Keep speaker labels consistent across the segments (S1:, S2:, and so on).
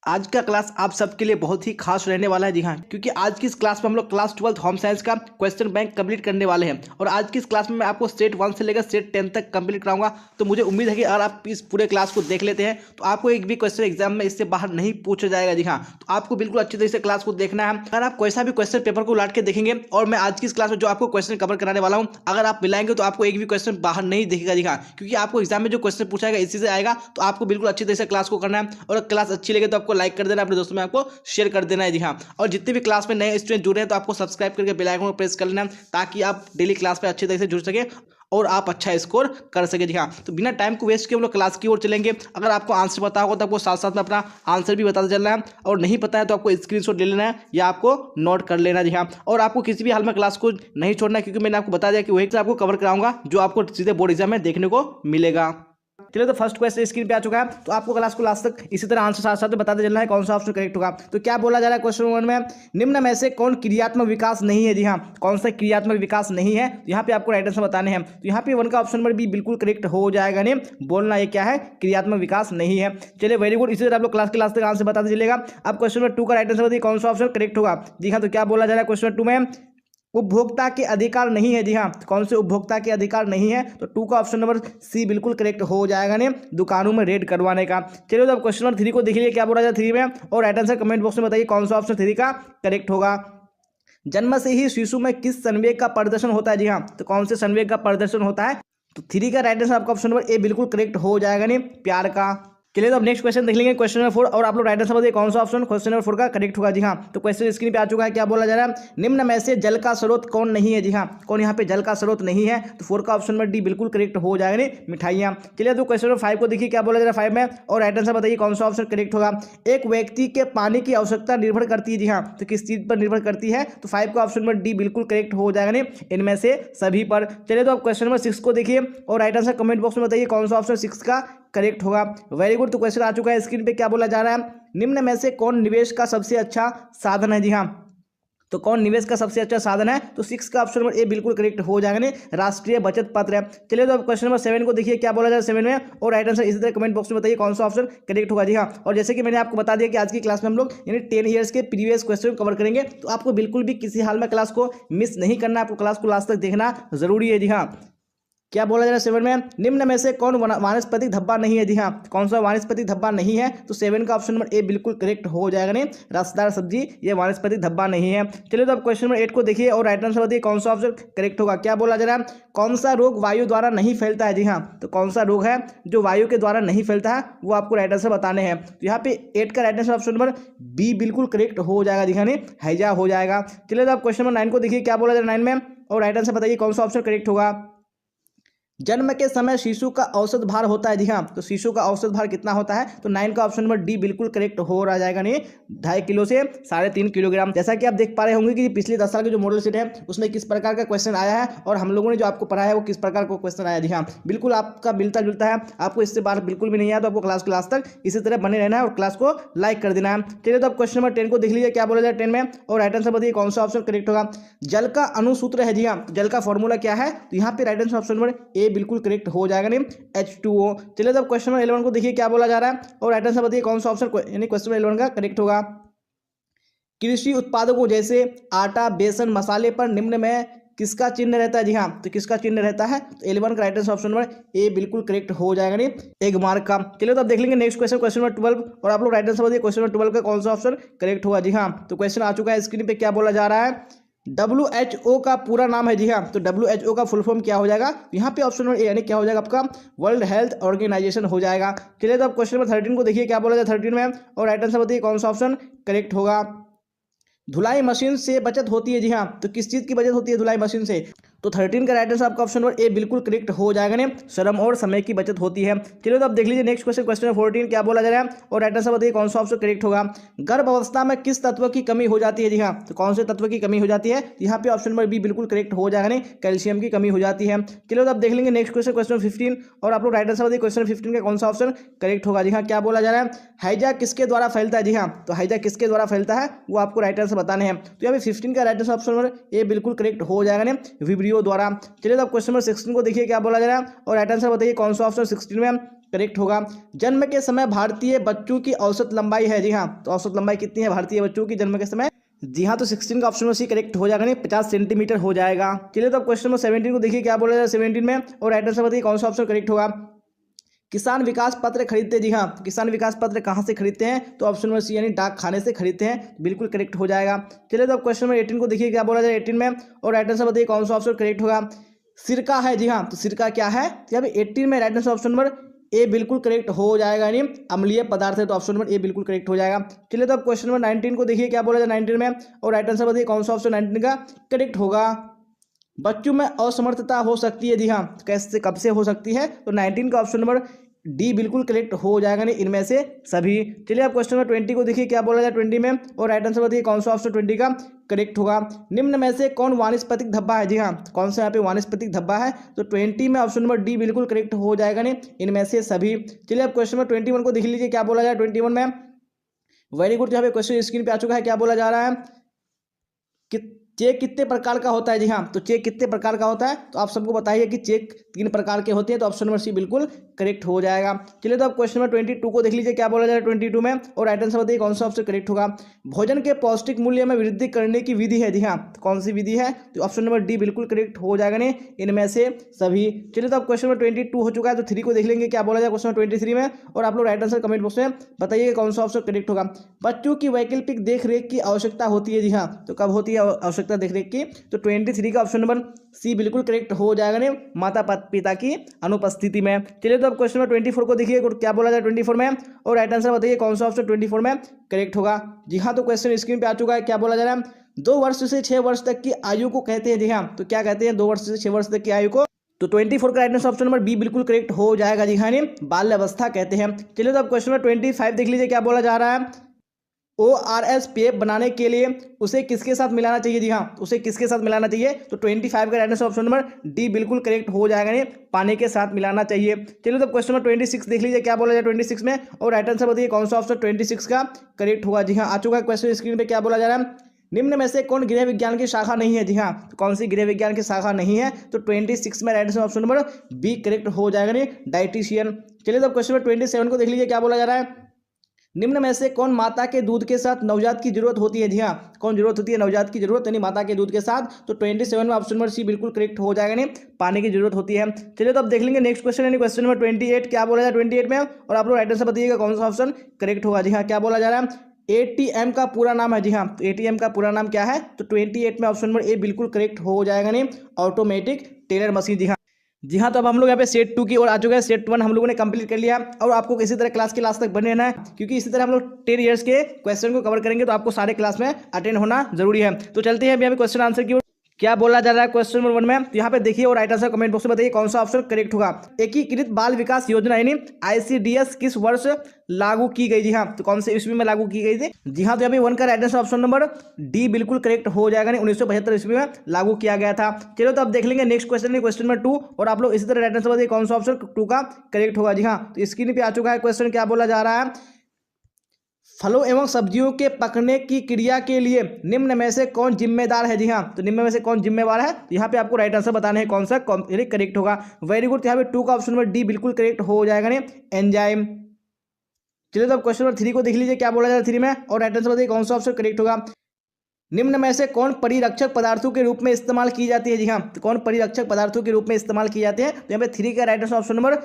S1: आज का क्लास आप सबके लिए बहुत ही खास रहने वाला है। जी हाँ, क्योंकि आज की इस क्लास में हम लोग क्लास 12 होम साइंस का क्वेश्चन बैंक कंप्लीट करने वाले हैं। और आज की इस क्लास में मैं आपको सेट 1 से लेकर सेट 10 तक कंप्लीट कराऊंगा। तो मुझे उम्मीद है कि अगर आप इस पूरे क्लास को देख लेते हैं तो आपको एक भी क्वेश्चन एग्जाम में इससे बाहर नहीं पूछा जाएगा। जी हाँ, तो आपको बिल्कुल अच्छी तरह से क्लास को देखना है। अगर आप कोई सा भी क्वेश्चन पेपर को उलट के देखेंगे और मैं आज की इस क्लास में जो आपको क्वेश्चन कवर कराने वाला हूँ, अगर आप मिलाएंगे तो आपको एक भी क्वेश्चन बाहर नहीं दिखेगा। जी हाँ, क्योंकि आपको एग्जाम में जो क्वेश्चन पूछा जाएगा इसी से आएगा। तो आपको बिल्कुल अच्छी तरह से क्लास को करना है और क्लास अच्छी लगे तो आपको लाइक कर देना, अपने दोस्तों में आपको शेयर कर देना है। जी हाँ, और जितने भी क्लास में नए स्टूडेंट जुड़े हैं तो आपको सब्सक्राइब करके बेल आइकन को प्रेस कर लेना ताकि आप डेली क्लास पे अच्छी तरह से जुड़ सके और आप अच्छा स्कोर कर सके। जी हाँ, तो बिना टाइम को वेस्ट किए हम लोग क्लास की ओर चलेंगे। अगर आपको आंसर पता होगा तो आपको साथ साथ में अपना आंसर भी बताते चलना है, और नहीं पता है तो आपको स्क्रीनशॉट ले लेना है या आपको नोट कर लेना। जी हाँ, और आपको किसी भी हाल में क्लास को नहीं छोड़ना है, क्योंकि मैंने आपको बता दिया कि वही से आपको कवर कराऊंगा जो आपको सीधे बोर्ड एग्जाम में देखने को मिलेगा। चलिए, तो फर्स्ट क्वेश्चन स्क्रीन पे आ चुका है, तो आपको क्लास को लास्ट तक इसी तरह आंसर साथ साथ में बताते चलना है कौन सा ऑप्शन करेक्ट होगा। तो क्या बोला जा रहा है क्वेश्चन 1 में, निम्न में से कौन क्रियात्मक विकास नहीं है। जी हाँ, कौन सा क्रियात्मक विकास नहीं है, यहाँ पे आपको राइट आंसर बताने हैं। तो यहाँ पे 1 का ऑप्शन नंबर बी बिल्कुल करेक्ट हो जाएगा। नहीं बोलना ये क्या है, क्रियात्मक विकास नहीं है। चलिए, वेरी गुड, इसी तरह आप लोग क्लास के लास्ट तक आंसर बताते चलेगा। अब क्वेश्चन नंबर 2 का राइट आंसर बताइए कौन सा ऑप्शन करेक्ट होगा। जी हाँ, तो क्या बोला जा रहा है क्वेश्चन नंबर 2 में, उपभोक्ता के अधिकार नहीं है। जी हाँ, कौन से उपभोक्ता के अधिकार नहीं है, तो 2 का ऑप्शन नंबर सी बिल्कुल करेक्ट हो जाएगा। ने दुकानों में रेड करवाने का। चलिए, तो अब क्वेश्चन नंबर 3 को देखिए क्या बोला जाए 3 में, और राइट आंसर कमेंट बॉक्स में बताइए कौन सा ऑप्शन 3 का करेक्ट होगा। जन्म से ही शिशु में किस संवेग का प्रदर्शन होता है। जी हाँ, तो कौन से संवेग का प्रदर्शन होता है, तो 3 का राइट आंसर आपका ऑप्शन नंबर ए बिल्कुल करेक्ट हो जाएगा। नहीं प्यार का। चलिए, तो अब नेक्स्ट क्वेश्चन देख लेंगे क्वेश्चन नंबर 4, और आप लोग राइट आंसर बताइए कौन सा ऑप्शन क्वेश्चन नंबर 4 का करेक्ट होगा। जी हाँ, तो क्वेश्चन स्क्रीन पे आ चुका है, क्या बोला जा रहा है, निम्न में से जल का स्रोत कौन नहीं है। जी हाँ, कौन यहाँ पे जल का स्रोत नहीं है, तो 4 का ऑप्शन नंबर डी बिल्कुल करेक्ट हो जाएगा। नहीं मिठाइयाँ। चलिए, तो क्वेश्चन नंबर 5 को देखिए क्या बोला जा रहा है 5 में, और राइट आंसर बताइए कौन सा ऑप्शन करेक्ट होगा। एक व्यक्ति के पानी की आवश्यकता निर्भर करती है। जी हाँ, तो किस चीज पर निर्भर करती है, तो 5 का ऑप्शन नंबर डी बिल्कुल करेक्ट हो जाएगा। नहीं इनमें से सभी पर। चलिए, तो अब क्वेश्चन नंबर 6 को देखिए और राइट आंसर कमेंट बॉक्स में बताइए कौन सा ऑप्शन 6 का करेक्ट होगा। वेरी गुड, तो क्वेश्चन आ चुका है स्क्रीन पे, क्या बोला जा रहा है, निम्न में से कौन निवेश का सबसे अच्छा साधन है। जी हाँ, तो कौन निवेश का सबसे अच्छा साधन है, तो 6 का ऑप्शन नंबर ए बिल्कुल करेक्ट हो जाएगा। नहीं राष्ट्रीय बचत पत्र है। चलिए, तो अब क्वेश्चन नंबर 7 को देखिए क्या बोला जाए 7 में, और राइट आंसर इसी तरह कमेंट बॉक्स में बताइए कौन सा ऑप्शन करेक्ट होगा। जी हाँ, और जैसे कि मैंने आपको बता दिया कि आज की क्लास में हम लोग यानी 10 ईयर्स के प्रीवियस क्वेश्चन कवर करेंगे, तो आपको बिल्कुल भी किसी हाल में क्लास को मिस नहीं करना, आपको क्लास को लास्ट तक देखना जरूरी है। जी हाँ, क्या बोला जा रहा है 7 में, निम्न में से कौन वानस्पतिक धब्बा नहीं है। जी हाँ, कौन सा वानस्पतिक धब्बा नहीं है, तो 7 का ऑप्शन नंबर ए बिल्कुल करेक्ट हो जाएगा। नहीं रसदार सब्जी ये वानस्पतिक धब्बा नहीं है। चलिए, तो अब क्वेश्चन नंबर 8 को देखिए और राइट आंसर बताइए कौन सा ऑप्शन करेक्ट होगा। क्या बोला जा रहा है, कौन सा रोग वायु द्वारा नहीं फैलता है। जी हाँ, तो कौन सा रोग है जो वायु के द्वारा नहीं फैलता है, वो आपको राइट आंसर बताने हैं। तो यहाँ पे 8 का right answer option number B बिल्कुल करेक्ट हो जाएगा। जी हाँ, नहीं हैजा हो जाएगा। चलिए, तो अब क्वेश्चन नंबर 9 को देखिए क्या बोला जा रहा है 9 में, और राइट आंसर बताइए कौन सा ऑप्शन करेक्ट होगा। जन्म के समय शिशु का औसत भार होता है। जी हाँ, तो शिशु का औसत भार कितना होता है, तो 9 का ऑप्शन नंबर डी बिल्कुल करेक्ट हो रहा जाएगा। नहीं 2.5 किलो से 3.5 किलोग्राम। जैसा कि आप देख पा रहे होंगे कि पिछले 10 साल के जो मॉडल सेट है उसमें किस प्रकार का क्वेश्चन आया है, और हम लोगों ने जो आपको पढ़ाया है वो किस प्रकार का क्वेश्चन आया। जी हाँ, बिल्कुल आपका मिलता जुलता है, आपको इससे बाहर बिल्कुल भी नहीं आया। तो आपको क्लास तक इसी तरह बने रहना है और क्लास को लाइक कर देना है। चलिए, तो अब क्वेश्चन नंबर 10 को देख लीजिए क्या बोला जाए 10 में, और राइट आंसर बताइए कौन सा ऑप्शन करेक्ट होगा। जल का अणुसूत्र है। जी हाँ, जल का फॉर्मूला क्या है, तो यहाँ पे right answer option number A बिल्कुल करेक्ट हो जाएगा। नहीं H2O। चलिए, तो अब क्वेश्चन नंबर 11 को देखिए क्या बोला जा रहा है, और राइट आंसर बताइए कौन सा ऑप्शन यानी क्वेश्चन नंबर 11 का करेक्ट होगा। कृषि उत्पादकों जैसे आटा, बेसन, मसाले पर निम्न में किसका चिन्ह रहता है। जी हाँ, तो किसका चिन्ह रहता है, तो 11 का right answer option number A बिल्कुल करेक्ट हो जाएगा। नहीं एक मार्क का। चलिए, तो अब देख लेंगे नेक्स्ट क्वेश्चन क्वेश्चन नंबर 12, और आप लोग राइट आंसर बताइए क्वेश्चन नंबर 12 का कौन सा ऑप्शन करेक्ट होगा। जी हाँ, तो क्वेश्चन आ चुका है स्क्रीन पे, क्या बोला जा रहा है, WHO का पूरा नाम है। जी हाँ, तो WHO का फुल फॉर्म क्या हो जाएगा, यहाँ पे ऑप्शन नंबर ए यानी क्या हो जाएगा आपका वर्ल्ड हेल्थ ऑर्गेनाइजेशन हो जाएगा। चलिए, तो अब क्वेश्चन नंबर 13 को देखिए क्या बोला जाए 13 में, और राइट आंसर बताइए कौन सा ऑप्शन करेक्ट होगा। धुलाई मशीन से बचत होती है। जी हाँ, तो किस चीज़ की बचत होती है धुलाई मशीन से, तो 13 का राइट आंसर आपका ऑप्शन नंबर ए बिल्कुल करेक्ट हो जाएगा। ने श्रम और समय की बचत होती है। चलिए, तो अब देख लीजिए नेक्स्ट क्वेश्चन क्वेश्चन नंबर 14 क्या बोला जा रहा है, और राइट आंसर बताइए कौन सा ऑप्शन करेक्ट होगा। गर्भ अवस्था में किस तत्व की कमी हो जाती है। जी हाँ, तो कौन से तत्व की कमी हो जाती है, यहाँ पे ऑप्शन नंबर बी बिल्कुल करेक्ट हो जाएगा। नहीं कैल्शियम की कमी हो जाती है। चलिए, तो अब देख लेंगे नेक्स्ट क्वेश्चन क्वेश्चन 15, और आप लोग राइट आंसर बताइए क्वेश्चन 15 का कौन सा ऑप्शन करेक्ट होगा। जी हाँ, क्या बोला जा रहा है, हैजा किसके द्वारा फैलता है। जी हाँ, तो हैजा किसके द्वारा फैलता है वो आपको राइट आंसर बताने हैं। तो यहाँ पे 15 का right answer option number A बिल्कुल करेक्ट हो जाएगा। ने विब्रियो द्वारा। चलिए, तो अब क्वेश्चन नंबर 16 को देखिए क्या बोला जा रहा है, और राइट आंसर बताइए कौन सा ऑप्शन 16 में करेक्ट होगा। जन्म के समय भारतीय बच्चों की औसत लंबाई है, जी हाँ, तो औसत लंबाई कितनी है भारतीय बच्चों की जन्म के समय? जी हाँ, तो 16 का ऑप्शन में सी करेक्ट हो जाएगा, नहीं 50 सेंटीमीटर हो जाएगा। चलिए तो अब क्वेश्चन नंबर 17 को देखिए क्या बोला जाए 17 में, और राइट आंसर बताइए कौन सा ऑप्शन करेक्ट होगा। किसान विकास पत्र खरीदते, जी हाँ, किसान विकास पत्र कहाँ से खरीदते हैं? तो ऑप्शन नंबर सी यानी डाक खाने से खरीदते हैं, बिल्कुल करेक्ट हो जाएगा। चलिए तो अब क्वेश्चन नंबर 18 को देखिए क्या बोला जाए 18 में, और राइट आंसर बताइए कौन सा ऑप्शन करेक्ट होगा। सिरका है, जी हाँ, तो सिरका क्या है? तो यहाँ पे 18 में right answer option number A बिल्कुल करेक्ट हो जाएगा, यानी अम्लीय पदार्थ है, तो ऑप्शन नंबर ए बिल्कुल करेक्ट हो जाएगा। चलिए तो अब क्वेश्चन नंबर 19 को देखिए क्या बोला जाए 19 में, और राइट आंसर बताइए कौन सा ऑप्शन 19 का करेक्ट होगा। बच्चों में असमर्थता हो सकती है, जी हाँ, कैसे कब से हो सकती है? तो 19 का ऑप्शन नंबर डी बिल्कुल करेक्ट हो जाएगा, नहीं इनमें से सभी। चलिए अब क्वेश्चन नंबर 20 को देखिए क्या बोला जाए 20 में, और राइट आंसर बताइए कौन सा ऑप्शन 20 का करेक्ट होगा। निम्न में से कौन वानस्पतिक धब्बा है, जी हाँ, कौन सा यहाँ पे वानस्पतिक धब्बा है? तो 20 में ऑप्शन नंबर डी बिल्कुल करेक्ट हो जाएगा, नहीं इनमें से सभी। चलिए अब क्वेश्चन नंबर 21 को देख लीजिए क्या बोला जाए 21 में। वेरी गुड, यहाँ पे क्वेश्चन स्क्रीन पे आ चुका है, क्या बोला जा रहा है कि चेक कितने प्रकार का होता है? जी हाँ, तो चेक कितने प्रकार का होता है? तो आप सबको बताइए कि चेक 3 प्रकार के होते हैं, तो ऑप्शन नंबर सी बिल्कुल करेक्ट हो जाएगा। चलिए तो अब क्वेश्चन नंबर 22 को देख लीजिए क्या बोला जाए 22 में, और राइट आंसर बताइए कौन सा ऑप्शन करेक्ट होगा। भोजन के पौष्टिक मूल्य में वृद्धि करने की विधि है, जी हाँ, तो कौन सी विधि है? तो ऑप्शन नंबर डी बिल्कुल करेक्ट हो जाएगा, नहीं इनमें से सभी। चलिए तो अब क्वेश्चन नंबर 22 हो चुका है, तो 3 को देख लेंगे क्या बोला जाए क्वेश्चन नंबर 23 में, और आप लोग राइट आंसर कमेंट बॉक्स में बताइए कौन सा ऑप्शन करेक्ट होगा। बच्चों की वैकल्पिक देखरेख की आवश्यकता होती है, जी हाँ, तो कब होती है आवश्यकता देखरेख की? तो 23 का ऑप्शन नंबर सी बिल्कुल करेक्ट हो जाएगा, नहीं माता पिता की अनुपस्थिति में। चलिए तो अब क्वेश्चन नंबर 24 को देखिए क्या बोला जाए 24 में, और राइट आंसर बताइए कौन सा ऑप्शन 24 में करेक्ट होगा। जी हाँ, तो क्वेश्चन स्क्रीन पे आ चुका है, क्या बोला जा रहा है 2 वर्ष से 6 वर्ष तक की आयु को कहते हैं, जी हाँ, तो क्या कहते हैं 2 वर्ष से 6 वर्ष तक की आयु को? तो 24 का right answer option number B बिल्कुल करेक्ट हो जाएगा, जी हाँ, बाल्य अवस्था कहते हैं। चलिए तो अब क्वेश्चन नंबर 25 देख लीजिए क्या बोला जा रहा है। ORS पेय बनाने के लिए उसे किसके साथ मिलाना चाहिए? जी हाँ, उसे किसके साथ मिलाना चाहिए? तो 25 का right answer option number D बिल्कुल करेक्ट हो जाएगा, नहीं पानी के साथ मिलाना चाहिए। चलिए तो क्वेश्चन नंबर 26 देख लीजिए क्या बोला जाए 26 में, और राइट आंसर बताइए कौन सा ऑप्शन 26 का करेक्ट होगा। जी हाँ, आ चुका है क्वेश्चन स्क्रीन पे, क्या बोला जा रहा है निम्न में से कौन गृह विज्ञान की शाखा नहीं है? जी हाँ, तो कौन सी गृह विज्ञान की शाखा नहीं है? तो 26 में right answer option number B correct हो जाएगा, नहीं डाइटिशियन। चलिए तो क्वेश्चन नंबर 27 को देख लीजिए क्या बोला जा रहा है। निम्न में से कौन माता के दूध के साथ नवजात की जरूरत होती है? जी हाँ, कौन जरूरत होती है नवजात की जरूरत, यानी माता के दूध के साथ? तो 27 में ऑप्शन नंबर सी बिल्कुल करेक्ट हो जाएगा, नहीं पानी की जरूरत होती है। चलिए तो अब देख लेंगे नेक्स्ट क्वेश्चन, यानी क्वेश्चन नंबर 28 क्या बोला जाए 28 में, और आप लोग राइट आंसर बताइएगा कौन सा ऑप्शन करेक्ट होगा। जी हाँ, क्या बोला जा रहा है ATM का पूरा नाम है? जी हाँ, तो ATM का पूरा नाम क्या है? तो 28 में ऑप्शन नंबर ए बिल्कुल करेक्ट हो जाएगा, नहीं ऑटोमेटिक टेलर मशीन। जी हाँ, जी हाँ, तो अब हम लोग यहाँ पे सेट 2 की ओर आ चुके हैं। सेट 1 हम लोगों ने कंप्लीट कर लिया, और आपको इसी तरह क्लास के लास्ट तक बने रहना है, क्योंकि इसी तरह हम लोग 10 ईयर्स के क्वेश्चन को कवर करेंगे, तो आपको सारे क्लास में अटेंड होना जरूरी है। तो चलते हैं अभी यहाँ पे क्वेश्चन आंसर की ओर। क्या बोला जा रहा है क्वेश्चन नंबर 1 में, तो यहाँ पे देखिए और राइट आंसर कमेंट बॉक्स में बताइए कौन सा ऑप्शन करेक्ट होगा। एकीकृत बाल विकास योजना यानी ICDS किस वर्ष लागू की गई? जी हाँ, तो कौन से ईस्वी में लागू की गई थी? जी हाँ, तो यहाँ पे 1 का right answer option number D बिल्कुल करेक्ट हो जाएगा, नहीं 1975 ईस्वी में लागू किया गया था। चलो तो अब देख लेंगे नेक्स्ट क्वेश्चन, क्वेश्चन नंबर 2, और आप लोग इसी तरह राइट आंसर बताइए कौन सा ऑप्शन 2 का करेक्ट होगा। जी हाँ, तो स्क्रीन पे आ चुका है क्वेश्चन, क्या बोला जा रहा है फलों एवं सब्जियों के पकने की क्रिया के लिए निम्न में से कौन जिम्मेदार है? जी हाँ, तो निम्न में से कौन जिम्मेवार है? तो यहाँ पे आपको राइट आंसर बताना है कौन सा करेक्ट होगा। वेरी गुड, यहाँ पे 2 का ऑप्शन नंबर डी बिल्कुल करेक्ट हो जाएगा, नहीं एंजाइम। चलिए तो अब क्वेश्चन नंबर 3 को देख लीजिए क्या बोला जा रहा है 3 में, और राइट आंसर बताइए कौन सा ऑप्शन करेक्ट होगा। निम्न में से कौन परिरक्षक पदार्थों के रूप में इस्तेमाल की जाती है? जी हाँ, तो कौन परिरक्षक पदार्थों के रूप में इस्तेमाल किए जाते हैं? तो यहाँ पे 3 का right answer option number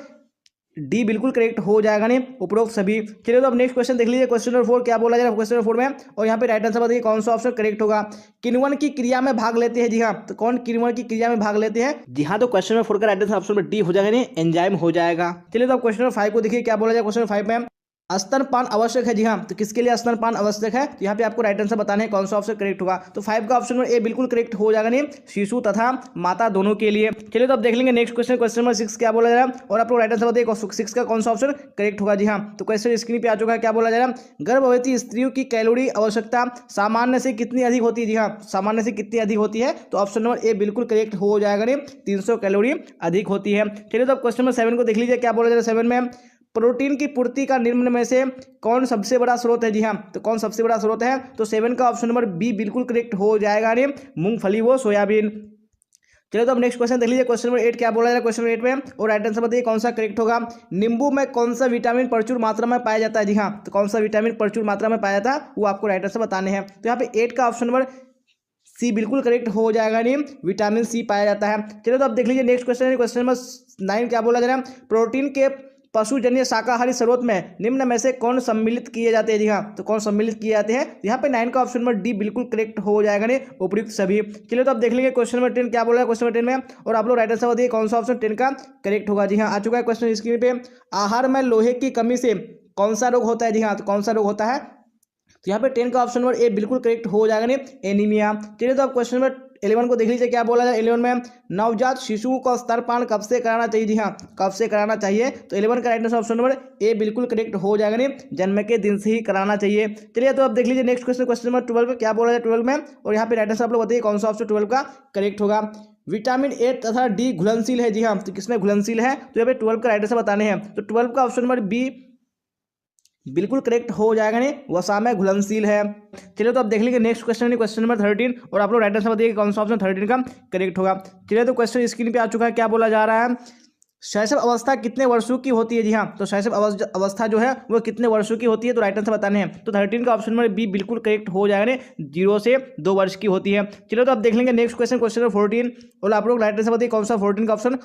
S1: D बिल्कुल करेक्ट हो जाएगा, नहीं उपरोक्त सभी। चलिए तो अब नेक्स्ट क्वेश्चन देख लीजिए क्वेश्चन नंबर 4 क्या बोला जा रहा है क्वेश्चन नंबर 4 में, और यहाँ पे राइट आंसर बताइए कौन सा ऑप्शन करेक्ट होगा। किण्वन की क्रिया में भाग लेते हैं? जी हाँ, तो कौन किण्वन की क्रिया में भाग लेते हैं? जी हाँ, तो क्वेश्चन नंबर 4 का right answer option number D हो जाएगा, नहीं एंजाइम हो जाएगा। चलिए तो अब क्वेश्चन नंबर 5 को देखिए क्या बोला जाए क्वेश्चन नंबर 5 में। स्तनपान आवश्यक है? जी हाँ, तो किसके लिए स्तनपान आवश्यक है? तो यहाँ पे आपको राइट आंसर बताना है कौन सा ऑप्शन करेक्ट होगा। तो 5 का ऑप्शन नंबर ए बिल्कुल करेक्ट हो जाएगा, नहीं शिशु तथा माता दोनों के लिए। चलिए तो अब देख लेंगे नेक्स्ट क्वेश्चन, क्वेश्चन नंबर 6 क्या बोला जा रहा है, और आप लोग राइट आंसर बताइए 6 का कौन सा ऑप्शन करेक्ट होगा। जी हाँ, तो क्वेश्चन स्क्रीन पे आ चुका है, क्या बोला जा रहा है गर्भवती स्त्रियों की कैलोरी आवश्यकता सामान्य से कितनी अधिक होती है? जी हाँ, सामान्य से कितनी अधिक होती है? तो ऑप्शन नंबर ए बिल्कुल करेक्ट हो जाएगा, नहीं 300 कैलोरी अधिक होती है। चलिए तो अब क्वेश्चन नंबर 7 को देख लीजिए क्या बोला जा रहा है 7 में। प्रोटीन की पूर्ति का निम्न में से कौन सबसे बड़ा स्रोत है? जी हाँ, तो कौन सबसे बड़ा स्रोत है? तो 7 का ऑप्शन नंबर बी बिल्कुल करेक्ट हो जाएगा, नहीं मूंगफली व सोयाबीन। चलो तो अब नेक्स्ट क्वेश्चन देख लीजिए। क्वेश्चन नंबर 8 क्या बोला जा रहा है क्वेश्चन नंबर 8 में, और राइट आंसर बताइए कौन सा करेक्ट होगा। नींबू में कौन सा विटामिन प्रचुर मात्रा में पाया जाता है। जी हाँ, तो कौन सा विटामिन प्रचुर मात्रा में पाया जाता है वो आपको राइट आंसर बताने हैं। तो यहाँ पे 8 का ऑप्शन नंबर सी बिल्कुल करेक्ट हो जाएगा। नहीं, विटामिन सी पाया जाता है। चलो तो अब देख लीजिए नेक्स्ट क्वेश्चन है। क्वेश्चन नंबर 9 क्या बोला जा रहा है, प्रोटीन के पशुजन्य शाकाहारी स्रोत में निम्न में से कौन सम्मिलित किए जाते हैं। जी हाँ, तो कौन सम्मिलित किए जाते हैं। यहाँ पे 9 का ऑप्शन नंबर डी बिल्कुल करेक्ट हो जाएगा। नहीं, उपयुक्त सभी। चलिए तो अब देख लेंगे क्वेश्चन नंबर 10 क्या बोला है क्वेश्चन नंबर 10 में, और आप लोग राइट आंसर बताइए कौन सा ऑप्शन 10 का करेक्ट होगा। जी हाँ, आ चुका है क्वेश्चन स्क्रीन पे। आहार में लोहे की कमी से कौन सा रोग होता है। जी हाँ, तो कौन सा रोग होता है। तो यहाँ पे 10 का ऑप्शन नंबर ए बिल्कुल करेक्ट हो जाएगा। नहीं, एनीमिया। चलिए तो अब क्वेश्चन नंबर 11 को देख लीजिए क्या बोला जाए। 11 में नवजात शिशुओं को स्तनपान कब से कराना चाहिए। जी हाँ, कब से कराना चाहिए। तो 11 का right answer option number A बिल्कुल करेक्ट हो जाएगा। नहीं, जन्म के दिन से ही कराना चाहिए। चलिए तो अब देख लीजिए नेक्स्ट क्वेश्चन, क्वेश्चन नंबर 12 क्या बोला जाए 12 में, और यहाँ पे राइट आंसर आप लोग बताइए कौन सा ऑप्शन 12 का करेक्ट होगा। विटामिन ए तथा डी घुलनशील है। जी हाँ, तो किसमें घुलनशील है। तो यहाँ पे 12 का राइट आंसर बताने हैं। तो 12 का ऑप्शन नंबर बी बिल्कुल करेक्ट हो जाएगा। नहीं, वसा में घुलनशील है। चलिए तो अब देख लीजिए नेक्स्ट क्वेश्चन है क्वेश्चन नंबर 13, और आप लोग राइट आंसर बताइए कौन सा ऑप्शन 13 का करेक्ट होगा। चलिए तो क्वेश्चन स्क्रीन पे आ चुका है। क्या बोला जा रहा है, शैशव अवस्था कितने वर्षों की होती है। जी हाँ, तो शैशव अवस्था जो है वो कितने वर्षों की होती है। तो राइट आंसर बताने हैं। तो 13 का ऑप्शन नंबर बी बिल्कुल करेक्ट हो जाएगा। 0 से 2 वर्ष की होती है। चलिए तो अब देख लेंगे नेक्स्ट क्वेश्चन, क्वेश्चन नंबर 14, और आप लोग राइट आंसर बताइए कौन सा 14 का ऑप्शन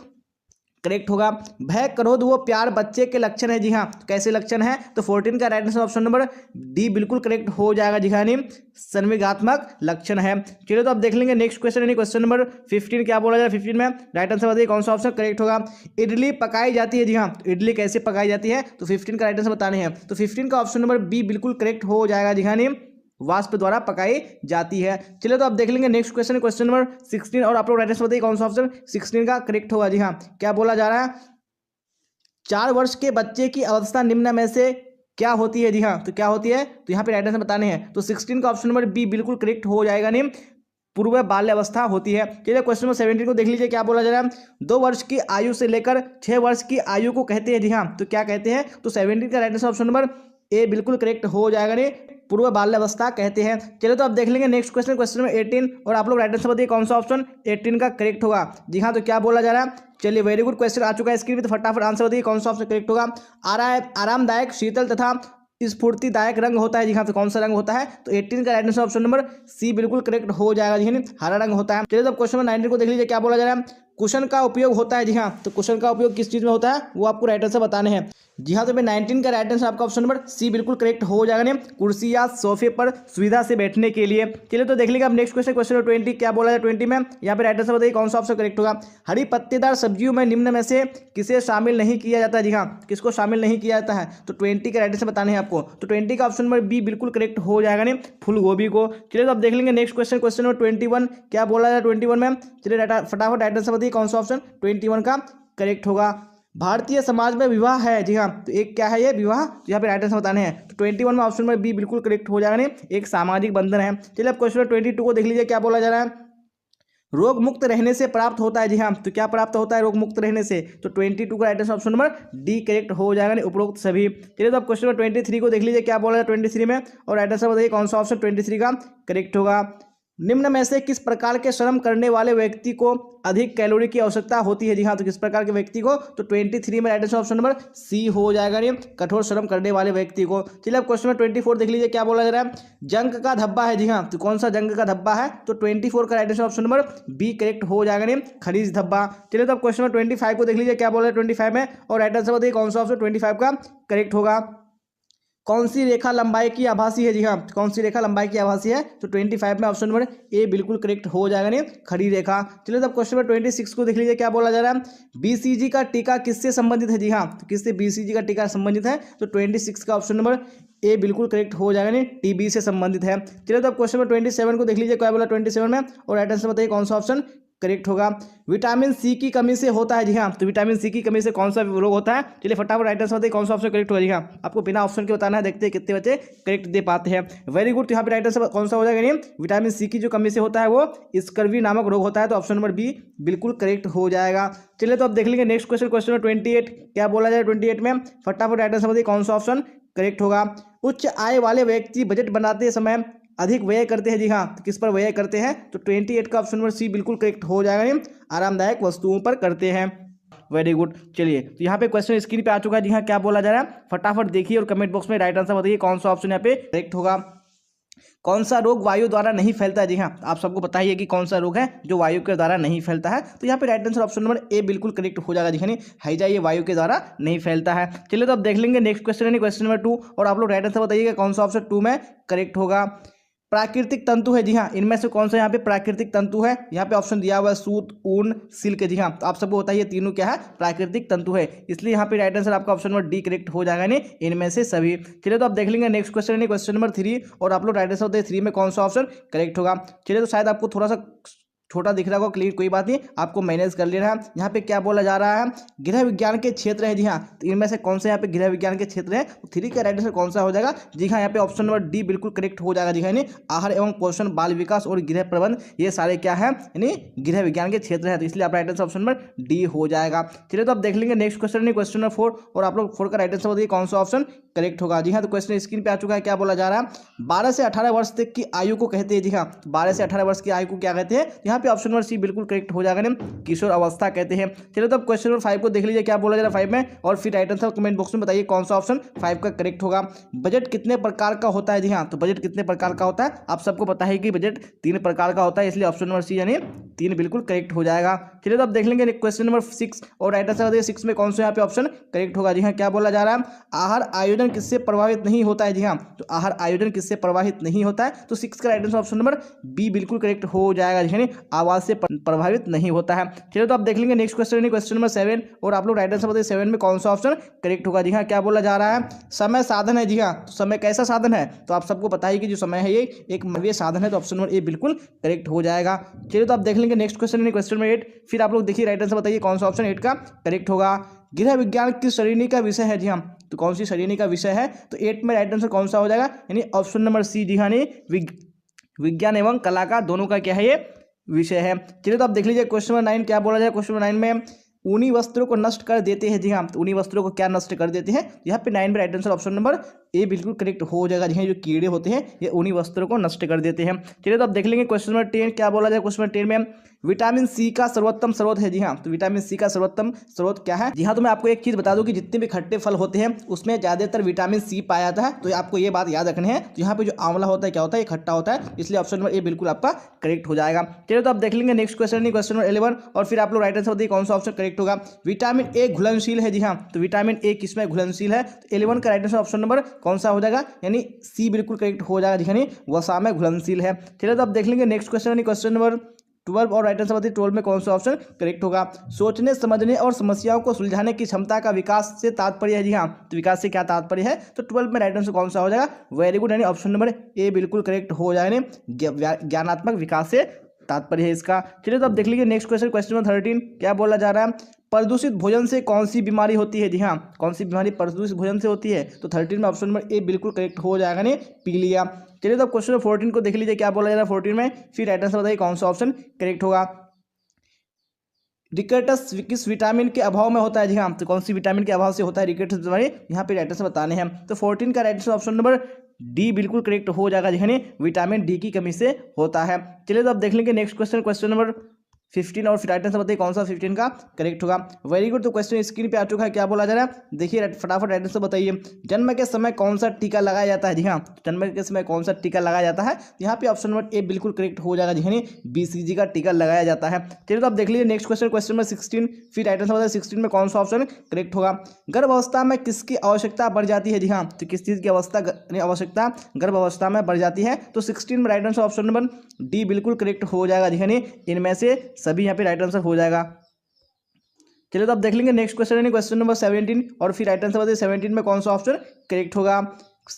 S1: करेक्ट होगा। भय, क्रोध व प्यार बच्चे के लक्षण है। जी हाँ, तो कैसे लक्षण है। तो 14 का right answer option number D बिल्कुल करेक्ट हो जाएगा। जी हाँ, नहीं, संवेगात्मक लक्षण है। चलिए तो अब देख लेंगे नेक्स्ट क्वेश्चन यानी क्वेश्चन नंबर 15 क्या बोला जाए। 15 में राइट आंसर बताइए कौन सा ऑप्शन करेक्ट होगा। इडली पकाई जाती है। जी हाँ, तो इडली कैसे पकाई जाती है। तो 15 का राइट आंसर बताने हैं। तो 15 का ऑप्शन नंबर बी बिल्कुल करेक्ट हो जाएगा। जी हाँ, नहीं, वाष्प द्वारा पकाई जाती है। चलिए तो अब देख लेंगे नेक्स्ट क्वेश्चन, क्वेश्चन नंबर 16, और आप लोग राइट आंसर बताइए कौन सा ऑप्शन 16 का करेक्ट होगा। जी हाँ, क्या बोला जा रहा है, 4 वर्ष के बच्चे की अवस्था निम्न में से क्या होती है। जी हाँ, तो क्या होती है। तो यहाँ पे राइट आंसर बताने हैं। तो 16 का ऑप्शन नंबर बी बिल्कुल करेक्ट हो जाएगा। नहीं, पूर्व बाल्यावस्था होती है। चलिए क्वेश्चन नंबर 17 को देख लीजिए क्या बोला जा रहा है, 2 वर्ष की आयु से लेकर 6 वर्ष की आयु को कहते हैं। जी हाँ, तो क्या कहते हैं। तो 17 का right answer option number A बिल्कुल करेक्ट हो जाएगा। नहीं, पूर्व बाल्यावस्था कहते हैं। चलिए तो अब देख लेंगे नेक्स्ट क्वेश्चन, क्वेश्चन नंबर 18, और आप लोग राइट आंसर बताइए कौन सा ऑप्शन 18 का करेक्ट होगा। जी हाँ, तो क्या बोला जा रहा है। चलिए वेरी गुड क्वेश्चन आ चुका है स्क्रीन पे, तो फटाफट आंसर बताइए कौन सा ऑप्शन करेक्ट होगा। आरामदायक, शीतल तथा स्फूर्तिदायक रंग होता है। जी हाँ, तो कौन सा रंग होता है। तो 18 का right answer option number C बिल्कुल करेक्ट हो जाएगा। जी हाँ, हरा रंग होता है। चलिए तो क्वेश्चन नंबर 19 को देख लीजिए क्या बोला जा रहा है, कुशन का उपयोग होता है। जी हाँ, तो कुशन का उपयोग किस चीज में होता है वो आपको राइट आंसर बताने हैं। जी हाँ, तो 19 का राइट आंसर आपका ऑप्शन नंबर सी बिल्कुल करेक्ट हो जाएगा। कुर्सी या सोफे पर सुविधा से बैठने के लिए। चलिए तो देख लीजिए अब नेक्स्ट क्वेश्चन, क्वेश्चन नंबर 20 क्या बोला है 20 में, यहाँ पे राइट आंसर बताइए कौन सा ऑप्शन करेक्ट होगा। हरी पत्तेदार सब्जियों में निम्न में से किसे शामिल नहीं किया जाता है। जी हाँ, किसको शामिल नहीं किया जाता है। तो 20 का राइट आंसर बताने हैं आपको। तो 20 का ऑप्शन नंबर बी बिल्कुल करेक्ट हो जाएगा। नहीं, फूल गोभी को। चलिए तो अब देख लेंगे नेक्स्ट क्वेश्चन, क्वेश्चन नंबर 21 क्या बोला है 21 में। चलिए फटाफट राइट आंसर बताइए कौन सा ऑप्शन 21 का करेक्ट होगा। भारतीय समाज में विवाह है। जी हाँ, तो एक क्या है ये विवाह। तो यहाँ पे राइट आंसर बताने हैं। तो 21 में ऑप्शन नंबर बी बिल्कुल करेक्ट हो जाएगा। नहीं, एक सामाजिक बंधन है। चलिए अब क्वेश्चन 22 को देख लीजिए क्या बोला जा रहा है, रोग मुक्त रहने से प्राप्त होता है। जी हाँ, तो क्या प्राप्त होता है रोग मुक्त रहने से। तो 22 का right answer option number D correct हो जाएगा। नहीं, उपरोक्त सभी। चलिए तो अब क्वेश्चन नंबर 23 को देख लीजिए क्या बोला है 23 में, और राइट आंसर बताइए कौन सा ऑप्शन 23 का करेक्ट होगा। निम्न में से किस प्रकार के श्रम करने वाले व्यक्ति को अधिक कैलोरी की आवश्यकता होती है। जी हाँ, तो किस प्रकार के व्यक्ति को। तो 23 में right answer option number C हो जाएगा। नहीं, कठोर श्रम करने वाले व्यक्ति को। चलिए अब क्वेश्चन नंबर 24 देख लीजिए क्या बोला जा रहा है, जंग का धब्बा है। जी हाँ, तो कौन सा जंग का धब्बा है। तो 24 का right answer option number B correct हो जाएगा। नहीं, खनिज धब्बा। चलिए तो अब क्वेश्चन नंबर 25 को देख लीजिए क्या बोला है 25 में, और राइट आंसर बताइए कौन सा ऑप्शन 25 का करेक्ट होगा। कौन सी रेखा लंबाई की आभासी है। जी हाँ, कौन सी रेखा लंबाई की आभासी है। तो 25 में ऑप्शन नंबर ए बिल्कुल करेक्ट हो जाएगा। नहीं, खड़ी रेखा। चलिए तब क्वेश्चन नंबर 26 को देख लीजिए क्या बोला जा रहा है, बीसीजी का टीका किससे संबंधित है। जी हाँ, तो किससे बीसीजी का टीका संबंधित है। तो 26 का ऑप्शन नंबर ए बिल्कुल करेक्ट हो जाएगा। नहीं, टीबी से संबंधित है। चलिए तो अब क्वेश्चन नंबर 27 को देख लीजिए क्या बोला 27 में, और राइट आंसर बताइए कौन सा ऑप्शन करेक्ट होगा। विटामिन सी की कमी से होता है। जी हाँ, तो विटामिन सी की कमी से कौन सा रोग होता है। चलिए फटाफट राइट आंसर बताइए कौन सा ऑप्शन करेक्ट होगा। जी हाँ, आपको बिना ऑप्शन के बताना है, देखते हैं कितने बच्चे करेक्ट दे पाते हैं। Very good. तो यहाँ पे राइट आंसर कौन सा हो जाएगा। नहीं, विटामिन सी की जो कमी से होता है वो स्कर्वी नामक रोग होता है। तो ऑप्शन नंबर बी बिल्कुल करेक्ट हो जाएगा। चलिए तो अब देख लेंगे नेक्स्ट क्वेश्चन, क्वेश्चन नंबर 28 क्या बोला जाए 28 में, फटाफट राइट आंसर बताइए कौन सा ऑप्शन करेक्ट होगा। उच्च आय वाले व्यक्ति बजट बनाते समय अधिक व्यय करते हैं। जी हाँ, तो किस पर व्यय करते हैं? तो 28 का ऑप्शन नंबर सी बिल्कुल करेक्ट हो जाएगा। आरामदायक वस्तुओं पर करते हैं। Very good. चलिए, तो यहाँ पे क्वेश्चन स्क्रीन पे आ चुका है। जी हाँ, क्या बोला जा रहा है फटाफट देखिए और कमेंट बॉक्स में राइट आंसर बताइए कौन सा ऑप्शन यहाँ पे करेक्ट होगा। कौन सा रोग वायु द्वारा नहीं फैलता है? जी हाँ, आप सबको पता ही है कि कौन सा रोग है जो वायु के द्वारा नहीं फैलता है। तो यहाँ पे right answer option number A बिल्कुल करेक्ट हो जाएगा। जी हाँ, हैजा ये वायु के द्वारा नहीं फैलता है। चलिए, तो अब देख लेंगे नेक्स्ट क्वेश्चन है क्वेश्चन नंबर 2 और आप लोग राइट आंसर बताइएगा कौन सा ऑप्शन 2 में करेक्ट होगा। प्राकृतिक तंतु है। जी हाँ, इनमें से कौन सा यहाँ पे प्राकृतिक तंतु है? यहाँ पे ऑप्शन दिया हुआ है सूत, ऊन, सिल्क। जी हाँ, तो आप सबको बताइए तीनों क्या है? प्राकृतिक तंतु है। इसलिए यहाँ पे राइट आंसर आपका ऑप्शन नंबर डी करेक्ट हो जाएगा नहीं इनमें से सभी। चलिए, तो आप देख लेंगे नेक्स्ट क्वेश्चन है क्वेश्चन नंबर 3 और आप लोग राइट आंसर बताइए 3 में कौन सा ऑप्शन करेक्ट होगा। चलिए, तो शायद आपको थोड़ा सा छोटा दिख रहा होगा, क्लियर, कोई बात नहीं, आपको मैनेज कर लेना है। यहाँ पे क्या बोला जा रहा है? गृह विज्ञान के क्षेत्र है। जी हाँ, तो इनमें से कौन से यहाँ पे गृह विज्ञान के क्षेत्र है? तो 3 का राइट आंसर कौन सा हो जाएगा? जी हाँ, यहाँ पे ऑप्शन नंबर डी बिल्कुल करेक्ट हो जाएगा। जी हाँ, यानी आहार एवं पोषण, बाल विकास और गृह प्रबंध, ये सारे क्या है? यानी गृह विज्ञान के क्षेत्र है। तो इसलिए आप right answer option number D हो जाएगा। चलिए, तो आप देख लेंगे नेक्स्ट क्वेश्चन क्वेश्चन नंबर 4 और आप लोग 4 का राइट आंसर बताइए कौन सा ऑप्शन करेक्ट होगा। जी हाँ, तो क्वेश्चन स्क्रीन पे आ चुका है। क्या बोला जा रहा है? 12 से 18 वर्ष तक की आयु को कहते हैं। जी हाँ, 12 से 18 वर्ष की आयु को क्या कहते हैं? यहाँ पे ऑप्शन नंबर सी बिल्कुल करेक्ट हो जाएगा। किशोर अवस्था कहते हैं। चलिए, तो अब क्वेश्चन नंबर 5 को देख लीजिए क्या बोला जा रहा है 5 में और फिर राइट आंसर कमेंट बॉक्स में बताइए कौन सा ऑप्शन 5 का करेक्ट होगा। बजट कितने प्रकार का होता है? जी हाँ, तो बजट कितने प्रकार का होता है? आप सबको पता है कि बजट 3 प्रकार का होता है, इसलिए ऑप्शन नंबर सी यानी 3 बिल्कुल करेक्ट हो जाएगा। चलिए, तो अब देख लेंगे क्वेश्चन नंबर 6 और राइट आंसर बताइए 6 में कौन सा यहाँ पे ऑप्शन करेक्ट होगा। जी हाँ, क्या बोला जा रहा है? आहार आयोजन किससे प्रभावित नहीं होता है? जी हाँ, तो आहार आयोजन किससे प्रभावित नहीं होता है? तो 6 का right answer option number B बिल्कुल करेक्ट हो जाएगा। जी हाँ, आवाज से प्रभावित नहीं होता है। चलिए, तो आप देख लेंगे नेक्स्ट क्वेश्चन क्वेश्चन नंबर 7 और आप लोग राइट आंसर बताइए 7 में कौन सा ऑप्शन करेक्ट होगा। जी हाँ, क्या बोला जा रहा है? समय साधन है। जी हाँ, तो समय कैसा साधन है? तो आप सबको पता है कि जो समय है ये एक मानवीय साधन है, तो ऑप्शन नंबर ए बिल्कुल करेक्ट हो जाएगा। चलिए, तो आप देख लेंगे नेक्स्ट क्वेश्चन क्वेश्चन नंबर 8 फिर आप लोग देखिए राइट आंसर बताइए कौन सा ऑप्शन 8 का करेक्ट होगा। गृह विज्ञान किस श्रेणी का विषय है? जी हाँ, तो कौन सी श्रेणी का विषय है? तो 8 में राइट आंसर कौन सा हो जाएगा? यानी ऑप्शन नंबर सी। जी हाँ, विज्ञान एवं कला का दोनों का क्या है ये विषय है। चलिए, तो आप देख लीजिए क्वेश्चन नंबर 9 क्या बोला जाए। क्वेश्चन नंबर 9 में ऊनी वस्त्रों को नष्ट कर देते हैं। जी हाँ, तो ऊनी वस्त्रों को क्या नष्ट कर देते हैं? यहाँ पे 9 में right answer option number A बिल्कुल करेक्ट हो जाएगा। जी हाँ, जो कीड़े होते हैं ये ऊनी वस्त्रों को नष्ट कर देते हैं। चलिए, तो आप देख लेंगे क्वेश्चन नंबर 10 क्या बोला जाए। क्वेश्चन नंबर 10 में विटामिन सी का सर्वोत्तम स्रोत है। जी हाँ, तो विटामिन सी का सर्वोत्तम स्रोत क्या है? जी हाँ, तो मैं आपको एक चीज बता दूं कि जितने भी खट्टे फल होते हैं उसमें ज्यादातर विटामिन सी पाया जाता है, तो आपको ये बात याद रखनी है। तो यहाँ पे जो आंवला होता है क्या होता है? ये खट्टा होता है, इसलिए ऑप्शन नंबर ए बिल्कुल आपका करेक्ट हो जाएगा। चलिए, तो आप देख लेंगे नेक्स्ट क्वेश्चन क्वेश्चन नंबर 11 और फिर आप लोग राइट आंसर बताइए कौन सा ऑप्शन करेक्ट होगा। विटामिन ए घुलनशील है। जी हाँ, तो विटामिन ए किसमें घुलनशील है? तो 11 का राइट आंसर ऑप्शन नंबर कौन सा हो जाएगा? यानी सी बिल्कुल करेक्ट हो जाएगा। यानी वसा में घुलनशील है। चलिए, तो आप देख लेंगे नेक्स्ट क्वेश्चन क्वेश्चन नंबर 12 और राइट आंसर बताइए 12 में कौन सा ऑप्शन करेक्ट होगा। सोचने, समझने और समस्याओं को सुलझाने की क्षमता का विकास से तात्पर्य है। जी हाँ, तो विकास से क्या तात्पर्य है? तो 12 में राइट आंसर कौन सा हो जाएगा? वेरी गुड, यानी ऑप्शन नंबर ए बिल्कुल करेक्ट हो जाएगा। ज्ञानात्मक विकास से तात्पर्य है इसका। चलिए, तो अब देख लीजिए नेक्स्ट क्वेश्चन क्वेश्चन नंबर 13 क्या बोला जा रहा है? प्रदूषित भोजन से कौन सी बीमारी होती है? जी हाँ, कौन सी बीमारी प्रदूषित भोजन से होती है? तो 13 में ऑप्शन नंबर ए बिल्कुल करेक्ट हो जाएगा ने पीलिया। चलिए, तो क्वेश्चन नंबर 14 को देख लीजिए क्या बोला जा रहा है 14 में, फिर राइट आंसर बताइए कौन सा ऑप्शन करेक्ट होगा। रिकेटस किस विटामिन के अभाव में होता है? जी हाँ, तो कौन सी विटामिन के अभाव से होता है रिकेटस बीमारी? यहाँ पे राइट आंसर बताने हैं। तो 14 का right answer option number D बिल्कुल करेक्ट हो जाएगा। यानी विटामिन डी की कमी से होता है। चलिए, तो अब देख लेंगे नेक्स्ट क्वेश्चन क्वेश्चन नंबर 15 और फिर राइट आंसर बताइए कौन सा 15 का करेक्ट होगा। वेरी गुड, तो क्वेश्चन स्क्रीन पे आ चुका है क्या बोला जा रहा है? देखिए फटाफट राइट आंसर बताइए। जन्म के समय कौन सा टीका लगाया जाता है? जी हाँ, जन्म के समय कौन सा टीका लगाया जाता है? यहाँ पे ऑप्शन नंबर ए बिल्कुल करेक्ट हो जाएगा। यानी BCG का टीका लगाया जाता है। चलिए, तो आप देख लीजिए नेक्स्ट क्वेश्चन क्वेश्चन नंबर 16 फिर राइट आंसर बताइए 16 में कौन सा ऑप्शन करेक्ट होगा। गर्भावस्था में किसकी आवश्यकता बढ़ जाती है? जी हाँ, तो किस चीज़ की आवश्यकता गर्भावस्था में बढ़ जाती है? तो 16 में right answer option number D बिल्कुल करेक्ट हो जाएगा। यानी इनमें से सभी यहाँ पे राइट आंसर हो जाएगा। चलिए, तो आप देख लेंगे नेक्स्ट क्वेश्चन है क्वेश्चन नंबर 17 और फिर राइट आंसर बताइए 17 में कौन सा ऑप्शन करेक्ट होगा।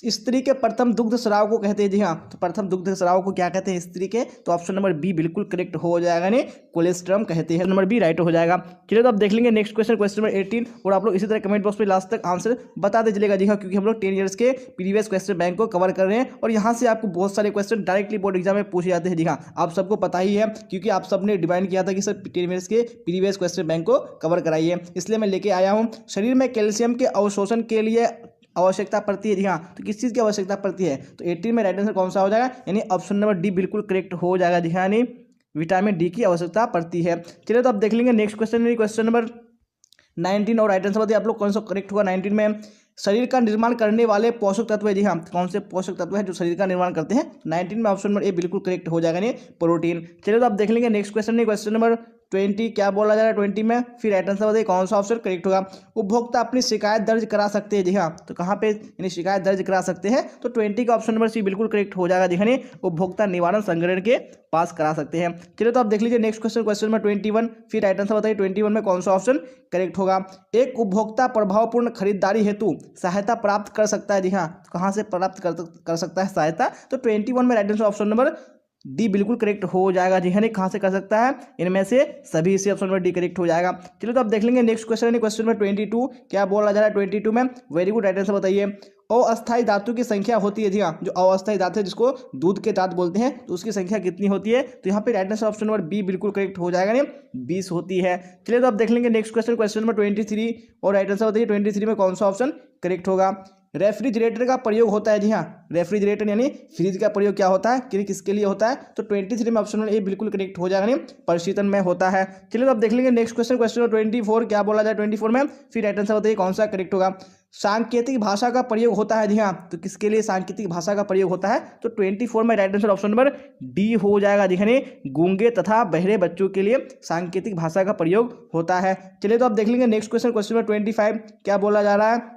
S1: स्त्री के प्रथम दुग्ध स्राव को कहते हैं। जी हाँ, तो प्रथम दुग्ध स्राव को क्या कहते हैं स्त्री के? तो ऑप्शन नंबर बी बिल्कुल करेक्ट हो जाएगा। नहीं कोलेस्ट्रम कहते हैं, नंबर बी राइट हो जाएगा। चलिए, तो आप देख लेंगे नेक्स्ट क्वेश्चन क्वेश्चन नंबर 18 और आप लोग इसी तरह कमेंट बॉक्स में लास्ट तक आंसर बताते चलेगा। जी हाँ, क्योंकि हम लोग 10 ईयर्स के प्रीवियस क्वेश्चन बैंक को कवर कर रहे हैं और यहाँ से आपको बहुत सारे क्वेश्चन डायरेक्टली बोर्ड एग्जाम में पूछे जाते हैं। जी हाँ, आप सबको पता ही है क्योंकि आप सबने डिमांड किया था कि सर 10 ईयर्स के प्रीवियस क्वेश्चन बैंक को कवर कराइए, इसलिए मैं लेके आया हूँ। शरीर में कैल्शियम के अवशोषण के लिए आवश्यकता पड़ती है। जी हाँ, तो किस चीज़ की आवश्यकता पड़ती है, तो 18 में राइट आंसर कौन सा हो जाएगा, यानी ऑप्शन नंबर डी बिल्कुल करेक्ट हो जाएगा। जी हाँ, यानी विटामिन डी की आवश्यकता पड़ती है। चलिए तो अब देख लेंगे नेक्स्ट क्वेश्चन, क्वेश्चन नंबर 19 और राइट आंसर बताइए आप लोग कौन सा करेक्ट होगा। 19 में शरीर का निर्माण करने वाले पोषक तत्व है। जी हाँ, कौन से पोषक तत्व है जो शरीर का निर्माण करते हैं, 19 में ऑप्शन नंबर ए बिल्कुल करेक्ट हो जाएगा, नहीं प्रोटीन। चलिए तो आप देख लेंगे नेक्स्ट क्वेश्चन, क्वेश्चन नंबर 20 क्या बोला जा रहा है 20 में, फिर राइट आंसर बताइए कौन सा ऑप्शन करेक्ट होगा। उपभोक्ता अपनी शिकायत दर्ज करा सकते हैं। जी हाँ, तो कहाँ पे यानी शिकायत दर्ज करा सकते हैं, तो 20 का ऑप्शन नंबर सी बिल्कुल करेक्ट हो जाएगा। जी हाँ, उपभोक्ता निवारण संगठन के पास करा सकते हैं। चलिए तो आप देख लीजिए नेक्स्ट क्वेश्चन, क्वेश्चन नंबर 21, फिर राइट आंसर बताइए 21 में कौन सा ऑप्शन करेक्ट होगा। एक उपभोक्ता प्रभावपूर्ण खरीदारी हेतु सहायता प्राप्त कर सकता है। जी हाँ, कहाँ से प्राप्त कर सकता है सहायता, तो 21 में right answer option number D बिल्कुल करेक्ट हो जाएगा। जी हाँ, कहाँ से कर सकता है, इनमें से सभी से ऑप्शन नंबर डी करेक्ट हो जाएगा। चलिए तो आप देख लेंगे नेक्स्ट क्वेश्चन, क्वेश्चन नंबर 22 क्या बोला जा रहा है 22 में, वेरी गुड, राइट आंसर बताइए। अस्थायी धातु की संख्या होती है। जी हाँ, जो अस्थायी धातु है जिसको दूध के दांत बोलते हैं, तो उसकी संख्या कितनी होती है, तो यहाँ पे right answer option number B बिल्कुल करेक्ट हो जाएगा, 20 होती है। चलिए तो आप देख लेंगे नेक्स्ट क्वेश्चन, क्वेश्चन नंबर 23 और राइट आंसर बताइए 23 में कौन सा ऑप्शन करेक्ट होगा। रेफ्रिजरेटर का प्रयोग होता है। जी हाँ, रेफ्रिजरेटर यानी फ्रिज का प्रयोग क्या होता है, किसके लिए होता है, तो 23 में ऑप्शन ए बिल्कुल करेक्ट हो जाएगा, प्रशीतन में होता है। चलिए तो आप देख लेंगे नेक्स्ट क्वेश्चन, क्वेश्चन 24 क्या बोला जाए 24 में, फिर राइट आंसर बताइए कौन सा करेक्ट होगा। सांकेतिक भाषा का प्रयोग होता है। जी हाँ, तो किसके लिए सांकेतिक भाषा का प्रयोग होता है, तो 24 में right answer option number D हो जाएगा। जी हाँ, गूंगे तथा बहरे बच्चों के लिए सांकेतिक भाषा का प्रयोग होता है। चलिए तो आप देख लेंगे नेक्स्ट क्वेश्चन, क्वेश्चन नंबर 25 क्या बोला जा रहा है।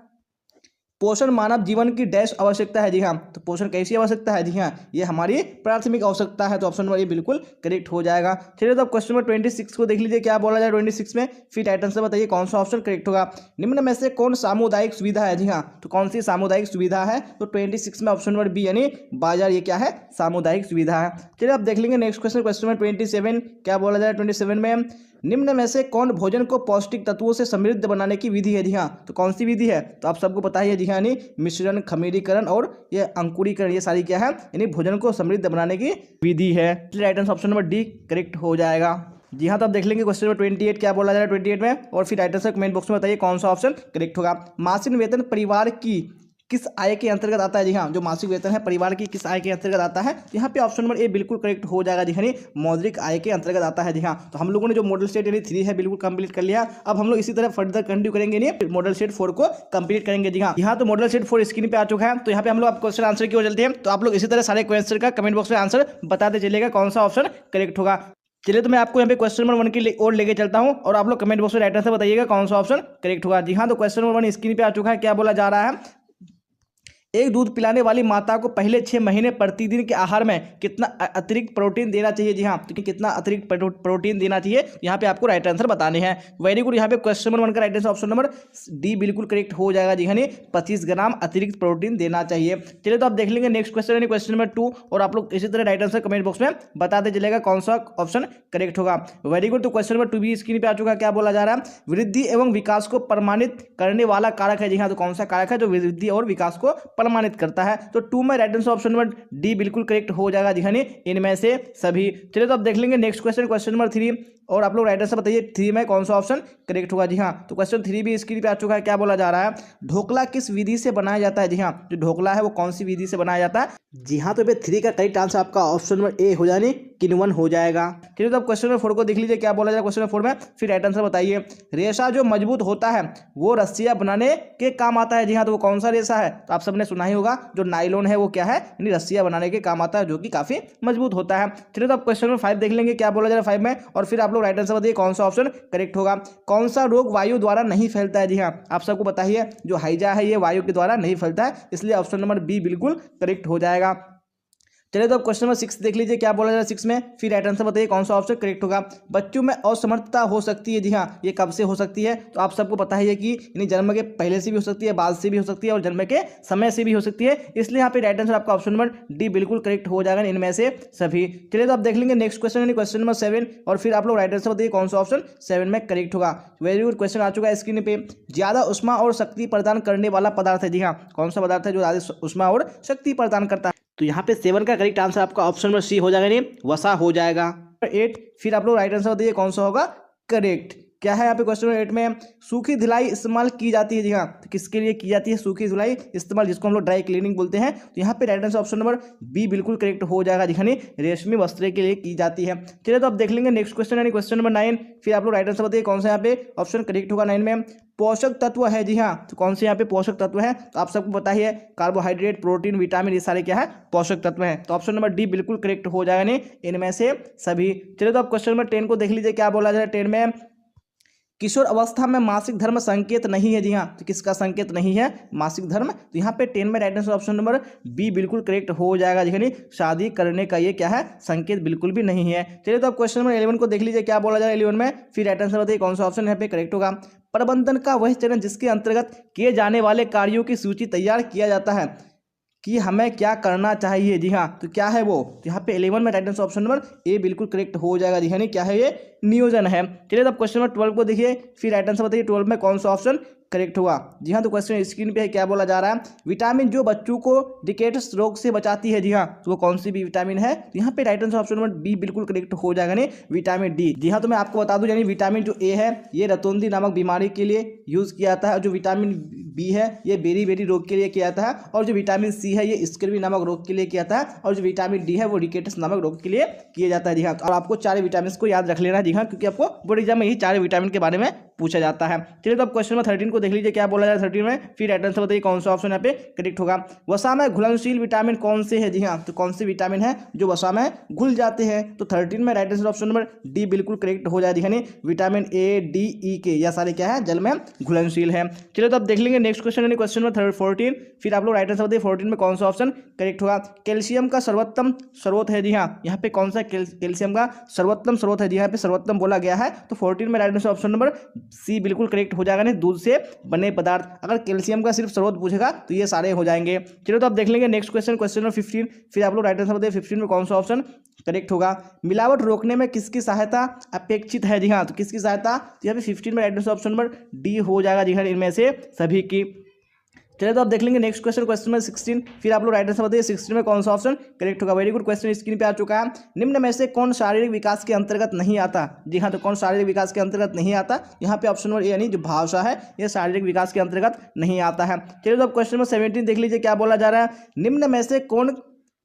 S1: पोषण मानव जीवन की डैश आवश्यकता है। जी हाँ, तो पोषण कैसी आवश्यकता है, जी हाँ, ये हमारी प्राथमिक आवश्यकता है, तो ऑप्शन नंबर ये बिल्कुल करेक्ट हो जाएगा। चलिए तो अब क्वेश्चन नंबर 26 को देख लीजिए क्या बोला जाए 26 में, फिर राइट आंसर बताइए कौन सा ऑप्शन करेक्ट होगा। निम्न में से कौन सामुदायिक सुविधा है। जी हाँ, तो कौन सी सामुदायिक सुविधा है, तो 26 में ऑप्शन नंबर बी यानी बाजार, ये क्या है, सामुदायिक सुविधा है। चलिए आप देख लेंगे नेक्स्ट क्वेश्चन, क्वेश्चन नंबर 27 क्या बोला जाए 27 में, निम्न में से कौन भोजन को पौष्टिक तत्वों से समृद्ध बनाने की विधि है। जी हाँ, तो कौन सी विधि है, तो आप सबको पता है। जी हाँ, यानी मिश्रण, खमीरीकरण और ये अंकुरीकरण, ये सारी क्या है, यानी भोजन को समृद्ध बनाने की विधि है। Right answer option number D correct हो जाएगा। जी हाँ, तो आप देख लेंगे क्वेश्चन नंबर 28 क्या बोला जा रहा है 28 में, और फिर राइट आंसर कमेंट बॉक्स में बताइए कौन सा ऑप्शन करेक्ट होगा। मासिक वेतन परिवार की किस आय के अंतर्गत आता है। जी हाँ, जो मासिक वेतन है परिवार की किस आय के अंतर्गत आता है, यहाँ पे ऑप्शन नंबर ए बिल्कुल करेक्ट हो जाएगा। जी हाँ, मौद्रिक आय के अंतर्गत आता है। जी हाँ, तो हम लोगों ने जो मॉडल स्टेट यानी 3 है बिल्कुल कंप्लीट कर लिया। अब हम लोग इसी तरह फर्दर कंटिन्यू करेंगे, नहीं मॉडल स्टेट 4 को कंप्लीट करेंगे। जी हाँ, यहाँ तो मॉडल स्टेट 4 स्क्रीन पे आ चुका है, तो यहाँ पे हम लोग आप क्वेश्चन आंसर की ओर चलते हैं। तो आप लोग इसी तरह सारे क्वेश्चन का कमेंट बॉक्स में आंसर बताते चलेगा कौन सा ऑप्शन करेक्ट होगा। चलिए तो मैं आपको यहाँ पे क्वेश्चन नंबर 1 की ओर लेके चलता हूँ, और आप लोग कमेंट बॉक्स में राइट आंसर बताइएगा कौन सा ऑप्शन करेक्ट होगा। जी हाँ, तो क्वेश्चन नंबर 1 स्क्रीन पे आ चुका है, क्या बोला जा रहा है। एक दूध पिलाने वाली माता को पहले 6 महीने प्रतिदिन के आहार में कितना अतिरिक्त प्रोटीन देना चाहिए। जी हाँ, तो कितना अतिरिक्त प्रोटीन देना चाहिए, यहाँ पे आपको राइट आंसर बताने हैं। वेरी गुड, यहाँ पे क्वेश्चन नंबर 1 का right answer option number D बिल्कुल करेक्ट हो जाएगा। जी हाँ, 25 ग्राम अतिरिक्त प्रोटीन देना चाहिए। चलिए तो आप देख लेंगे नेक्स्ट क्वेश्चन, क्वेश्चन नंबर 2, और आप लोग इसी तरह राइट आंसर कमेंट बॉक्स में बताते चलेगा कौन सा ऑप्शन करेक्ट होगा। वेरी गुड, तो क्वेश्चन नंबर 2 भी स्क्रीन पे आ चुका है, क्या बोला जा रहा है। वृद्धि एवं विकास को प्रमाणित करने वाला कारक है। जी हाँ, तो कौन सा कारक है जो वृद्धि और विकास को प्रमाणित करता है, तो 2 में right answer option number D बिल्कुल करेक्ट हो जाएगा। जी हाँ, इनमें से सभी। चलिए तो आप देख लेंगे नेक्स्ट क्वेश्चन, क्वेश्चन नंबर 3, और आप लोग राइट आंसर बताइए 3 में कौन सा ऑप्शन करेक्ट होगा। जी हाँ, तो क्वेश्चन 3 भी स्क्रीन पे आ चुका है, क्या बोला जा रहा है। ढोकला किस विधि से बनाया जाता है। जी हाँ, जो ढोकला है वो कौन सी विधि से बनाया जाता है। जी हाँ, तो 3 का करेक्ट आंसर आपका ऑप्शन नंबर ए हो जाने किन्वन हो जाएगा। चलिए तो आप क्वेश्चन नंबर 4 को देख लीजिए, क्या बोला जाएगा क्वेश्चन नंबर 4 में, फिर राइट आंसर बताइए। रेशा जो मजबूत होता है वो रस्सियां बनाने के काम आता है। जी हाँ, तो वो कौन सा रेशा है, तो आप सबने सुना ही होगा, जो नायलॉन है वो क्या है, यानी रस्सियां बनाने के काम आता है, जो कि काफी मजबूत होता है। चलिए तो आप क्वेश्चन नंबर 5 देख लेंगे, क्या बोला जा रहा है 5 में, और फिर आप लोग राइट आंसर बताइए कौन सा ऑप्शन करेक्ट होगा। कौन सा रोग वायु द्वारा नहीं फैलता है। जी हाँ, आप सबको पता ही है, जो हैजा है ये वायु के द्वारा नहीं फैलता है, इसलिए ऑप्शन नंबर बी बिल्कुल करेक्ट हो जाएगा। चलिए तो अब क्वेश्चन नंबर 6 देख लीजिए, क्या बोला जा रहा है 6 में, फिर राइट आंसर बताइए कौन सा ऑप्शन करेक्ट होगा। बच्चों में असमर्थता हो सकती है। जी हाँ, ये कब से हो सकती है, तो आप सबको पता है कि यानी जन्म के पहले से भी हो सकती है, बाद से भी हो सकती है, और जन्म के समय से भी हो सकती है, इसलिए यहाँ पे राइट आंसर आपका ऑप्शन नंबर डी बिल्कुल करेक्ट हो जाएगा इनमें से सभी। चलिए तो आप देख लेंगे नेक्स्ट क्वेश्चन, यानी क्वेश्चन नंबर 7, और फिर आप लोग राइट आंसर बताइए कौन सा ऑप्शन 7 में करेक्ट होगा। वेरी गुड, क्वेश्चन आ चुका है स्क्रीन पे। ज्यादा उष्मा और शक्ति प्रदान करने वाला पदार्थ है। जी हाँ, कौन सा पदार्थ है जो ज्यादा उष्मा और शक्ति प्रदान करता है, तो यहाँ पे 7 का करेक्ट आंसर आपका ऑप्शन नंबर सी हो जाएगा, नहीं वसा हो जाएगा। 8, फिर आप लोग राइट आंसर बताइए कौन सा होगा करेक्ट। क्या है यहाँ पे क्वेश्चन नंबर 8 में, सूखी धुलाई इस्तेमाल की जाती है। जी हाँ, तो किसके लिए की जाती है सूखी धुलाई इस्तेमाल, जिसको हम लोग ड्राई क्लीनिंग बोलते हैं। तो यहाँ पे right answer option number B बिल्कुल करेक्ट हो जाएगा। जी हाँ, रेशमी वस्त्र के लिए की जाती है। चलिए तो अब देख लेंगे नेक्स्ट क्वेश्चन यानी क्वेश्चन नंबर 9। फिर आप लोग राइट आंसर बताइए कौन सा यहाँ पे ऑप्शन करेक्ट होगा 9 में। पोषक तत्व है। जी हाँ, तो कौन से यहाँ पे पोषक तत्व है, तो आप सबको पता ही है कार्बोहाइड्रेट, प्रोटीन, विटामिन, ये सारे क्या है पोषक तत्व हैं। तो ऑप्शन नंबर डी बिल्कुल करेक्ट हो जाएगा नहीं इनमें से सभी। चलिए तो अब क्वेश्चन नंबर 10 को देख लीजिए, क्या बोला जा रहा है 10 में, किशोर अवस्था में मासिक धर्म संकेत नहीं है। जी हाँ, तो किसका संकेत नहीं है मासिक धर्म, तो यहाँ पे 10 में right answer option number B बिल्कुल करेक्ट हो जाएगा। जी शादी करने का ये क्या है संकेत बिल्कुल भी नहीं है। चलिए तो अब क्वेश्चन नंबर 11 को देख लीजिए, क्या बोला जाए 11 में, फिर राइट आंसर बताइए कौन सा ऑप्शन यहाँ पे करेक्ट होगा। प्रबंधन का वह चरण जिसके अंतर्गत किए जाने वाले कार्यों की सूची तैयार किया जाता है कि हमें क्या करना चाहिए। जी हाँ, तो क्या है वो, तो यहाँ पे 11 में right answer option number A बिल्कुल करेक्ट हो जाएगा। जी हाँ, क्या है ये नियोजन है। चलिए तब क्वेश्चन नंबर 12 को देखिए, फिर राइट आंसर बताइए 12 में कौन सा ऑप्शन करेक्ट होगा। जी हाँ, तो क्वेश्चन स्क्रीन पे है, क्या बोला जा रहा है, विटामिन जो बच्चों को रिकेट्स रोग से बचाती है। जी हाँ, तो वो कौन सी भी विटामिन है, तो यहाँ पे right answer option number B बिल्कुल करेक्ट हो जाएगा नहीं विटामिन डी। जी हाँ, तो मैं आपको बता दूं यानी विटामिन जो ए है ये रतौंधी नामक बीमारी के लिए यूज किया जाता है, और जो विटामिन बी है ये बेरी रोग के लिए किया जाता है, और जो विटामिन सी है ये स्कर्वी नामक रोग के लिए किया जाता है, और जो विटामिन डी है वो रिकेट्स नामक रोग के लिए किया जाता है। जी हाँ, और आपको 4 विटामिन को याद रख लेना है। जी हाँ, क्योंकि आपको बोर्ड एग्जाम में यही 4 विटामिन के बारे में पूछा जाता है। चलिए तो अब क्वेश्चन नंबर 13 को देख लीजिए, क्या बोला जाए 13 में, फिर राइट आंसर बताइए कौन सा ऑप्शन यहाँ पे करेक्ट होगा। वसा में घुलनशील विटामिन कौन से है। जी हाँ, तो कौन से विटामिन है जो वसा में घुल जाते हैं, तो 13 में right answer option number D बिल्कुल करेक्ट हो जाए। यानी विटामिन ए, डी, ई के यह सारे क्या है जल में घुलनशील है। चलिए तो अब देख लेंगे नेक्स्ट क्वेश्चन यानी क्वेश्चन नंबर 14, फिर आप लोग राइट आंसर बताइए 14 में कौन सा ऑप्शन करेक्ट होगा। कैल्शियम का सर्वोत्तम स्रोत है। जी हाँ, यहाँ पे कौन सा कैल्शियम का सर्वोत्तम स्रोत है, जी यहाँ पे सर्वोत्तम बोला गया है, तो 14 में right answer option number C बिल्कुल करेक्ट हो जाएगा। नहीं दूध से बने पदार्थ, अगर कैल्शियम का सिर्फ स्रोत पूछेगा तो ये सारे हो जाएंगे। चलो तो आप देख लेंगे नेक्स्ट क्वेश्चन क्वेश्चन नंबर 15, फिर आप लोग राइट आंसर बताइए 15 में कौन सा ऑप्शन करेक्ट होगा। मिलावट रोकने में किसकी सहायता अपेक्षित है। जी हाँ, तो किसकी सहायता, तो यहाँ पे 15 में right answer option number D हो जाएगा। जी हाँ, इनमें से सभी की। चलिए तो आप देख लेंगे नेक्स्ट क्वेश्चन क्वेश्चन नंबर 16, फिर आप लोग राइट आंसर बताइए 16 में कौन सा ऑप्शन करेक्ट होगा। वेरी गुड, क्वेश्चन स्क्रीन पे आ चुका है। निम्न में से कौन शारीरिक विकास के अंतर्गत नहीं आता। जी हाँ, तो कौन शारीरिक विकास के अंतर्गत नहीं आता, यहाँ पे ऑप्शन नंबर ए यानी जो भाषा है ये शारीरिक विकास के अंतर्गत नहीं आता है। चलिए तो अब क्वेश्चन नंबर 17 देख लीजिए, क्या बोला जा रहा है, निम्न में से कौन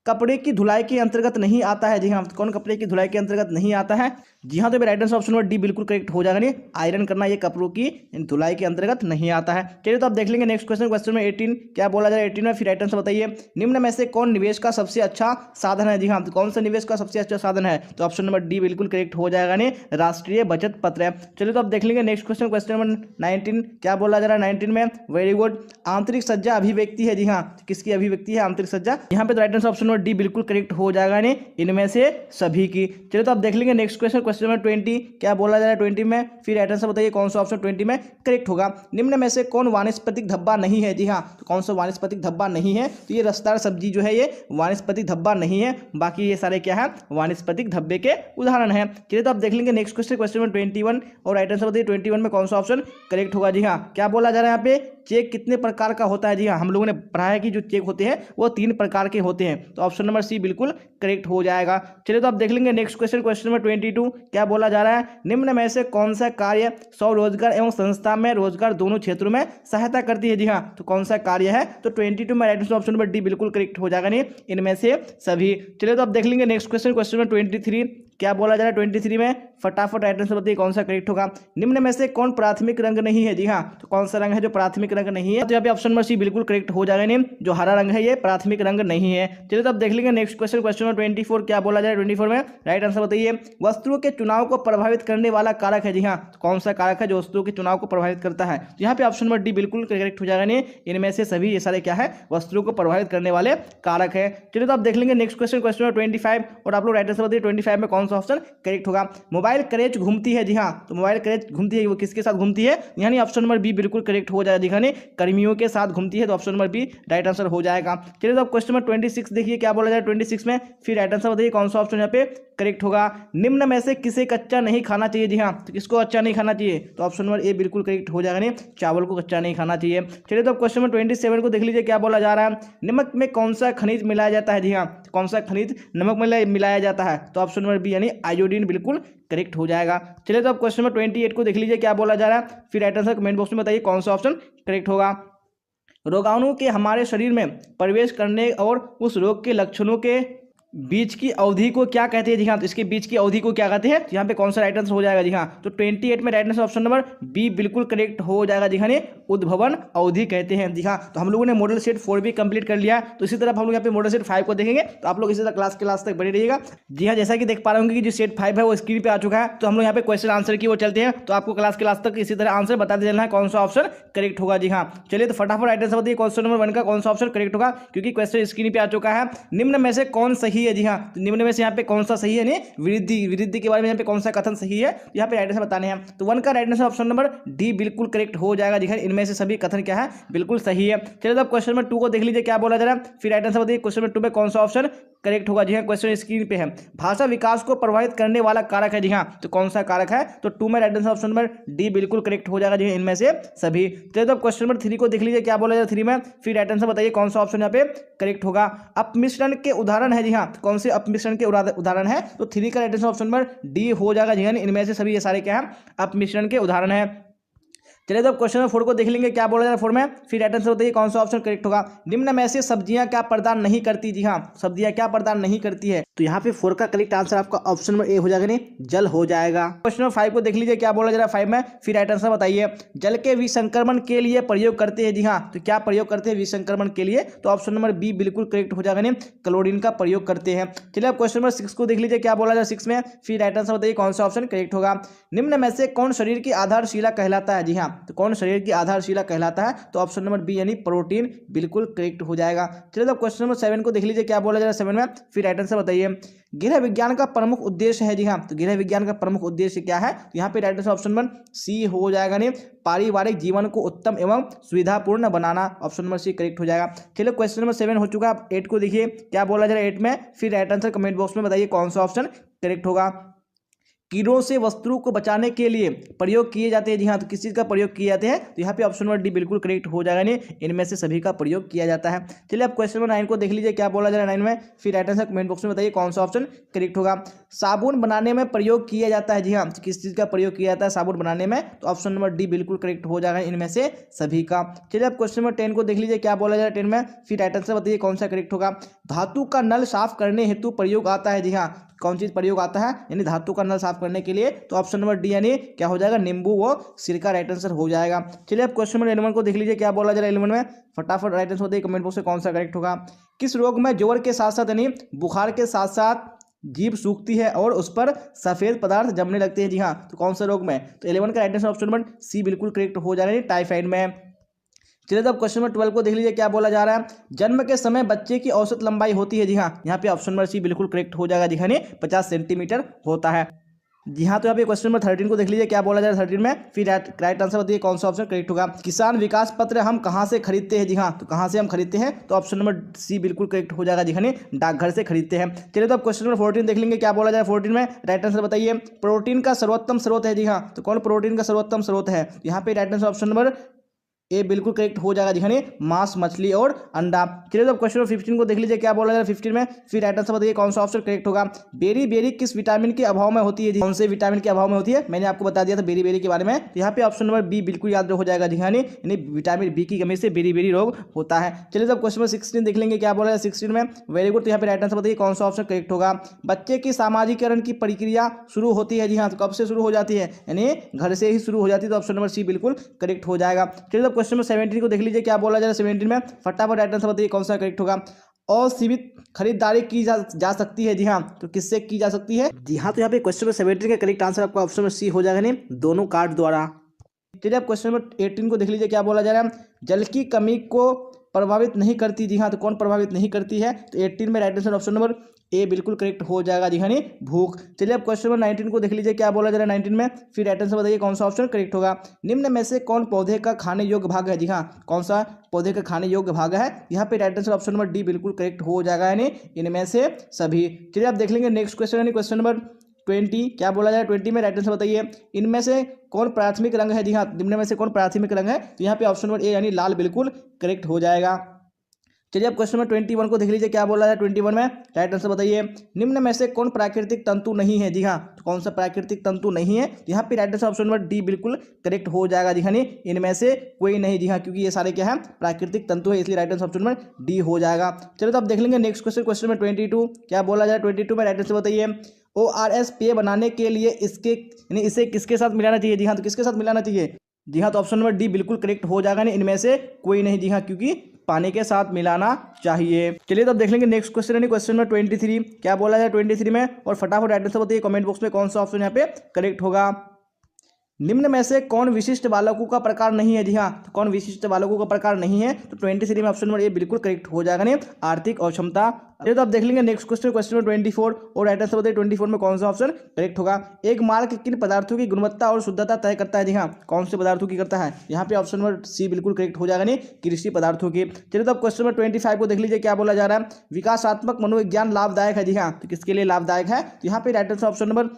S1: कपड़े की धुलाई के अंतर्गत नहीं आता है। जी हाँ, कौन कपड़े की धुलाई के अंतर्गत नहीं आता है। जी हाँ, तो right answer option number D बिल्कुल करेक्ट हो जाएगा। नहीं आयरन करना ये कपड़ों की धुलाई के अंतर्गत नहीं आता है। चलिए तो आप देख लेंगे नेक्स्ट क्वेश्चन क्वेश्चन में 18, क्या बोला जाए 18 में, फिर राइट आंसर बताइए निम्न में से कौन निवेश का सबसे अच्छा साधन है। जी हाँ, तो कौन सा निवेश का सबसे अच्छा साधन है, तो ऑप्शन नंबर डी बिल्कुल करेक्ट हो जाएगा। नहीं राष्ट्रीय बचत पत्र है। चलिए तो आप देख लेंगे नेक्स्ट क्वेश्चन क्वेश्चन नंबर 19, क्या बोला जा रहा है 19 में, वेरी गुड, आंतरिक सज्जा अभिव्यक्ति है। जी हाँ, तो किसकी अभिव्यक्ति है आंतरिक सज्जा, यहाँ पे तो right answer option number D बिल्कुल करेक्ट हो जाएगा नहीं इनमें से सभी की। चलिए तो आप देख लेंगे नेक्स्ट क्वेश्चन क्वेश्चन नंबर 20, क्या बोला जा रहा है 20 में, फिर राइट आंसर बताइए कौन सा ऑप्शन 20 में करेक्ट होगा। निम्न में से कौन वानस्पतिक धब्बा नहीं है। जी हाँ, तो कौन सा वानस्पतिक धब्बा नहीं है, तो ये रसदार सब्जी जो है ये वानस्पतिक धब्बा नहीं है, बाकी ये सारे क्या है वानस्पतिक धब्बे के उदाहरण है। चलिए तो आप देख लेंगे नेक्स्ट क्वेश्चन क्वेश्चन नंबर 21, और राइट आंसर बताइए 21 में कौन सा ऑप्शन करेक्ट होगा। जी हाँ, क्या बोला जा रहा है यहाँ पे, चेक कितने प्रकार का होता है। जी हाँ, हम लोगों ने पढ़ा है कि जो चेक होते हैं वो 3 प्रकार के होते हैं, तो ऑप्शन नंबर सी बिल्कुल करेक्ट हो जाएगा। चलिए तो आप देख लेंगे नेक्स्ट क्वेश्चन क्वेश्चन नंबर 22, क्या बोला जा रहा है, निम्न में से कौन सा कार्य स्वरोजगार एवं संस्था में रोजगार दोनों क्षेत्रों में सहायता करती है। जी हाँ, तो कौन सा कार्य है, तो 22 में right answer option number D बिल्कुल करेक्ट हो जाएगा नहीं इनमें से सभी। चलिए तो आप देख लेंगे नेक्स्ट क्वेश्चन क्वेश्चन नंबर 23, क्या बोला जा रहा है 23 में, फटाफट राइट आंसर बताइए कौन सा करेक्ट होगा। निम्न में से कौन प्राथमिक रंग नहीं है। जी हाँ, तो कौन सा रंग है जो प्राथमिक रंग नहीं है, तो यहाँ पे ऑप्शन नंबर सी बिल्कुल करेक्ट हो जाएगा नहीं, जो हरा रंग है ये प्राथमिक रंग नहीं है। चलिए तो आप देख लेंगे नेक्स्ट क्वेश्चन क्वेश्चन नंबर 24, क्या बोला जाए 24 में, राइट आंसर बताइए, वस्तुओं के चुनाव को प्रभावित करने वाला कारक है। जी हाँ, तो कौन सा कारक है जो वस्तुओं के चुनाव को प्रभावित करता है, तो यहाँ पे ऑप्शन नंबर डी बिल्कुल करेक्ट हो जाएगा नहीं इनमें से सभी ये सारे क्या है वस्तुओं को प्रभावित करने वाले कारक है। चलिए तो आप देख लेंगे नेक्स्ट क्वेश्चन क्वेश्चन नंबर 25, और आप लोग राइट आंसर बताइए 25 में कौन सा ऑप्शन करेक्ट होगा। मोबाइल करेज घूमती है। जी हाँ, तो मोबाइल करेज घूमती है वो किसके साथ घूमती है, यानी ऑप्शन नंबर बी बिल्कुल करेक्ट हो जाएगा। दिखाने कर्मियों के साथ घूमती है, तो option number B right answer हो जाएगा। चलिए तो आप क्वेश्चन नंबर 26 देखिए, क्या बोला जाए 26 में, फिर राइट आंसर बताइए कौन सा ऑप्शन यहाँ पे करेक्ट होगा। निम्न में से किसे कच्चा नहीं खाना चाहिए? जी हाँ, तो किसको कच्चा नहीं खाना चाहिए? तो ऑप्शन नंबर ए बिल्कुल करेक्ट हो जाएगा, नहीं चावल को कच्चा नहीं खाना चाहिए। चलिए तो क्वेश्चन नंबर 27 को देख लीजिए क्या बोला जा रहा है। नमक में कौन सा खनिज मिलाया जाता है? जी हाँ, कौन सा खनिज नमक में मिलाया जाता है? तो ऑप्शन नंबर बी यानी आयोडीन बिल्कुल करेक्ट हो जाएगा। चलिए तो अब क्वेश्चन नंबर 28 को देख लीजिए क्या बोला जा रहा है, फिर राइट आंसर कमेंट बॉक्स में बताइए कौन सा ऑप्शन करेक्ट होगा। रोगाणु के हमारे शरीर में प्रवेश करने और उस रोग के लक्षणों के बीच की अवधि को क्या कहते हैं? जी हाँ, तो इसके बीच की अवधि को क्या कहते हैं? यहाँ पे कौन सा राइट आंसर हो जाएगा? जी हाँ, तो 28 में right answer option number B बिल्कुल करेक्ट हो जाएगा। जी हाँ, उद्भवन अवधि कहते हैं। जी हाँ, तो हम लोगों ने मॉडल सेट 4 भी कंप्लीट कर लिया, तो इसी तरह हम लोग यहाँ पे मॉडल सेट 5 को देखेंगे। तो आप लोग इसी तरह क्लास तक बने रहिएगा। जी हाँ, जैसा कि देख पा रहे होंगे कि जो सेट 5 है वो स्क्रीन पे आ चुका है। तो हम लोग यहाँ पे क्वेश्चन आंसर की ओर चलते हैं, तो आपको क्लास तक इसी तरह आंसर बताते चलना है कौन सा ऑप्शन करेक्ट होगा। जी हाँ, चलिए तो फटाफट राइट आंसर बताइए क्वेश्चन नंबर 1 का कौन सा ऑप्शन करेक्ट होगा, क्योंकि क्वेश्चन स्क्रीन पे आ चुका है। निम्न में से कौन सही है? जी हाँ, तो निम्न में से यहाँ पे कौन सा सही है? नहीं वृद्धि के बारे में यहाँ पे कौन सा कथन सही है, यहाँ पे राइट आंसर बताने हैं। तो 1 का right answer option number D बिल्कुल करेक्ट हो जाएगा। जी हाँ, इनमें से सभी कथन क्या है? बिल्कुल सही है। चलिए तो अब क्वेश्चन नंबर 2 को देख लीजिए क्या बोला जा रहा है, फिर राइट आंसर बताइए क्वेश्चन नंबर 2 में कौन सा ऑप्शन करेक्ट होगा। जी हाँ, क्वेश्चन स्क्रीन पे है। भाषा विकास को प्रभावित करने वाला कारक है? जी हाँ, तो कौन सा कारक है? तो 2 में right answer option number D बिल्कुल करेक्ट हो जाएगा। जी हाँ, इनमें से सभी। चलिए तो अब क्वेश्चन नंबर 3 को देख लीजिए क्या बोला जा रहा है 3 में, फिर राइट आंसर बताइए कौन सा ऑप्शन यहाँ पे करेक्ट होगा। अपमिश्रण के उदाहरण है? जी हाँ, कौन से अपमिश्रण के उदाहरण है? तो 3 का right answer option number D हो जाएगा। जी हाँ, इनमें से सभी ये सारे क्या है? अपमिश्रण के उदाहरण है। चलिए तो क्वेश्चन नंबर 4 को देख लेंगे क्या बोला जा रहा है 4 में, फिर राइट आंसर बताइए कौन सा ऑप्शन करेक्ट होगा। निम्न में से सब्जियां क्या प्रदान नहीं करती? जी हाँ, सब्जियां क्या प्रदान नहीं करती है? तो यहाँ पे 4 का करेक्ट आंसर आपका ऑप्शन नंबर ए हो जाएगा, नहीं जल हो जाएगा। क्वेश्चन नंबर 5 को देख लीजिए क्या बोला जा रहा है 5 में, फिर राइट आंसर बताइए। जल के विसंक्रमण के लिए प्रयोग करते हैं? जी हाँ, तो क्या प्रयोग करते हैं विसंक्रमण के लिए? तो ऑप्शन नंबर बी बिल्कुल करेक्ट हो जाएगा, नहीं क्लोरीन का प्रयोग करते हैं। चलिए अब क्वेश्चन नंबर 6 को देख लीजिए क्या बोला जा रहा है 6 में, फिर राइट आंसर बताइए कौन सा ऑप्शन करेक्ट होगा। निम्न में से कौन शरीर की आधारशिला कहलाता है? जी हाँ, तो कौन शरीर की आधारशिला कहलाता है? तो ऑप्शन नंबर बी यानी प्रोटीन बिल्कुल करेक्ट हो जाएगा। चलिए तो क्वेश्चन नंबर 7 को देख लीजिए क्या बोला जा रहा है 7 में, फिर राइट आंसर बताइए। गृह विज्ञान का प्रमुख उद्देश्य है? जी हाँ, तो गृह विज्ञान का प्रमुख उद्देश्य क्या है? तो यहाँ पे right answer option number C हो जाएगा, नहीं पारिवारिक जीवन को उत्तम एवं सुविधापूर्ण बनाना। ऑप्शन नंबर सी करेक्ट हो जाएगा। चलिए क्वेश्चन नंबर 7 हो चुका है। 8 को देखिए क्या बोला जा रहा है 8 में, फिर राइट आंसर कमेंट बॉक्स में बताइए कौन सा ऑप्शन करेक्ट होगा। कीड़ों से वस्तुओं को बचाने के लिए प्रयोग किए जाते हैं? जी हाँ, तो किस चीज़ का प्रयोग किए जाते हैं? तो यहाँ पे ऑप्शन नंबर डी बिल्कुल करेक्ट हो जाएगा, नहीं इनमें से सभी का प्रयोग किया जाता है। चलिए अब क्वेश्चन नंबर 9 को देख लीजिए क्या बोला जा रहा है 9 में, फिर राइट आंसर कमेंट बॉक्स में बताइए कौन सा ऑप्शन करेक्ट होगा। साबुन बनाने में प्रयोग किया जाता है? जी हाँ, तो किस चीज़ का प्रयोग किया जाता है साबुन बनाने में? तो ऑप्शन नंबर डी बिल्कुल करेक्ट हो जाएगा इनमें से सभी का। चलिए अब क्वेश्चन नंबर 10 को देख लीजिए क्या बोला जा रहा है 10 में, फिर राइट आंसर बताइए कौन सा करेक्ट होगा। धातु का नल साफ करने हेतु प्रयोग आता है? जी हाँ, कौन चीज प्रयोग आता है? यानी धातु का नल साफ करने के लिए? तो ऑप्शन नंबर डी यानी क्या हो जाएगा? नींबू व सिरका राइट आंसर हो जाएगा। चलिए अब क्वेश्चन नंबर 11 को देख लीजिए क्या बोला जा रहा है 11 में, फटाफट राइट आंसर बताइए कमेंट बॉक्स में कौन सा करेक्ट होगा। किस रोग में ज्वर के साथ साथ यानी बुखार के साथ साथ जीभ सूखती है और उस पर सफेद पदार्थ जमने लगते हैं? जी हाँ, तो कौन सा रोग में? तो 11 का right answer option number C बिल्कुल करेक्ट हो जा रहा है, टाइफाइड में। चलिए तो अब क्वेश्चन नंबर 12 को देख लीजिए क्या बोला जा रहा है। जन्म के समय बच्चे की औसत लंबाई होती है? जी हाँ, यहाँ पे ऑप्शन नंबर सी बिल्कुल करेक्ट हो जाएगा। जी हाँ, 50 सेंटीमीटर होता है। जी हाँ, तो यहाँ पे क्वेश्चन नंबर 13 को देख लीजिए क्या बोला जा रहा है 13 में, फिर राइट आंसर बताइए कौन सा ऑप्शन करेक्ट होगा। किसान विकास पत्र हम कहाँ से खरीदते हैं? जी हाँ, तो कहाँ से हम खरीदते हैं? तो ऑप्शन नंबर सी बिल्कुल करेक्ट हो जाएगा। जी हाँ, डाकघर से खरीदते हैं। चलिए तो अब क्वेश्चन नंबर 14 देख लेंगे क्या बोला जाए 14 में, राइट आंसर बताइए। प्रोटीन का सर्वोत्तम स्रोत है? जी हाँ, तो कौन प्रोटीन का सर्वोत्तम स्रोत है? यहाँ पे right answer option number A बिल्कुल करेक्ट हो जाएगा। दिखाने मांस, मछली और अंडा। चलिए तो क्वेश्चन नंबर 15 को देख लीजिए क्या बोला जा रहा है 15 में, फिर राइट आंसर बताइए कौन सा ऑप्शन करेक्ट होगा। बेरी बेरी किस विटामिन के अभाव में होती है? कौन से विटामिन के अभाव में होती है? मैंने आपको बता दिया था बेरी बेरी के बारे में। तो यहाँ पे ऑप्शन नंबर बी बिल्कुल याद हो जाएगा। दिखाने यानी विटामिन बी की कमी से बेरी बेरी रोग होता है। चलिए तो क्वेश्चन नंबर 16 देख लेंगे क्या बोला है 16 में, वेरी गुड। तो यहाँ पे राइट आंसर बताइए कौन सा ऑप्शन करेक्ट होगा। बच्चे की सामाजिकरण की प्रक्रिया शुरू होती है? जी हाँ, तो कब से शुरू हो जाती है? यानी घर से ही शुरू हो जाती है। तो ऑप्शन नंबर सी बिल्कुल करेक्ट हो जाएगा। चलिए तो क्वेश्चन नंबर 17 को देख लीजिए क्या बोला जा रहा है 17 में, फटाफट राइट आंसर बताइए कौन सा करेक्ट होगा। असीमित खरीदारी की जा सकती है? जी हाँ, तो किससे की जा सकती है? जी हाँ, तो यहाँ पे क्वेश्चन नंबर 17 का करेक्ट आंसर आपका ऑप्शन नंबर सी हो जाएगा, नहीं दोनों कार्ड द्वारा। चलिए आप क्वेश्चन नंबर 18 को देख लीजिए क्या बोला जा रहा है। जल की कमी को प्रभावित नहीं करती। जी हाँ, तो कौन प्रभावित नहीं करती है? तो 18 में right answer option number A बिल्कुल करेक्ट हो जाएगा। जी हाँ, नहीं भूख। चलिए अब क्वेश्चन नंबर 19 को देख लीजिए, क्या बोला जा रहा है 19 में, फिर राइट आंसर बताइए कौन सा ऑप्शन करेक्ट होगा। निम्न में से कौन पौधे का खाने योग्य भाग है? जी हाँ, कौन सा पौधे का खाने योग्य भाग है? यहाँ पे right answer option number D बिल्कुल करेक्ट हो जाएगा, यानी इनमें से सभी। चलिए आप देख लेंगे नेक्स्ट क्वेश्चन, यानी क्वेश्चन नंबर 20, क्या बोला जाए 20 में, राइट आंसर बताइए इनमें से कौन प्राथमिक रंग है? जी हाँ, निम्न में से कौन प्राथमिक रंग है? तो यहाँ पे ऑप्शन नंबर ए यानी लाल बिल्कुल करेक्ट हो जाएगा। चलिए अब क्वेश्चन नंबर 21 को देख लीजिए, क्या बोला है 21 में, राइट आंसर बताइए निम्न में से कौन प्राकृतिक तंतु नहीं है? जी हाँ, तो कौन सा प्राकृतिक तंतु नहीं है? यहाँ पे right answer option number D बिल्कुल करेक्ट हो जाएगा। जी हाँ, नहीं इनमें से कोई नहीं। जी हाँ, क्योंकि ये सारे क्या है, प्राकृतिक तंतु है, इसलिए right answer option number D हो जाएगा। चलो तो अब देख लेंगे नेक्स्ट क्वेश्चन, क्वेश्चन नंबर 22, क्या बोला जाए 22 में, राइट आंसर बताइए ORS पेय बनाने के लिए इसके यानी इसे किसके साथ मिलाना चाहिए? जी हाँ, तो किसके साथ मिलाना चाहिए? जी हाँ, तो ऑप्शन नंबर डी बिल्कुल करेक्ट हो जाएगा, नहीं इनमें से कोई नहीं। जी हाँ, क्योंकि पानी के साथ मिलाना चाहिए। चलिए तो अब देख लेंगे नेक्स्ट क्वेश्चन, यानी क्वेश्चन नंबर 23, क्या बोला जाए 23 में, और फटाफट राइट आंसर बताइए कमेंट बॉक्स में कौन सा ऑप्शन यहाँ पे करेक्ट होगा। निम्न में से कौन विशिष्ट बालकों का प्रकार नहीं है? जी हाँ, तो कौन विशिष्ट बालकों का प्रकार नहीं है? तो 23 में ऑप्शन नंबर ए बिल्कुल करेक्ट हो जाएगा, नहीं आर्थिक अक्षमता। चलिए तो आप देख लेंगे नेक्स्ट क्वेश्चन, क्वेश्चन नंबर 24, और राइट आंसर बताइए 24 में कौन सा ऑप्शन करेक्ट होगा। एक मार्क किन पदार्थों की गुणवत्ता और शुद्धता तय करता है? जी हाँ, कौन से पदार्थों की करता है? यहाँ पे ऑप्शन नंबर सी बिल्कुल करेक्ट हो जाएगा, नहीं कृषि पदार्थों की। चलिए तो आप क्वेश्चन नंबर 25 को देख लीजिए, क्या बोला जा रहा है, विकासात्मक मनोविज्ञान लाभदायक है? जी हाँ, तो किसके लिए लाभदायक है? तो यहाँ पे right answer option number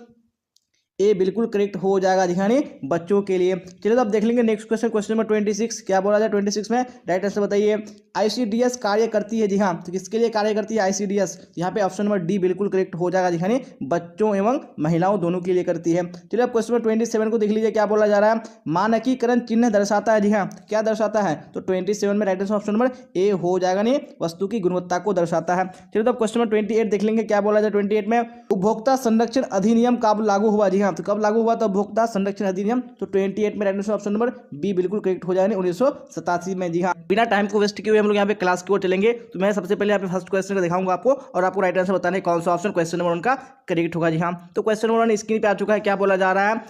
S1: A बिल्कुल करेक्ट हो जाएगा। दिखाने बच्चों के लिए। चलिए तो आप देख लेंगे नेक्स्ट क्वेश्चन, क्वेश्चन नंबर 26, क्या बोला जाए 26 में, राइट आंसर बताइए। ICDS कार्य करती है? जी हाँ, तो किसके लिए कार्य करती है ICDS? यहाँ पे ऑप्शन नंबर डी बिल्कुल करेक्ट हो जाएगा। दिखाने बच्चों एवं महिलाओं दोनों के लिए करती है। चलिए आप क्वेश्चन नंबर 27 को देख लीजिए, क्या बोला जा रहा है, मानकीकरण चिन्ह दर्शाता है? जी हाँ, क्या दर्शाता है? तो 27 में right answer option number A हो जाएगा, नहीं वस्तु की गुणवत्ता को दर्शाता है। चलिए तो आप क्वेश्चन नंबर 28 देख लेंगे, क्या बोला जाए 28 में, उपभोक्ता संरक्षण अधिनियम कब लागू हुआ? जी हाँ, तो कब लागू हुआ था उपभोक्ता संरक्षण अधिनियम? तो 28 में right answer option number B बिल्कुल करेक्ट हो जाएगा, 1987 में। जी हाँ, बिना टाइम को वेस्ट किए हुए हम लोग यहाँ पे क्लास की ओर चलेंगे। तो मैं सबसे पहले यहाँ पे फर्स्ट क्वेश्चन को दिखाऊंगा आपको, और आपको राइट आंसर बताने कौन सा ऑप्शन क्वेश्चन नंबर 1 का करेक्ट होगा। जी हाँ, तो क्वेश्चन नंबर 1 स्क्रीन पे आ चुका है। क्या बोला जा रहा है,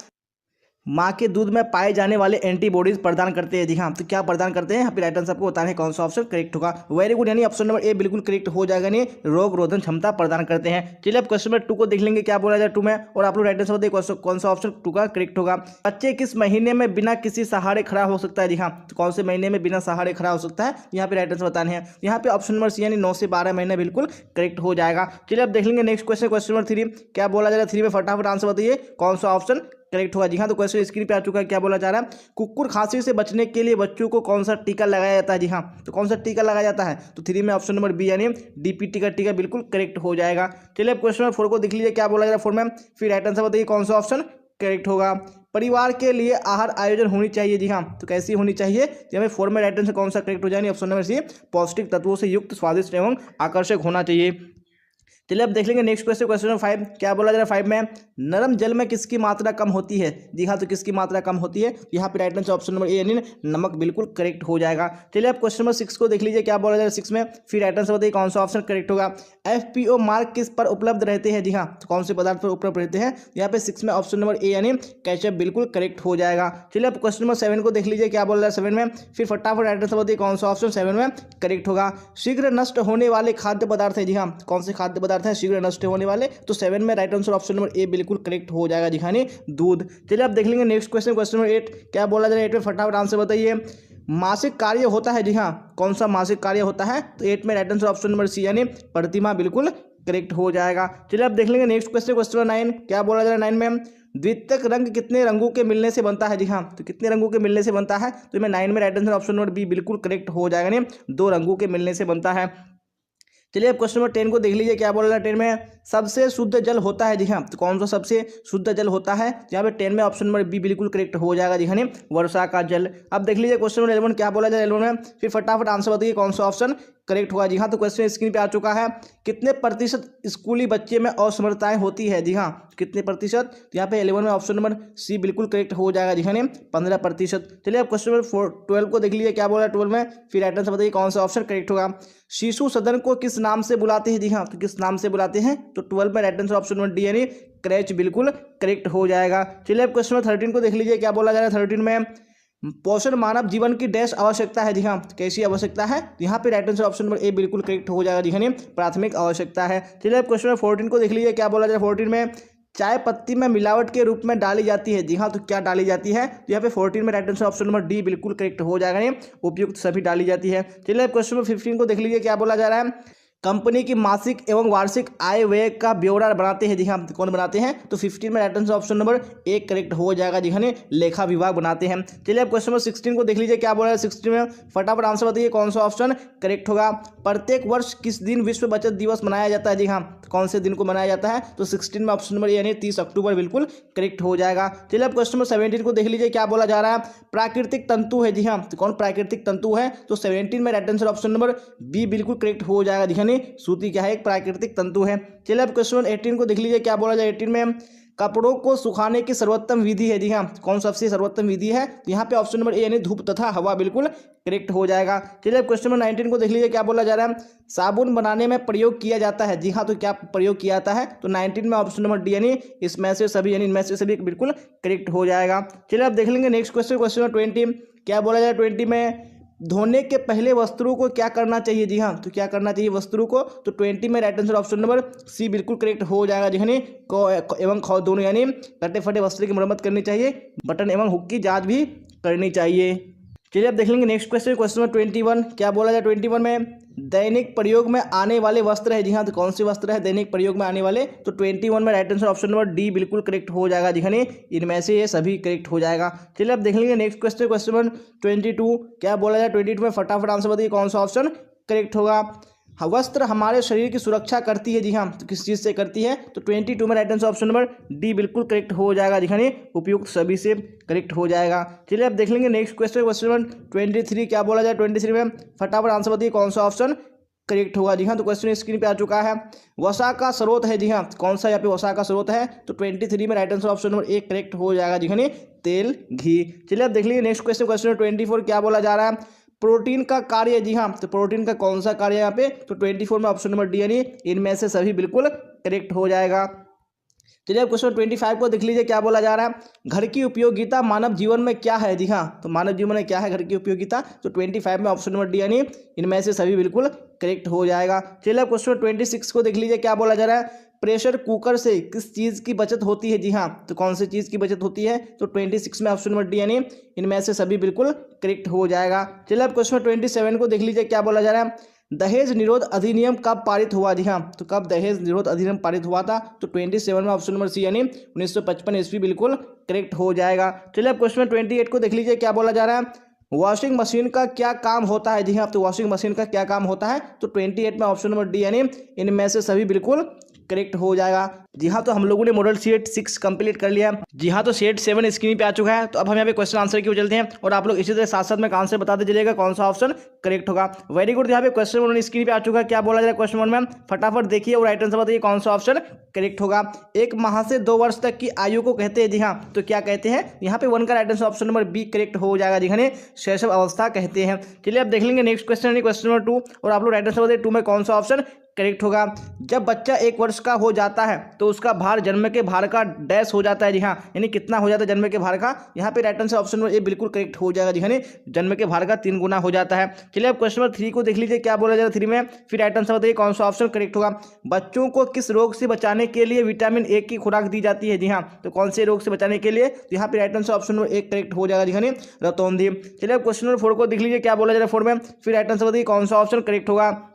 S1: माँ के दूध में पाए जाने वाले एंटीबॉडीज प्रदान करते हैं? जी हाँ, तो क्या प्रदान करते हैं? यहाँ पे राइट आंसर आपको बताना है कौन सा ऑप्शन करेक्ट होगा। वेरी गुड, यानी ऑप्शन नंबर ए बिल्कुल करेक्ट हो जाएगा, नहीं रोग रोधन क्षमता प्रदान करते हैं। चलिए अब क्वेश्चन नंबर 2 को देख लेंगे, क्या बोला जाए 2 में, और आप लोग राइट आंसर बताइए कौन सा ऑप्शन 2 का करेक्ट होगा। बच्चे किस महीने में बिना किसी सहारे खड़ा हो सकता है? जी हाँ, तो कौन से महीने में बिना सहारे खड़ा हो सकता है? यहाँ पे राइट आंसर बताने हैं। यहाँ पे ऑप्शन नंबर सी यानी 9 से 12 महीने बिल्कुल करेक्ट हो जाएगा। चलिए अब देख लेंगे नेक्स्ट क्वेश्चन, क्वेश्चन नंबर 3, क्या बोला जा रहा है 3 में, फटाफट आंसर बताइए कौन सा ऑप्शन करेक्ट होगा। जी हाँ, तो क्वेश्चन स्क्रीन पे आ चुका है। क्या बोला जा रहा है, कुकुर खांसी से बचने के लिए बच्चों को कौन सा टीका लगाया जाता है? जी हाँ, तो कौन सा टीका लगाया जाता है? तो 3 में ऑप्शन नंबर बी यानी DPT का टीका बिल्कुल करेक्ट हो जाएगा। चलिए अब क्वेश्चन नंबर 4 को देख लीजिए, क्या बोला जा रहा है 4 में, फिर राइट आंसर बताइए कौन सा ऑप्शन करेक्ट होगा। परिवार के लिए आहार आयोजन होनी चाहिए? जी हाँ, तो कैसी होनी चाहिए? तो हमें 4 में राइट आंसर कौन सा करेक्ट हो जाएगा? ऑप्शन नंबर सी, पौष्टिक तत्वों से युक्त, स्वादिष्ट एवं आकर्षक होना चाहिए। चलिए अब देख लेंगे नेक्स्ट क्वेश्चन, क्वेश्चन नंबर 5, क्या बोला जा रहा है 5 में, नरम जल में किसकी मात्रा कम होती है? जी हाँ, तो किसकी मात्रा कम होती है? यहाँ पे right answer option number A यानी नमक बिल्कुल करेक्ट हो जाएगा। चलिए अब क्वेश्चन नंबर 6 को देख लीजिए, क्या बोला जा रहा है 6 में, फिर राइट आंसर बताइए कौन सा ऑप्शन करेक्ट होगा। FPO मार्क किस पर उपलब्ध रहते हैं? जी हाँ, तो कौन से पदार्थ पर उपलब्ध रहते हैं? यहाँ पे 6 में ऑप्शन नंबर ए यानी केचप बिल्कुल करेक्ट हो जाएगा। चलिए अब क्वेश्चन नंबर 7 को देख लीजिए, क्या बोल रहा है 7 में, फिर फटाफट राइट आंसर बताइए कौन सा ऑप्शन 7 में करेक्ट होगा। शीघ्र नष्ट होने वाले खाद्य पदार्थ है? जी हाँ, कौन से खाद्य पदार्थ हैं शीघ्र नष्ट होने वाले? तो 7 में right answer option number A बिल्कुल करेक्ट हो जाएगा। दिखाने दूध। चलिए आप देख लेंगे नेक्स्ट क्वेश्चन, क्वेश्चन नंबर 8, क्या बोला जा रहा है 8 में, फटाफट आंसर बताइए। मासिक कार्य होता है? जी हाँ, कौन सा मासिक कार्य होता है? तो 8 में right answer option number C यानी प्रतिमा बिल्कुल करेक्ट हो जाएगा। चलिए आप देख लेंगे नेक्स्ट क्वेश्चन, क्वेश्चन नंबर 9, क्या बोला जा रहा है 9 में, द्वितीयक रंग कितने रंगों के मिलने से बनता है? जी हाँ, तो कितने रंगों के मिलने से बनता है? तो मैं 9 में right answer option number B बिल्कुल करेक्ट हो जाएगा, नहीं 2 रंगों के मिलने से बनता है। चलिए अब क्वेश्चन नंबर 10 को देख लीजिए, क्या बोल रहा है 10 में, सबसे शुद्ध जल होता है? जी हाँ, तो कौन सा सबसे शुद्ध जल होता है? यहाँ पे 10 में ऑप्शन नंबर बी बिल्कुल करेक्ट हो जाएगा। जी हाँ, वर्षा का जल। अब देख लीजिए क्वेश्चन नंबर 11, क्या बोला जाए 11 में, फिर फटाफट आंसर बताइए कौन सा ऑप्शन करेक्ट होगा। जी हाँ, तो क्वेश्चन स्क्रीन पे आ चुका है, कितने प्रतिशत स्कूली बच्चे में असमर्थताएं होती है? जी हाँ, कितने प्रतिशत? तो यहाँ पे 11 में ऑप्शन नंबर सी बिल्कुल करेक्ट हो जाएगा। जी हाँ, 15%। चलिए अब क्वेश्चन नंबर 12 को देख लीजिए, क्या बोला 12 में, फिर राइट आंसर बताइए कौन सा ऑप्शन करेक्ट होगा। शिशु सदन को किस नाम से बुलाते हैं? जी हाँ, तो किस नाम से बुलाते हैं? तो 12 में right answer option number D यानी क्रैच बिल्कुल करेक्ट हो जाएगा। चलिए अब क्वेश्चन नंबर 13 को देख लीजिए, क्या बोला जा रहा है 13 में, पोषण मानव जीवन की डैश आवश्यकता है। जी हाँ, कैसी आवश्यकता है? यहाँ पे right answer option number A बिल्कुल करेक्ट हो जाएगा। जी हाँ, प्राथमिक आवश्यकता है। चलिए अब क्वेश्चन नंबर 14 को देख लीजिए, क्या बोला जाए 14 में, चाय पत्ती में मिलावट के रूप में डाली जाती है। जी हाँ, तो क्या डाली जाती है? तो यहाँ पे 14 में right answer option number D बिल्कुल करेक्ट हो जाएगा। नहीं, उपयुक्त सभी डाली जाती है। चलिए अब क्वेश्चन नंबर 15 को देख लीजिए, क्या बोला जा रहा है, कंपनी की मासिक एवं वार्षिक आय व्यय का ब्यौरा बनाते हैं। जी हाँ, कौन बनाते हैं? तो 15 में राइट आंसर ऑप्शन नंबर एक करेक्ट हो जाएगा। जी हाँ, लेखा विभाग बनाते हैं। चलिए अब क्वेश्चन नंबर 16 को देख लीजिए, क्या बोला है 16 में, फटाफट आंसर बताइए कौन सा ऑप्शन करेक्ट होगा। प्रत्येक वर्ष किस दिन विश्व बचत दिवस मनाया जाता है? जी हाँ, कौन से दिन को मनाया जाता है? तो 16 में ऑप्शन नंबर यानी 30 अक्टूबर बिल्कुल करेक्ट हो जाएगा। चलिए अब क्वेश्चन नंबर 17 को देख लीजिए, क्या बोला जा रहा है, प्राकृतिक तंतु है। जी हाँ, तो कौन प्राकृतिक तंतु है? तो 17 में right answer option number B बिल्कुल करेक्ट हो जाएगा। जी हाँ, सूती क्या है? एक प्राकृतिक तंतु है। चलिए अब क्वेश्चन 18 को देख लीजिए, क्या बोला जाए 18 में, कपड़ों को सुखाने की सर्वोत्तम विधि है। जी हाँ, कौन सबसे सर्वोत्तम विधि है? तो यहाँ पे ऑप्शन नंबर ए यानी धूप तथा हवा बिल्कुल करेक्ट हो जाएगा। चलिए अब क्वेश्चन नंबर 19 को देख लीजिए, क्या बोला जा रहा है, साबुन बनाने में प्रयोग किया जाता है। जी हाँ, तो क्या प्रयोग किया जाता है? तो 19 में ऑप्शन नंबर डी यानी इसमें से सभी यानी इनमें से सभी बिल्कुल करेक्ट हो जाएगा। चलिए अब देख लेंगे नेक्स्ट क्वेश्चन, क्वेश्चन नंबर 20, क्या बोला जाए 20 में, धोने के पहले वस्त्रों को क्या करना चाहिए? जी हाँ, तो क्या करना चाहिए वस्त्रों को? तो 20 में right answer option number C बिल्कुल करेक्ट हो जाएगा। जी हाँ, को एवं खौ दोनों यानी कटे फटे वस्त्र की मरम्मत करनी चाहिए, बटन एवं हुक की जांच भी करनी चाहिए। चलिए अब देख लेंगे नेक्स्ट क्वेश्चन, क्वेश्चन नंबर 21, क्या बोला जाए 21 में, दैनिक प्रयोग में आने वाले वस्त्र है। जी हाँ, तो कौन से वस्त्र है दैनिक प्रयोग में आने वाले? तो 21 में right answer option number D बिल्कुल करेक्ट हो जाएगा। जी हाँ, इनमें से ये सभी करेक्ट हो जाएगा। चलिए अब देख लेंगे नेक्स्ट क्वेश्चन, क्वेश्चन नंबर 22, क्या बोला जाए 22 में, फटाफट आंसर बताइए कौन सा ऑप्शन करेक्ट होगा। वस्त्र हमारे शरीर की सुरक्षा करती है। जी हाँ, तो किस चीज़ से करती है? तो 22 में right answer option number D बिल्कुल करेक्ट हो जाएगा। जी हाँ, उपयुक्त सभी से करेक्ट हो जाएगा। चलिए अब देख लेंगे नेक्स्ट क्वेश्चन, क्वेश्चन नंबर 23, क्या बोला जाए 23 में, फटाफट आंसर बताइए कौन सा ऑप्शन करेक्ट होगा। जी हाँ, तो क्वेश्चन स्क्रीन पे आ चुका है, वसा का स्रोत है। जी हाँ, कौन सा यहाँ पे वसा का स्रोत है? तो 23 में राइट आंसर ऑप्शन नंबर एक करेक्ट हो जाएगा। जी हाँ, तेल घी। चलिए अब देख लीजिए नेक्स्ट क्वेश्चन, क्वेश्चन नंबर 24, क्या बोला जा रहा है, प्रोटीन का कार्य। जी हाँ, तो प्रोटीन का कौन सा कार्य है यहाँ पे? तो 24 में ऑप्शन नंबर डी यानी इनमें से सभी बिल्कुल करेक्ट हो जाएगा। चलिए अब क्वेश्चन 25 को देख लीजिए, क्या बोला जा रहा है, घर की उपयोगिता मानव जीवन में क्या है? जी हाँ, तो मानव जीवन में क्या है घर की उपयोगिता? तो 25 में ऑप्शन नंबर डी यानी इनमें से सभी बिल्कुल करेक्ट हो जाएगा। चलिए अब क्वेश्चन 26 को देख लीजिए, क्या बोला जा रहा है, प्रेशर कुकर से किस चीज़ की बचत होती है? जी हाँ, तो कौन सी चीज़ की बचत होती है? तो 26 में ऑप्शन नंबर डी यानी इनमें से सभी बिल्कुल करेक्ट हो जाएगा। चलिए अब क्वेश्चन 27 को देख लीजिए, क्या बोला जा रहा है, दहेज निरोध अधिनियम कब पारित हुआ? जी हाँ, तो कब दहेज निरोध अधिनियम पारित हुआ था? तो 27 में ऑप्शन नंबर सी यानी 1955 ईस्वी बिल्कुल करेक्ट हो जाएगा। चलिए अब क्वेश्चन 28 को देख लीजिए, क्या बोला जा रहा है, वॉशिंग मशीन का क्या काम होता है? जी हाँ, तो वॉशिंग मशीन का क्या काम होता है? तो 28 में ऑप्शन नंबर डी यानी इनमें से सभी बिल्कुल करेक्ट हो जाएगा। जी हाँ, तो हम लोगों ने मॉडल सेट 6 कंप्लीट कर लिया। जी हाँ, तो सेट 7 स्क्रीन पे आ चुका है। तो अब हम यहाँ पे क्वेश्चन आंसर की ओर चलते हैं और आप लोग इसी तरह साथ साथ में आंसर बताते चलिएगा कौन सा ऑप्शन करेक्ट होगा। वेरी गुड, यहाँ पे क्वेश्चन 1 स्क्रीन पे आ चुका है। क्या बोला जाए क्वेश्चन 1 में, फटाफट देखिए और राइट आंसर बताइए कौन सा ऑप्शन करेक्ट होगा। 1 माह से 2 वर्ष तक की आयु को कहते हैं। जी हाँ, तो क्या कहते हैं? यहाँ पे 1 का right answer option number B correct हो जाएगा। जी हाँ, शैशव अवस्था कहते हैं। चलिए अब देख लेंगे नेक्स्ट क्वेश्चन, क्वेश्चन नंबर 2 और आप लोग राइट आंसर बताइए 2 में कौन सा ऑप्शन करेक्ट होगा। जब बच्चा 1 वर्ष का हो जाता है तो उसका भार जन्म के भार का डैश हो जाता है। जी हाँ, यानी कितना हो जाता है जन्म के भार का? यहाँ पे right answer option number A बिल्कुल करेक्ट हो जाएगा। जी हाँ, जन्म के भार का 3 गुना हो जाता है। चलिए अब क्वेश्चन नंबर 3 को देख लीजिए, क्या बोला जाएगा 3 में, फिर राइट आंसर बताइए कौन सा ऑप्शन करेक्ट होगा। बच्चों को किस रोग से बचाने के लिए विटामिन ए की खुराक दी जाती है? जी हाँ, तो कौन से रोग से बचाने के लिए? तो यहाँ पे right answer option number 1 correct हो जाएगा। जी हाँ, रतौंधी। चलिए अब क्वेश्चन नंबर 4 को देख लीजिए, क्या बोला जाएगा 4 में, फिर राइट आंसर बताइए कौन सा ऑप्शन करेक्ट होगा।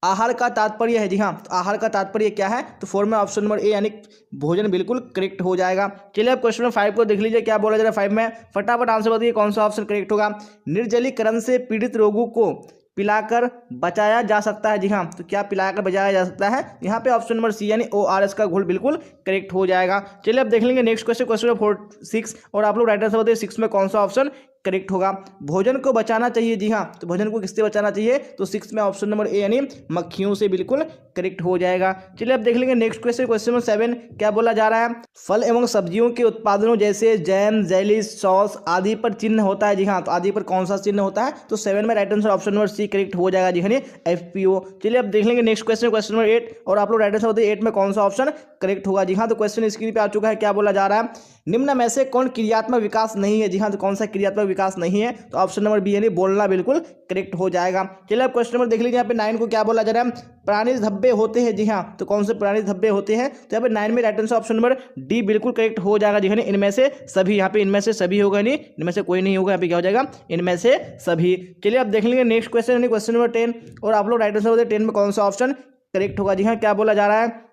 S1: आहार का तात्पर्य है। जी हाँ, तो आहार का तात्पर्य क्या है? तो 4 में ऑप्शन नंबर ए यानी भोजन बिल्कुल करेक्ट हो जाएगा। चलिए अब क्वेश्चन नंबर 5 को देख लीजिए, क्या बोला जा रहा है 5 में, फटाफट आंसर बताइए कौन सा ऑप्शन करेक्ट होगा। निर्जलीकरण से पीड़ित रोगों को पिलाकर बचाया जा सकता है। जी हाँ, तो क्या पिलाकर बचाया जा सकता है? यहाँ पे ऑप्शन नंबर सी यानी ORS का घोल बिल्कुल करेक्ट हो जाएगा। चलिए अब देख लेंगे नेक्स्ट क्वेश्चन, क्वेश्चन नंबर 6 और आप लोग राइट आंसर बताइए 6 में कौन सा ऑप्शन करेक्ट होगा। भोजन को बचाना चाहिए। जी हाँ, तो भोजन को किससे बचाना चाहिए? तो 6 में ऑप्शन नंबर ए यानी मक्खियों से बिल्कुल करेक्ट हो जाएगा। चलिए अब देख लेंगे नेक्स्ट क्वेश्चन, क्वेश्चन नंबर 7 क्या बोला जा रहा है, फल एवं सब्जियों के उत्पादनों जैसे जैम, जेली, सॉस आदि पर चिन्ह होता है। जी हाँ, तो आदि पर कौन सा चिन्ह होता है? तो 7 में right answer option number C correct हो जाएगा। जी हाँ, FPO। चलिए अब देख लेंगे नेक्स्ट क्वेश्चन, क्वेश्चन नंबर 8 और आप लोग राइट आंसर बताइए 8 में कौन सा ऑप्शन करेक्ट होगा। जी हाँ, तो क्वेश्चन स्क्रीन पे आ चुका है। क्या बोला जा रहा है, निम्न में से कौन क्रियात्मक विकास नहीं है? जी हाँ, तो कौन सा क्रियात्मक विकास नहीं है, तो ऑप्शन नंबर बी यानी बोलना बिल्कुल करेक्ट हो जाएगा। चलिए आप क्वेश्चन नंबर देख लीजिए, यहाँ पे 9 को क्या बोला जा रहा है, प्राणिज धब्बे होते हैं। जी हाँ, तो कौन से प्राणिज धब्बे होते हैं, तो यहाँ पे 9 में right answer option number D बिल्कुल करेक्ट हो जाएगा। जी हाँ, इनमें से सभी, यहाँ पे इनमें से सभी होगा, नहीं इनमें से कोई नहीं होगा, यहाँ पे क्या हो जाएगा, इनमें से सभी। चलिए आप देख लेंगे नेक्स्ट क्वेश्चन यानी क्वेश्चन नंबर 10, और आप लोग राइट आंसर 10 में कौन सा ऑप्शन करेक्ट होगा। जी हाँ, क्या बोला जा रहा है,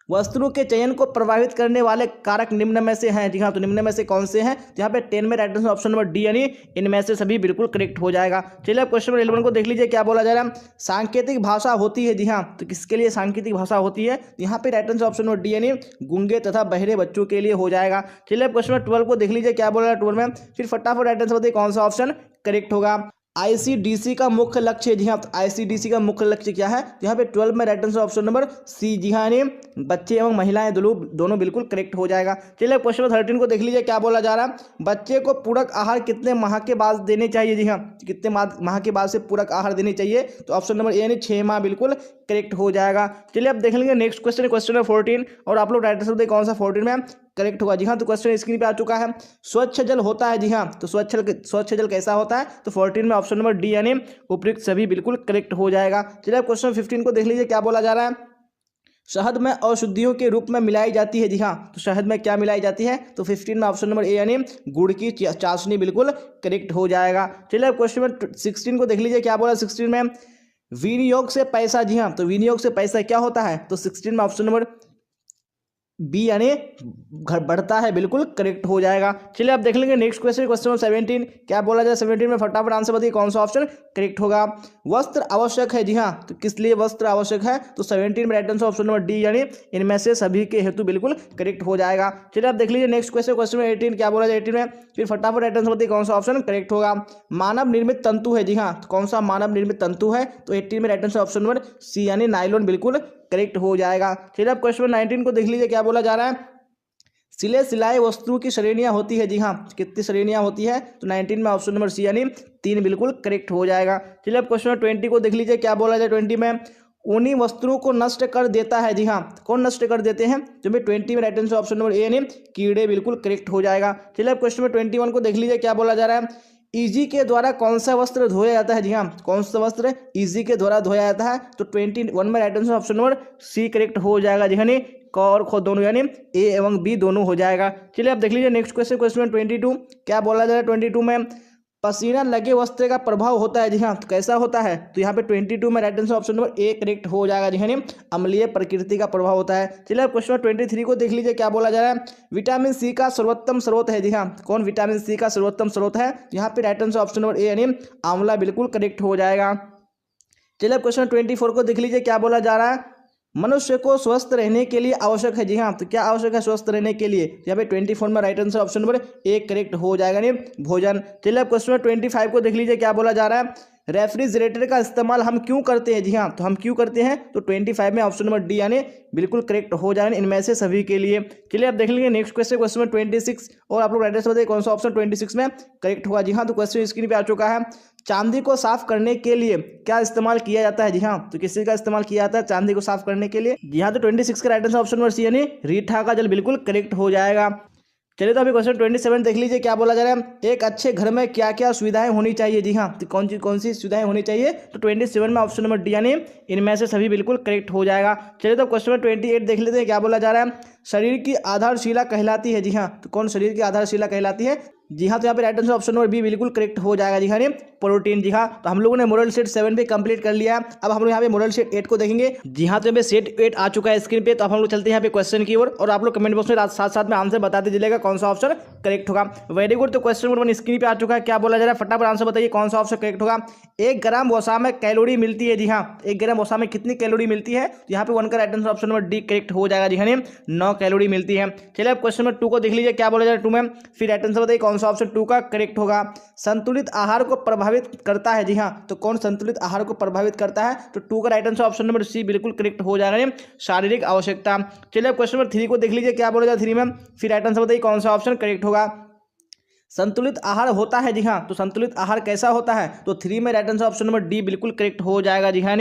S1: वस्तुओं के चयन को प्रभावित करने वाले कारक निम्न में से हैं। जी हाँ, तो निम्न में से कौन से हैं, तो यहाँ पे 10 में right answer option number D यानी इनमें से सभी बिल्कुल करेक्ट हो जाएगा। चलिए आप क्वेश्चन नंबर 11 को देख लीजिए, क्या बोला जा रहा है, सांकेतिक भाषा होती है। जी हाँ, तो किसके लिए सांकेतिक भाषा होती है, यहाँ पे right answer option number D यानी गूंगे तथा बहरे बच्चों के लिए हो जाएगा। चलिए आप क्वेश्चन नंबर 12 को देख लीजिए, क्या बोला है 12 में, फिर फटाफट राइट आंसर बताइए कौन सा ऑप्शन करेक्ट होगा। आईसीडीसी का मुख्य लक्ष्य, जी हाँ, तो आईसीडीसी का मुख्य लक्ष्य क्या है, तो यहाँ पे 12 में right answer option number c, जी हाँ, यानी बच्चे एवं महिलाएं दोनों बिल्कुल करेक्ट हो जाएगा। चलिए क्वेश्चन नंबर 13 को देख लीजिए, क्या बोला जा रहा है, बच्चे को पूरक आहार कितने माह के बाद देने चाहिए। जी हाँ, कितने माह के बाद से पूरक आहार देने चाहिए, तो ऑप्शन नंबर ए यानी 6 माह बिल्कुल करेक्ट हो जाएगा। चलिए आप देख लेंगे नेक्स्ट क्वेश्चन, क्वेश्चन नंबर 14, और आप लोग राइट आंसर बताइए कौन सा 14 में करेक्ट होगा। जी हाँ, तो क्वेश्चन स्क्रीन पे आ चुका है, स्वच्छ जल होता है। जी हाँ, तो स्वच्छ जल कैसा होता है, तो 14 में ऑप्शन नंबर डी यानी उपयुक्त सभी बिल्कुल करेक्ट हो जाएगा। चलिए आप क्वेश्चन 15 को देख लीजिए, क्या बोला जा रहा है, शहद में औषधियों के रूप में मिलाई जाती है। जी हाँ, तो शहद में क्या मिलाई जाती है, तो 15 में ऑप्शन नंबर ए यानी गुड़ की चाशनी बिल्कुल करेक्ट हो जाएगा। चलिए आप क्वेश्चन नंबर 16 को देख लीजिए, क्या बोला 16 में, विनियोग से पैसा। जी हाँ, तो विनियोग से पैसा क्या होता है, तो 16 में ऑप्शन नंबर बी यानी घर बढ़ता है बिल्कुल करेक्ट हो जाएगा। चलिए आप देख लेंगे नेक्स्ट क्वेश्चन, क्वेश्चन नंबर 17, क्या बोला जाए 17 में, फटाफट आंसर बताइए कौन सा ऑप्शन करेक्ट होगा। वस्त्र आवश्यक है। जी हाँ, तो किस लिए वस्त्र आवश्यक है, तो 17 में right answer option number D यानी इनमें से सभी के हेतु बिल्कुल करेक्ट हो जाएगा। चलिए आप देख लीजिए नेक्स्ट क्वेश्चन, क्वेश्चन नंबर 18, क्या बोला जाए 18 में, फिर फटाफट राइट आंसर बताइए कौन सा ऑप्शन करेक्ट होगा। मानव निर्मित तंतु है। जी हाँ, तो कौन सा मानव निर्मित तंतु है, तो 18 में right answer option number C यानी नायलॉन बिल्कुल करेक्ट हो जाएगा। चलिए आप क्वेश्चन नंबर 19 को देख लीजिए, क्या बोला जा रहा है, सिलाई वस्तुओं की श्रेणियां होती है। जी हाँ, कितनी श्रेणियां होती है, तो 19 में ऑप्शन नंबर सी यानी 3 बिल्कुल करेक्ट हो जाएगा। चलिए अब क्वेश्चन नंबर 20 को देख लीजिए, क्या बोला जाए 20 में, उन्हीं वस्तुओं को नष्ट कर देता है। जी हाँ, कौन नष्ट कर देते हैं, तो मैं 20 में right answer option number A यानी कीड़े बिल्कुल करेक्ट हो जाएगा। चलिए अब क्वेश्चन नंबर 21 को देख लीजिए, क्या बोला जा रहा है, ईजी के द्वारा कौन सा वस्त्र धोया जाता है। जी हाँ, कौन सा वस्त्र ईजी के द्वारा धोया जाता है, तो 21 में right answer option number C correct हो जाएगा। जी हाँ, क और ख दोनों यानी ए एवं बी दोनों हो जाएगा। चलिए आप देख लीजिए नेक्स्ट क्वेश्चन, क्वेश्चन नंबर 22, क्या बोला जा रहा है 22 में, पसीना लगे वस्त्र का प्रभाव होता है। जी हाँ, तो कैसा होता है, तो यहाँ पे 22 में right answer option number A correct हो जाएगा। जी हाँ, अम्लीय प्रकृति का प्रभाव होता है। चलिए क्वेश्चन नंबर 23 को देख लीजिए, क्या बोला जा रहा है, विटामिन सी का सर्वोत्तम स्रोत है। जी हाँ, कौन विटामिन सी का सर्वोत्तम स्रोत है, यहाँ पे right answer option number A यानी आंवला बिल्कुल करेक्ट हो जाएगा। चलिए क्वेश्चन 24 को देख लीजिए, क्या बोला जा रहा है, मनुष्य को स्वस्थ रहने के लिए आवश्यक है। जी हाँ, तो क्या आवश्यक है स्वस्थ रहने के लिए, यहाँ पे 24 में right answer option number A correct हो जाएगा, नहीं भोजन। चलिए अब क्वेश्चन 25 को देख लीजिए, क्या बोला जा रहा है, रेफ्रिजरेटर का इस्तेमाल हम क्यों करते हैं। जी हाँ, तो हम क्यों करते हैं, तो 25 में ऑप्शन नंबर डी यानी बिल्कुल करेक्ट हो जाएगा इनमें से सभी के लिए। चलिए आप देख लीजिए नेक्स्ट क्वेश्चन, क्वेश्चन नंबर 26, और आप लोग राइट आंसर बताइए कौन सा ऑप्शन 26 में करेक्ट होगा। जी हाँ, तो क्वेश्चन स्क्रीन पे आ चुका है, चांदी को साफ करने के लिए क्या इस्तेमाल किया जाता है। जी हाँ, तो किसी का इस्तेमाल किया जाता है चांदी को साफ करने के लिए, जी हाँ, तो 26 का right answer option number C यानी रीठा का जल बिल्कुल करेक्ट हो जाएगा। चलिए तो अभी क्वेश्चन 27 देख लीजिए, क्या बोला जा रहा है, एक अच्छे घर में क्या क्या सुविधाएं होनी चाहिए। जी हाँ, तो कौन सी सुविधाएं होनी चाहिए, तो 27 में ऑप्शन नंबर डी यानी इनमें से सभी बिल्कुल करेक्ट हो जाएगा। चलिए तो क्वेश्चन 28 देख लेते हैं, क्या बोला जा रहा है, शरीर की आधारशिला कहलाती है। जी हाँ, तो कौन शरीर की आधारशिला कहलाती है, जी हाँ, तो यहाँ पे right answer option number B बिल्कुल करेक्ट हो जाएगा। जी हाँ, प्रोटीन। जी हाँ, तो हम लोगों ने मोरल सेट 7 पे कंप्लीट कर लिया। अब हम लोग यहाँ पे मोरल सेट 8 को देखेंगे। जी हाँ, तो यहाँ पे सेट 8 आ चुका है स्क्रीन पे, तो अब हम लोग चलते हैं यहाँ पे क्वेश्चन की ओर, और आप लोग कमेंट बॉक्स में साथ साथ में आंसर बता दीजिएगा कौन सा ऑप्शन करेक्ट होगा। वेरी गुड, तो क्वेश्चन नंबर 1 स्क्रीन पे आ चुका है, क्या बोला जा रहा है, फटाफट आंसर बताइए कौन सा ऑप्शन करेक्ट होगा। 1 ग्राम वसा में कैलोरी मिलती है। जी हाँ, 1 ग्राम वसा में कितनी कैलोरी मिलती है, तो यहाँ पे 1 का right answer option number D correct हो जाएगा। जी हाँ, 9 कैलोरी मिलती है। चलिए अब क्वेश्चन नंबर 2 को देख लीजिए, क्या बोला जा रहा है 2 में, फिर राइट आंसर बताइए कौन सा ऑप्शन 2 का करेक्ट होगा। संतुलित आहार को प्रभावित करता है। जी हाँ, तो कौन संतुलित आहार को प्रभावित करता है, तो 2 का right answer option number C बिल्कुल करेक्ट हो जाएगा, शारीरिक आवश्यकता। चलिए अब क्वेश्चन नंबर 3 को देख लीजिए, क्या बोला जाए 3 में, फिर राइट आंसर बताइए कौन सा ऑप्शन करेक्ट होगा। संतुलित आहार होता है। जी हाँ, तो संतुलित आहार कैसा होता है, तो 3 में right answer option number D बिल्कुल करेक्ट हो जाएगा। जी हाँ,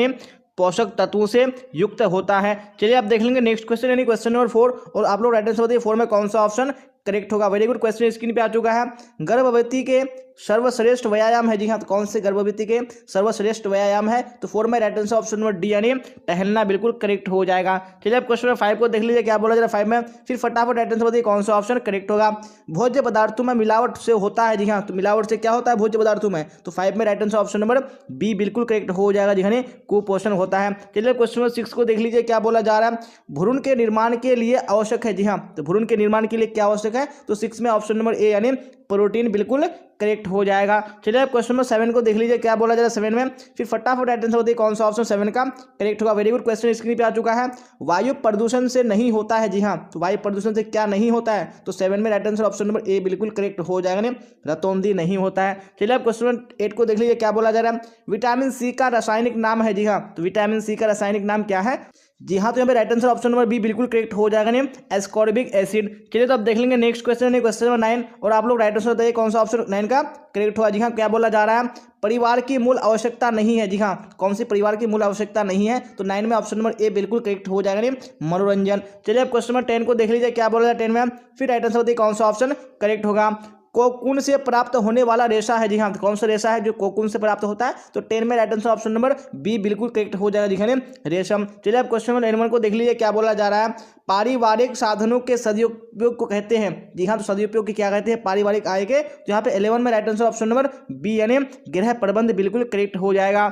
S1: पोषक तत्वों से युक्त होता है। चलिए आप देख लेंगे नेक्स्ट क्वेश्चन यानी क्वेश्चन नंबर 4, और आप लोग राइट आंसर बताइए 4 में कौन सा ऑप्शन करेक्ट होगा। वेरी गुड क्वेश्चन स्क्रीन पे आ चुका है। गर्भवती के सर्वश्रेष्ठ व्यायाम है, जी हाँ, तो कौन से गर्भवती के सर्वश्रेष्ठ व्यायाम है? तो 4 में right answer option number D यानी टहलना बिल्कुल करेक्ट हो जाएगा। चलिए अब क्वेश्चन नंबर 5 को देख लीजिए क्या बोला जा रहा है 5 में, फिर फटाफट राइट आंसर बताइए कौन सा ऑप्शन करेक्ट होगा। भोज्य पदार्थों में मिलावट से होता है, जी हाँ, तो मिलावट से क्या होता है भोज्य पदार्थों में? तो 5 में right answer option number B बिल्कुल करेक्ट हो जाएगा, जी हाँ, कुपोषण होता है। चलिए क्वेश्चन नंबर 6 को देख लीजिए क्या बोला जा रहा है। भ्रूण के निर्माण के लिए आवश्यक है, जी हाँ, तो भ्रूण के निर्माण के लिए क्या आवश्यक है? तो 6 में ऑप्शन नंबर ए यानी प्रोटीन बिल्कुल करेक्ट हो जाएगा। चलिए अब क्वेश्चन नंबर 7 को देख लीजिए क्या बोला जा रहा है 7 में, फिर फटाफट राइट आंसर बताइए कौन सा ऑप्शन 7 का करेक्ट होगा। वेरी गुड क्वेश्चन स्क्रीन पे आ चुका है। वायु प्रदूषण से नहीं होता है, जी हाँ, तो वायु प्रदूषण से क्या नहीं होता है? तो 7 में right answer option number A बिल्कुल करेक्ट हो जाएगा, नहीं रतौंधी नहीं होता है। चलिए अब क्वेश्चन नंबर 8 को देख लीजिए क्या बोला जा रहा है। विटामिन सी का रासायनिक नाम है, जी हाँ, तो विटामिन सी का रासायनिक नाम क्या है? जी हाँ, तो यहाँ पे right answer option number B बिल्कुल करेक्ट हो जाएगा, नहीं एस्कॉर्बिक एसिड। चलिए तो अब देख लेंगे नेक्स्ट क्वेश्चन नंबर 9 और आप लोग राइट आंसर बताइए कौन सा ऑप्शन 9 का करेक्ट होगा। जी हाँ, क्या बोला जा रहा है? परिवार की मूल आवश्यकता नहीं है, जी हाँ, कौन सी परिवार की मूल आवश्यकता नहीं है? तो 9 में ऑप्शन नंबर ए बिल्कुल करेक्ट हो जाएगा, नहीं मनोरंजन। चलिए अब क्वेश्चन नंबर 10 को देख लीजिए क्या बोला जाए 10 में, फिर राइट आंसर बताइए कौन सा ऑप्शन करेक्ट होगा। कोकून से प्राप्त होने वाला रेशा है, जी हाँ, तो कौन सा रेशा है जो कोकून से प्राप्त होता है? तो 10 में right answer option number B बिल्कुल करेक्ट हो जाएगा, जी हाँ, रेशम। चलिए अब क्वेश्चन नंबर 11 को देख लीजिए क्या बोला जा रहा है। पारिवारिक साधनों के सदुपयोग को कहते हैं, जी हाँ, तो सदुपयोग के क्या कहते हैं? पारिवारिक आय के। तो यहाँ पे 11 में right answer option number B यानी गृह प्रबंध बिल्कुल करेक्ट हो जाएगा।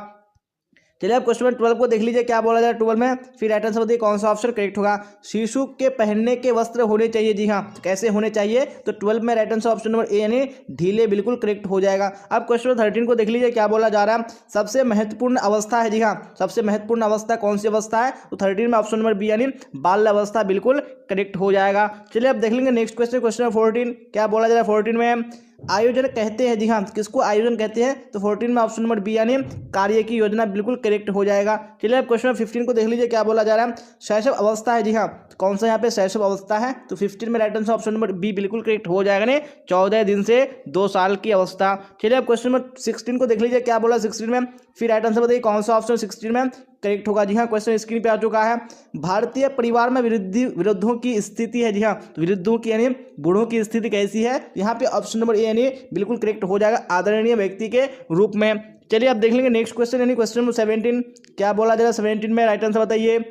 S1: चलिए अब क्वेश्चन नंबर 12 को देख लीजिए क्या बोला जाए 12 में, फिर राइट आंसर बताइए कौन सा ऑप्शन करेक्ट होगा। शिशु के पहनने के वस्त्र होने चाहिए, जी हाँ, तो कैसे होने चाहिए? तो 12 में right answer option number A यानी ढीले बिल्कुल करेक्ट हो जाएगा। अब क्वेश्चन नंबर 13 को देख लीजिए क्या बोला जा रहा है। सबसे महत्वपूर्ण अवस्था है, जी हाँ, सबसे महत्वपूर्ण अवस्था कौन सी अवस्था है? तो 13 में ऑप्शन नंबर बी यानी बाल्य अवस्था बिल्कुल करेक्ट हो जाएगा। चलिए अब देख लेंगे नेक्स्ट क्वेश्चन, क्वेश्चन नंबर 14 क्या बोला जा रहा है 14 में, आयोजन कहते हैं, जी हाँ, किसको आयोजन कहते हैं? तो 14 में ऑप्शन नंबर बी यानी कार्य की योजना बिल्कुल करेक्ट हो जाएगा। चलिए अब क्वेश्चन नंबर 15 को देख लीजिए क्या बोला जा रहा है। शैशव अवस्था है, जी हाँ, तो कौन सा यहाँ पे शैशव अवस्था है? तो 15 में right answer option number B बिल्कुल करेक्ट हो जाएगा, नहीं 14 दिन से 2 साल की अवस्था। चलिए अब क्वेश्चन नंबर 16 को देख लीजिए क्या बोला 16 में, फिर राइट आंसर बताइए कौन सा ऑप्शन 16 में करेक्ट होगा। जी हाँ, क्वेश्चन स्क्रीन पे आ चुका है। भारतीय परिवार में विरुद्धों की स्थिति है, जी हाँ, तो विरुद्धों की यानी बूढ़ों की स्थिति कैसी है? यहाँ पे ऑप्शन नंबर ए यानी बिल्कुल करेक्ट हो जाएगा, आदरणीय व्यक्ति के रूप में। चलिए अब देख लेंगे नेक्स्ट क्वेश्चन यानी क्वेश्चन नंबर 17 क्या बोला जा रहा है 17 में, राइट आंसर बताइए।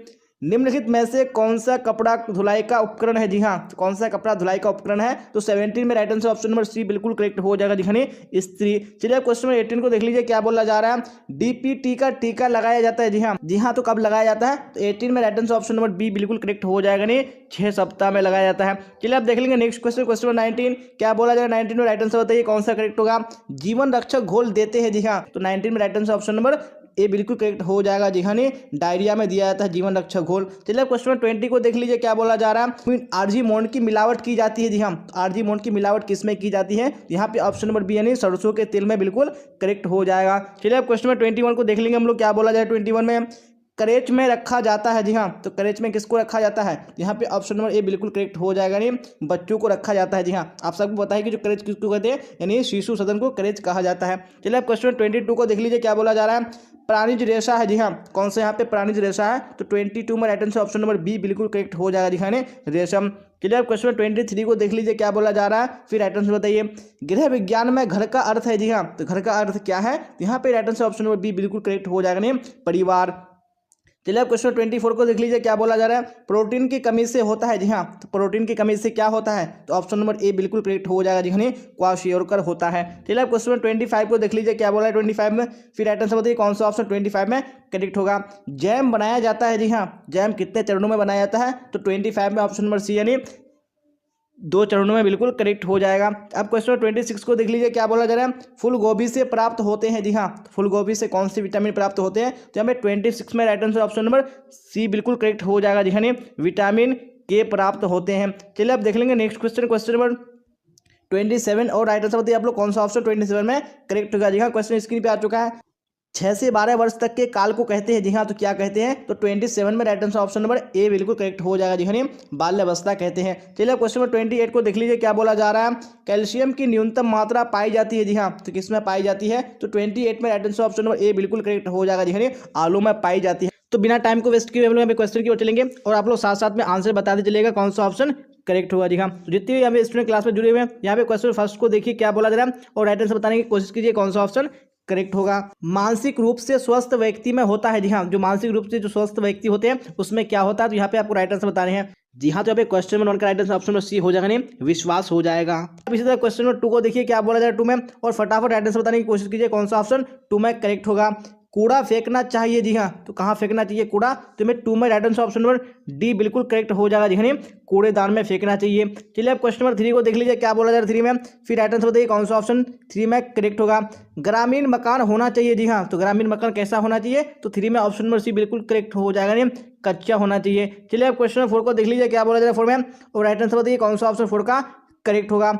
S1: निम्नलिखित में से कौन सा कपड़ा धुलाई का उपकरण है? जी हाँ, तो कौन सा कपड़ा धुलाई का उपकरण है? तो 17 में right answer option number C बिल्कुल करेक्ट हो जाएगा, जी हाँ, स्त्री। चलिए क्वेश्चन नंबर 18 को देख लीजिए क्या बोला जा रहा है। डीपीटी का टीका लगाया जाता है, जी हाँ, जी हाँ, तो कब लगाया जाता है? तो 18 में right answer option number B बिल्कुल करेक्ट हो जाएगा, नहीं 6 सप्ताह में लगाया जाता है। चलिए अब देख लेंगे नेक्स्ट क्वेश्चन, क्वेश्चन नंबर 19 क्या बोला जाएगा 19 में, राइट आंसर बताइए कौन सा करेक्ट होगा। जीवन रक्षक घोल देते हैं, जी हाँ, तो 19 में right answer option number A बिल्कुल करेक्ट हो जाएगा, जी हाँ, डायरिया में दिया जाता है जीवन रक्षक घोल। चलिए क्वेश्चन नंबर 20 को देख लीजिए क्या बोला जा रहा है। आरजी मोंड की मिलावट की जाती है, जी हाँ, आरजी मोंड की मिलावट किसमें की जाती है? यहाँ पे ऑप्शन नंबर बी यानी सरसों के तेल में बिल्कुल करेक्ट हो जाएगा। चलिए अब क्वेश्चन नंबर 21 को देख लेंगे हम लोग क्या बोला जाए 21 में, करेच में रखा जाता है, जी हाँ, तो करेच में किसको रखा जाता है? यहाँ पे ऑप्शन नंबर ए बिल्कुल करेक्ट हो जाएगा, नहीं बच्चों को रखा जाता है, जी हाँ, आप सबको पता है कि जो करेच किसको कहते हैं, यानी शिशु सदन को करेच कहा जाता है। चलिए अब क्वेश्चन 22 को देख लीजिए क्या बोला जा रहा है। प्राणिज रेशा है, जी हाँ, कौन सा यहाँ पे प्राणिज रेशा है? तो 22 में right answer option number B बिल्कुल करेक्ट हो जाएगा, जी हाँ, रेशम। चलिए अब क्वेश्चन 23 को देख लीजिए क्या बोला जा रहा है, फिर राइट आंसर बताइए। गृह विज्ञान में घर का अर्थ है, जी हाँ, तो घर का अर्थ क्या है? यहाँ पे right answer option number B बिल्कुल करेक्ट हो जाएगा, नहीं परिवार। चलिए अब क्वेश्चन 24 को देख लीजिए क्या बोला जा रहा है। प्रोटीन की कमी से होता है, जी हाँ, तो प्रोटीन की कमी से क्या होता है? तो ऑप्शन नंबर ए बिल्कुल करेक्ट हो जाएगा, जी हाँ, क्वाशियोरकर होता है। चलिए अब क्वेश्चन 25 को देख लीजिए क्या बोला है 25 में, फिर राइट आंसर बताइए कौन सा ऑप्शन 25 में करेक्ट होगा। जैम बनाया जाता है, जी हाँ, जैम कितने चरणों में बनाया जाता है? तो 25 में ऑप्शन नंबर सी यानी 2 चरणों में बिल्कुल करेक्ट हो जाएगा। अब क्वेश्चन 26 को देख लीजिए क्या बोला जा रहा है। फूल गोभी से प्राप्त होते हैं, जी हाँ, फूल गोभी से कौन से विटामिन प्राप्त होते हैं? तो हमें 26 में right answer option number C बिल्कुल करेक्ट हो जाएगा, जी हाँ, विटामिन के प्राप्त होते हैं। चलिए अब देख लेंगे नेक्स्ट क्वेश्चन, क्वेश्चन नंबर 27 और राइट आंसर बताइए आप लोग कौन सा ऑप्शन 27 में करेक्ट होगा। जी हाँ, क्वेश्चन स्क्रीन पे आ चुका है। 6 से 12 वर्ष तक के काल को कहते हैं, जी हाँ, तो क्या कहते हैं? तो 27 में right answer option number A बिल्कुल करेक्ट हो जाएगा, जी हाँ, बाल्यावस्था कहते हैं। चलिए क्वेश्चन नंबर 28 को देख लीजिए क्या बोला जा रहा है। कैल्शियम की न्यूनतम मात्रा पाई जाती है, जी हाँ, तो किसमें पाई जाती है? तो 28 में right answer option number A बिल्कुल करेक्ट हो जाएगा, जी हाँ, आलू में पाई जाती है। तो बिना टाइम को वेस्ट किए हम लोग क्वेश्चन की ओर चलेंगे और आप लोग साथ साथ में आंसर बताते चलेगा कौन सा ऑप्शन करेक्ट होगा जी हाँ। तो जितने भी यहाँ पे स्टूडेंट क्लास में जुड़े हुए हैं, यहाँ पे क्वेश्चन फर्स्ट को देखिए क्या बोला जा रहा है और राइट आंसर बताने की कोशिश कीजिए कौन सा ऑप्शन करेक्ट होगा। मानसिक रूप से स्वस्थ व्यक्ति में होता है जी हाँ, जो मानसिक रूप से जो स्वस्थ व्यक्ति होते हैं उसमें क्या होता है, तो यहाँ पे आपको राइट आंसर बताने हैं जी हाँ। तो यहाँ पे क्वेश्चन नंबर 1 का right answer option number C हो जाएगा, नहीं विश्वास हो जाएगा। अब इसी तरह क्वेश्चन नंबर 2 को देखिए क्या बोला जाए 2 में, और फटाफट राइट आंसर बताने की कोशिश कीजिए कौन सा ऑप्शन 2 में करेक्ट होगा। कूड़ा फेंकना चाहिए जी हाँ, तो कहाँ फेंकना चाहिए कूड़ा, तो मैं 2 में right answer option number D बिल्कुल करेक्ट हो जाएगा जी हाँ, कूड़ेदान में फेंकना चाहिए। चलिए अब क्वेश्चन नंबर 3 को देख लीजिए क्या बोला जा रहा है 3 में, फिर राइट आंसर बताइए कौन सा ऑप्शन 3 में करेक्ट होगा। ग्रामीण मकान होना चाहिए जी हाँ, तो ग्रामीण मकान कैसा होना चाहिए, तो 3 में ऑप्शन नंबर सी बिल्कुल करेक्ट हो जाएगा, नहीं कच्चा होना चाहिए। चलिए अब क्वेश्चन नंबर 4 को देख लीजिए क्या बोला जा रहा है 4 में, और राइट आंसर बताइए कौन सा ऑप्शन 4 का करेक्ट होगा।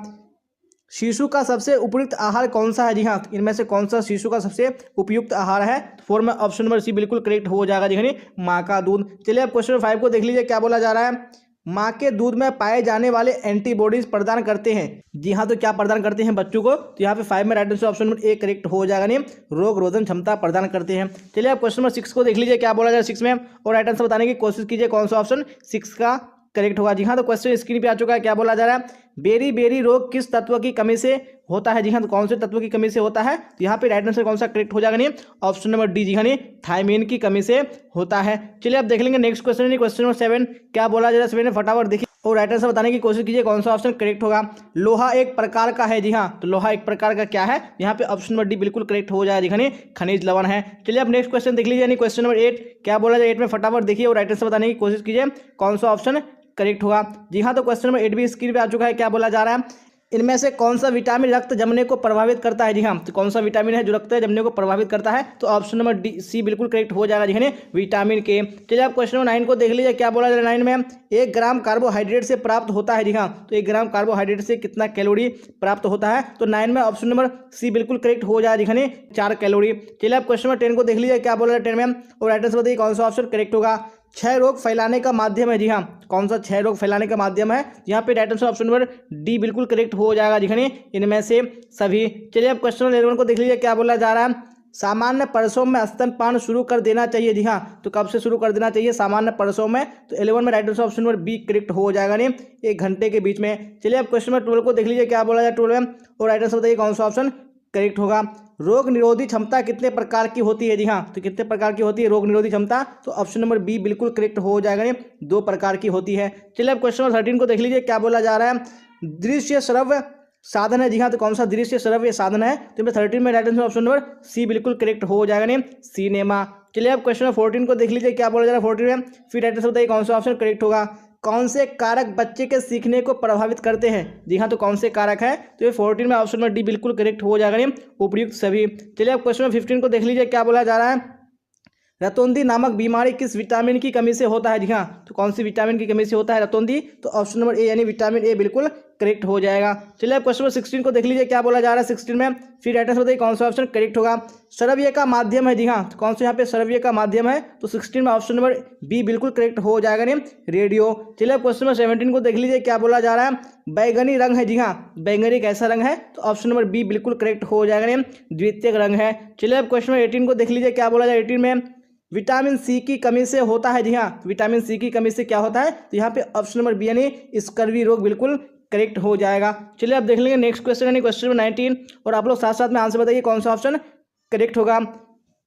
S1: शिशु का सबसे उपयुक्त आहार कौन सा है जी हाँ, इनमें से कौन सा शिशु का सबसे उपयुक्त आहार है, 4 में ऑप्शन नंबर सी बिल्कुल करेक्ट हो जाएगा जी हाँ, माँ का दूध। चलिए अब क्वेश्चन नंबर 5 को देख लीजिए क्या बोला जा रहा है, माँ के दूध में पाए जाने वाले एंटीबॉडीज प्रदान करते हैं जी हाँ, तो क्या प्रदान करते हैं बच्चों को, तो यहाँ पे 5 में right answer option number A correct हो जाएगा, नहीं रोग रोधन क्षमता प्रदान करते हैं। चलिए अब क्वेश्चन नंबर 6 को देख लीजिए क्या बोला जा रहा है 6 में, और राइट आंसर बताने की कोशिश कीजिए कौन सा ऑप्शन 6 का करेक्ट होगा जी हाँ। तो क्वेश्चन स्क्रीन पे आ चुका है, क्या बोला जा रहा है, बेरी बेरी रोग किस तत्व की कमी से होता है जी हाँ, तो कौन से तत्व की कमी से होता है, तो यहाँ पे राइट आंसर कौन सा करेक्ट हो जाएगा, नहीं ऑप्शन नंबर डी जी हाँ, नहीं थायमीन की कमी से होता है। चलिए अब देख लेंगे नेक्स्ट क्वेश्चन, क्वेश्चन नंबर 7 क्या बोला जा रहा है 7 में, फटाफट देखिए और राइट आंसर बताने की कोशिश कीजिए कौन सा ऑप्शन करेक्ट होगा। लोहा एक प्रकार का है जी हाँ, तो लोहा एक प्रकार का क्या है, यहाँ पे ऑप्शन नंबर डी बिल्कुल करेक्ट हो जाएगा जी हाँ, खनिज लवण है। चलिए अब नेक्स्ट क्वेश्चन देख लीजिए, क्वेश्चन नंबर 8 क्या बोला जाए 8 में, फटाफट देखिए और राइट आंसर बताने की कोशिश कीजिए कौन सा ऑप्शन करेक्ट होगा जी हाँ। तो क्वेश्चन नंबर 8 भी स्क्रीन पे आ चुका है, क्या बोला जा रहा है, इनमें से कौन सा विटामिन रक्त जमने को प्रभावित करता है जी हाँ, तो कौन सा विटामिन है जो रक्त जमने को प्रभावित करता है, तो ऑप्शन नंबर डी सी बिल्कुल करेक्ट हो जाएगा जी हाँ, विटामिन के। चलिए आप क्वेश्चन नंबर 9 को देख लीजिए क्या बोला जा रहा है 9 में, 1 ग्राम कार्बोहाइड्रेट से प्राप्त होता है जी हाँ, तो 1 ग्राम कार्बोहाइड्रेट से कितना कैलोरी प्राप्त होता है, तो 9 में ऑप्शन नंबर सी बिल्कुल करेक्ट हो जाएगा जी हाँ, 4 कैलोरी। चलिए आप क्वेश्चन नंबर 10 को देख लीजिए क्या बोला जा रहा है 10 में, और राइट आंसर बताइए कौन सा ऑप्शन करेक्ट होगा। क्षय रोग फैलाने का माध्यम है जी हाँ, कौन सा क्षय रोग फैलाने का माध्यम है, यहाँ पे right answer option number D बिल्कुल करेक्ट हो जाएगा जी हाँ, इनमें से सभी। चलिए अब क्वेश्चन नंबर 11 को देख लीजिए क्या बोला जा रहा है, सामान्य परसों में स्तनपान शुरू कर देना चाहिए जी हाँ, तो कब से शुरू कर देना चाहिए, सामान्य परसों में, तो 11 में right answer option number B correct हो जाएगा, नहीं 1 घंटे के बीच में। चलिए अब क्वेश्चन नंबर 12 को देख लीजिए क्या बोला जाए 12 में, और राइट आंसर बताइए कौन सा ऑप्शन करेक्ट होगा। रोग निरोधी क्षमता कितने प्रकार की होती है जी हाँ, तो कितने प्रकार की होती है रोग निरोधी क्षमता, तो ऑप्शन नंबर बी बिल्कुल करेक्ट हो जाएगा, नहीं 2 प्रकार की होती है। चलिए अब क्वेश्चन नंबर 13 को देख लीजिए क्या बोला जा रहा है, दृश्य श्रव्य साधन है जी हाँ, तो कौन सा दृश्य श्रव्य साधन है, तो 13 में right answer option number C बिल्कुल करेक्ट हो जाएगा, नहीं सिनेमा। चलिए अब क्वेश्चन नंबर 14 को देख लीजिए क्या बोला जा रहा है 14 में, फिर राइट आंसर बताइए कौन सा ऑप्शन करेक्ट होगा। कौन से कारक बच्चे के सीखने को प्रभावित करते हैं जी हाँ, तो कौन से कारक है, तो ये 14 में ऑप्शन नंबर डी बिल्कुल करेक्ट हो जाएगा, नहीं उपयुक्त सभी। चलिए अब क्वेश्चन नंबर 15 को देख लीजिए क्या बोला जा रहा है, रतौंधी नामक बीमारी किस विटामिन की कमी से होता है जी हाँ, तो कौन सी विटामिन की कमी से होता है रतौंधी, तो ऑप्शन नंबर ए यानी विटामिन ए बिल्कुल करेक्ट हो जाएगा। चलिए अब क्वेश्चन नंबर 16 को देख लीजिए क्या बोला जा रहा है 16 में, फिर राइट आंसर बताइए कौन सा ऑप्शन करेक्ट होगा। श्रव्य का माध्यम है जी हाँ, तो कौन सा यहाँ पे श्रव्य का माध्यम है, तो 16 में ऑप्शन नंबर बी बिल्कुल करेक्ट हो जाएगा, नहीं रेडियो। चलिए अब क्वेश्चन नंबर 17 को देख लीजिए क्या बोला जा रहा है, बैगनी रंग है जी हाँ, बैगनी कैसा रंग है, तो ऑप्शन नंबर बी बिल्कुल करेक्ट हो जाएगा, नहीं द्वितीयक रंग है। चलिए अब क्वेश्चन नंबर 18 को देख लीजिए क्या बोला जाए 18 में, विटामिन सी की कमी से होता है जी हाँ, विटामिन सी की कमी से क्या होता है, तो यहाँ पे ऑप्शन नंबर बी यानी स्कर्वी रोग बिल्कुल करेक्ट हो जाएगा। चलिए अब देख लेंगे नेक्स्ट क्वेश्चन यानी क्वेश्चन नंबर 19, और आप लोग साथ साथ में आंसर बताइए कौन सा ऑप्शन करेक्ट होगा।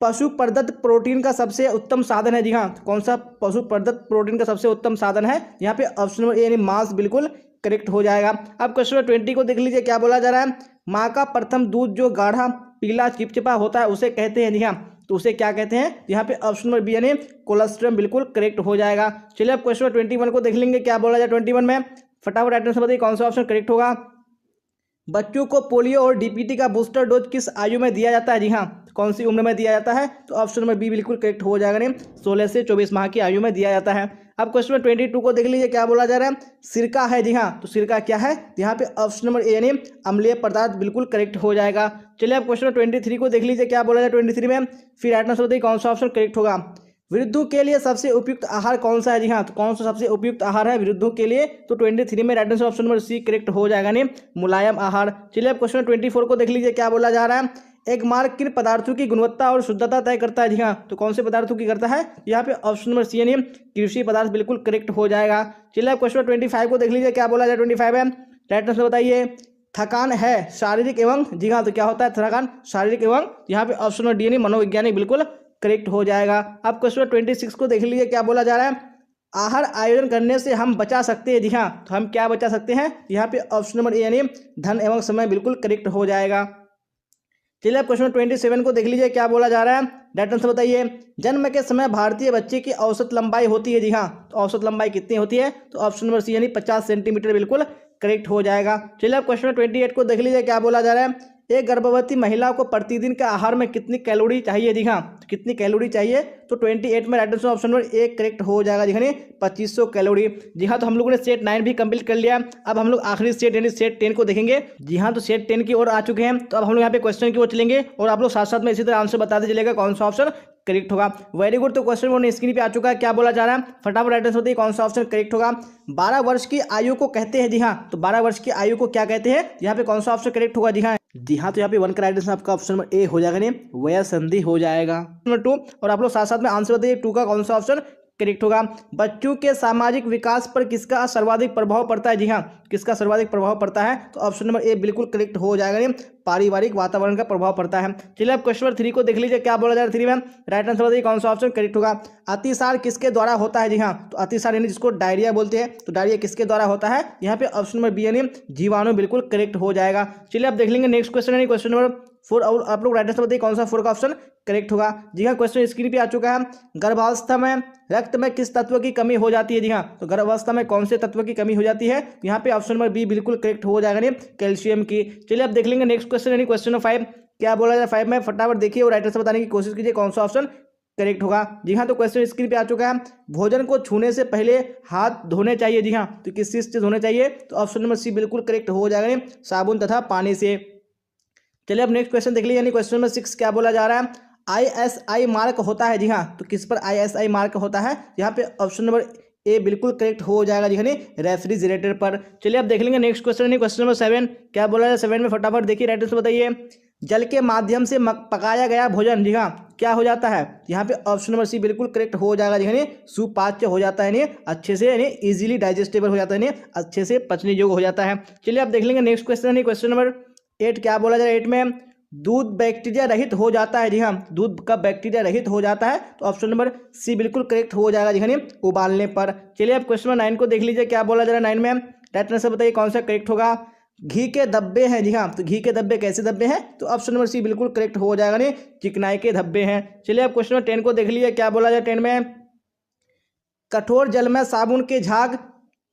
S1: पशु प्रदत्त प्रोटीन का सबसे उत्तम साधन है जी हाँ, कौन सा पशु प्रदत्त प्रोटीन का सबसे उत्तम साधन है, यहाँ पे ऑप्शन नंबर ए यानी मांस बिल्कुल करेक्ट हो जाएगा। अब क्वेश्चन नंबर 20 को देख लीजिए क्या बोला जा रहा है, माँ का प्रथम दूध जो गाढ़ा पीला चिपचिपा होता है उसे कहते हैं जी हाँ, तो उसे क्या कहते हैं, यहाँ पे ऑप्शन नंबर बी यानी कोलेस्ट्रम बिल्कुल करेक्ट हो जाएगा। चलिए अब क्वेश्चन नंबर 21 को देख लेंगे क्या बोला जाए 21 में, फटाफट आंसर बताइए कौन सा ऑप्शन करेक्ट होगा। बच्चों को पोलियो और डीपीटी का बूस्टर डोज किस आयु में दिया जाता है जी हाँ, कौन सी उम्र में दिया जाता है, तो ऑप्शन नंबर बी बिल्कुल करेक्ट हो जाएगा, नहीं 16 से 24 माह की आयु में दिया जाता है। अब क्वेश्चन नंबर 22 को देख लीजिए क्या बोला जा रहा है, सिरका है जी हाँ, तो सिरका क्या है, यहाँ पे ऑप्शन नंबर ए यानी अम्लीय पदार्थ बिल्कुल करेक्ट हो जाएगा। चलिए अब क्वेश्चन नंबर 23 को देख लीजिए क्या बोला जाए 23 में, फिर राइट आंसर बताइए कौन सा ऑप्शन करेक्ट होगा। वृद्धों के लिए सबसे उपयुक्त आहार कौन सा है जी हाँ, तो कौन सा सबसे उपयुक्त आहार है वृद्धों के लिए, तो 23 में right answer option number C correct हो जाएगा, नहीं मुलायम आहार। चलिए अब क्वेश्चन 24 को देख लीजिए क्या बोला जा रहा है, एक मार्क किन पदार्थों की गुणवत्ता और शुद्धता तय करता है? जी हाँ, तो कौन से पदार्थों की करता है? यहाँ पे ऑप्शन नंबर सी यानी कृषि पदार्थ बिल्कुल करेक्ट हो जाएगा। चलिए आप क्वेश्चन 25 को देख लीजिए, क्या बोला जाए 25 है, राइट आंसर बताइए। थकान है शारीरिक एवं, जी हाँ, तो क्या होता है थकान? शारीरिक एवं, यहाँ पे ऑप्शन नंबर डी यानी मनोवैज्ञानिक बिल्कुल करेक्ट हो जाएगा। अब क्वेश्चन 26 को देख लीजिए, क्या बोला जा रहा है? आहार आयोजन करने से हम बचा सकते हैं। जी हाँ, तो हम क्या बचा सकते हैं? यहाँ पे ऑप्शन नंबर ए यानी धन एवं समय बिल्कुल करेक्ट हो जाएगा। चलिए आप क्वेश्चन 27 को देख लीजिए, क्या बोला जा रहा है? राइट आंसर बताइए। जन्म के समय भारतीय बच्चे की औसत लंबाई होती है। जी हाँ, तो औसत लंबाई कितनी होती है? तो ऑप्शन नंबर सी यानी 50 सेंटीमीटर बिल्कुल करेक्ट हो जाएगा। चलिए आप क्वेश्चन 28 को देख लीजिए, क्या बोला जा रहा है? एक गर्भवती महिला को प्रतिदिन का आहार में कितनी कैलोरी चाहिए? जी हाँ, तो कितनी कैलोरी चाहिए? तो 28 में right answer option number A correct हो जाएगा। जी हाँ, 2500 कैलोरी। जी हाँ, तो हम लोगों ने सेट 9 भी कंप्लीट कर लिया। अब हम लोग आखिरी सेट यानी सेट 10 को देखेंगे। जी हाँ, तो सेट 10 की ओर आ चुके हैं। तो अब हम लोग यहाँ पे क्वेश्चन की ओर चलेंगे और आप लोग साथ साथ में इसी तरह आंसर बताते चलेगा कौन सा ऑप्शन करेक्ट होगा। Very good. तो क्वेश्चन वो स्क्रीन पे आ चुका है, क्या बोला जा रहा है? फटाफट राइट आंसर बताइए कौन सा ऑप्शन करेक्ट होगा। 12 वर्ष की आयु को कहते हैं। जी हाँ, तो 12 वर्ष की आयु को क्या कहते हैं? यहाँ पे कौन सा ऑप्शन करेक्ट होगा? जी हाँ, जी हाँ, तो यहाँ पे 1 का राइट आंसर आपका ऑप्शन नंबर ए हो जाएगा, नहीं वह संधि हो जाएगा। नंबर 2, और आप लोग साथ साथ में आंसर बताइए 2 का कौन सा ऑप्शन करेक्ट होगा। बच्चों के सामाजिक विकास पर किसका सर्वाधिक प्रभाव पड़ता है? जी हाँ, किसका सर्वाधिक प्रभाव पड़ता है? तो ऑप्शन नंबर ए बिल्कुल करेक्ट हो जाएगा, नहीं पारिवारिक वातावरण का प्रभाव पड़ता है। चलिए अब क्वेश्चन नंबर 3 को देख लीजिए, क्या बोला जा रहा है 3 में? राइट आंसर बताइए कौन सा ऑप्शन करेक्ट होगा। अतिसार किसके द्वारा होता है? जी हाँ, तो अतिसार यानी जिसको डायरिया बोलते हैं, तो डायरिया किसके द्वारा होता है? यहाँ पे ऑप्शन नंबर बी यानी जीवाणु बिल्कुल करेक्ट हो जाएगा। चलिए अब देख लेंगे नेक्स्ट क्वेश्चन यानी क्वेश्चन नंबर 4, और आप लोग राइट आंसर बताइए कौन सा 4 का ऑप्शन करेक्ट होगा। जी हाँ, क्वेश्चन स्क्रीन पे आ चुका है। गर्भावस्था में रक्त में किस तत्व की कमी हो जाती है? जी हाँ, तो गर्भावस्था में कौन से तत्व की कमी हो जाती है? यहाँ पे ऑप्शन नंबर बी बिल्कुल करेक्ट हो जाएगा, नहीं कैल्शियम की। चलिए अब देख लेंगे नेक्स्ट क्वेश्चन यानी क्वेश्चन नंबर 5, क्या बोला जाए 5 में? फटाफट देखिए और राइट आंसर बताने की कोशिश कीजिए कौन सा ऑप्शन करेक्ट होगा। जी हाँ, तो क्वेश्चन स्क्रीन पे आ चुका है। भोजन को छूने से पहले हाथ धोने चाहिए। जी हाँ, तो किस चीज से धोने चाहिए? तो ऑप्शन नंबर सी बिल्कुल करेक्ट हो जाएगा, नहीं साबुन तथा पानी से। चलिए अब नेक्स्ट क्वेश्चन देख लीजिए, यानी क्वेश्चन नंबर 6, क्या बोला जा रहा है? ISI मार्क होता है। जी हाँ, तो किस पर ISI मार्क होता है? यहाँ पे ऑप्शन नंबर ए बिल्कुल करेक्ट हो जाएगा, जी हाँ, रेफ्रिजरेटर पर। चलिए अब देख लेंगे नेक्स्ट क्वेश्चन यानी क्वेश्चन नंबर 7, क्या बोला जाए 7 में? फटाफट देखिए राइट आंसर बताइए। जल के माध्यम से पकाया गया भोजन, जी हाँ, क्या हो जाता है? यहाँ पे ऑप्शन नंबर सी बिल्कुल करेक्ट हो जाएगा, जी हाँ, सुपाच्य हो जाता है, अच्छे से यानी इजीली डाइजेस्टेबल हो जाता है, अच्छे से पचने योग्य हो जाता है। चलिए अब देख लेंगे नेक्स्ट क्वेश्चन यानी क्वेश्चन नंबर 8, क्या बोला जाए 8 में? दूध बैक्टीरिया रहित हो जाता है। जी हाँ, दूध का बैक्टीरिया रहित हो जाता है, तो ऑप्शन नंबर सी बिल्कुल करेक्ट हो जाएगा, जी हाँ, उबालने पर। चलिए अब क्वेश्चन नंबर 9 को देख लीजिए, क्या बोला जा रहा है 9 में? राइट आंसर बताइए कौन सा करेक्ट होगा। घी के धब्बे हैं। जी हाँ, तो घी के धब्बे कैसे धब्बे हैं? तो ऑप्शन नंबर सी बिल्कुल करेक्ट हो जाएगा, नहीं चिकनाई के धब्बे हैं। चलिए अब क्वेश्चन नंबर 10 को देख लीजिए, क्या बोला जाए 10 में? कठोर जल में साबुन के झाग,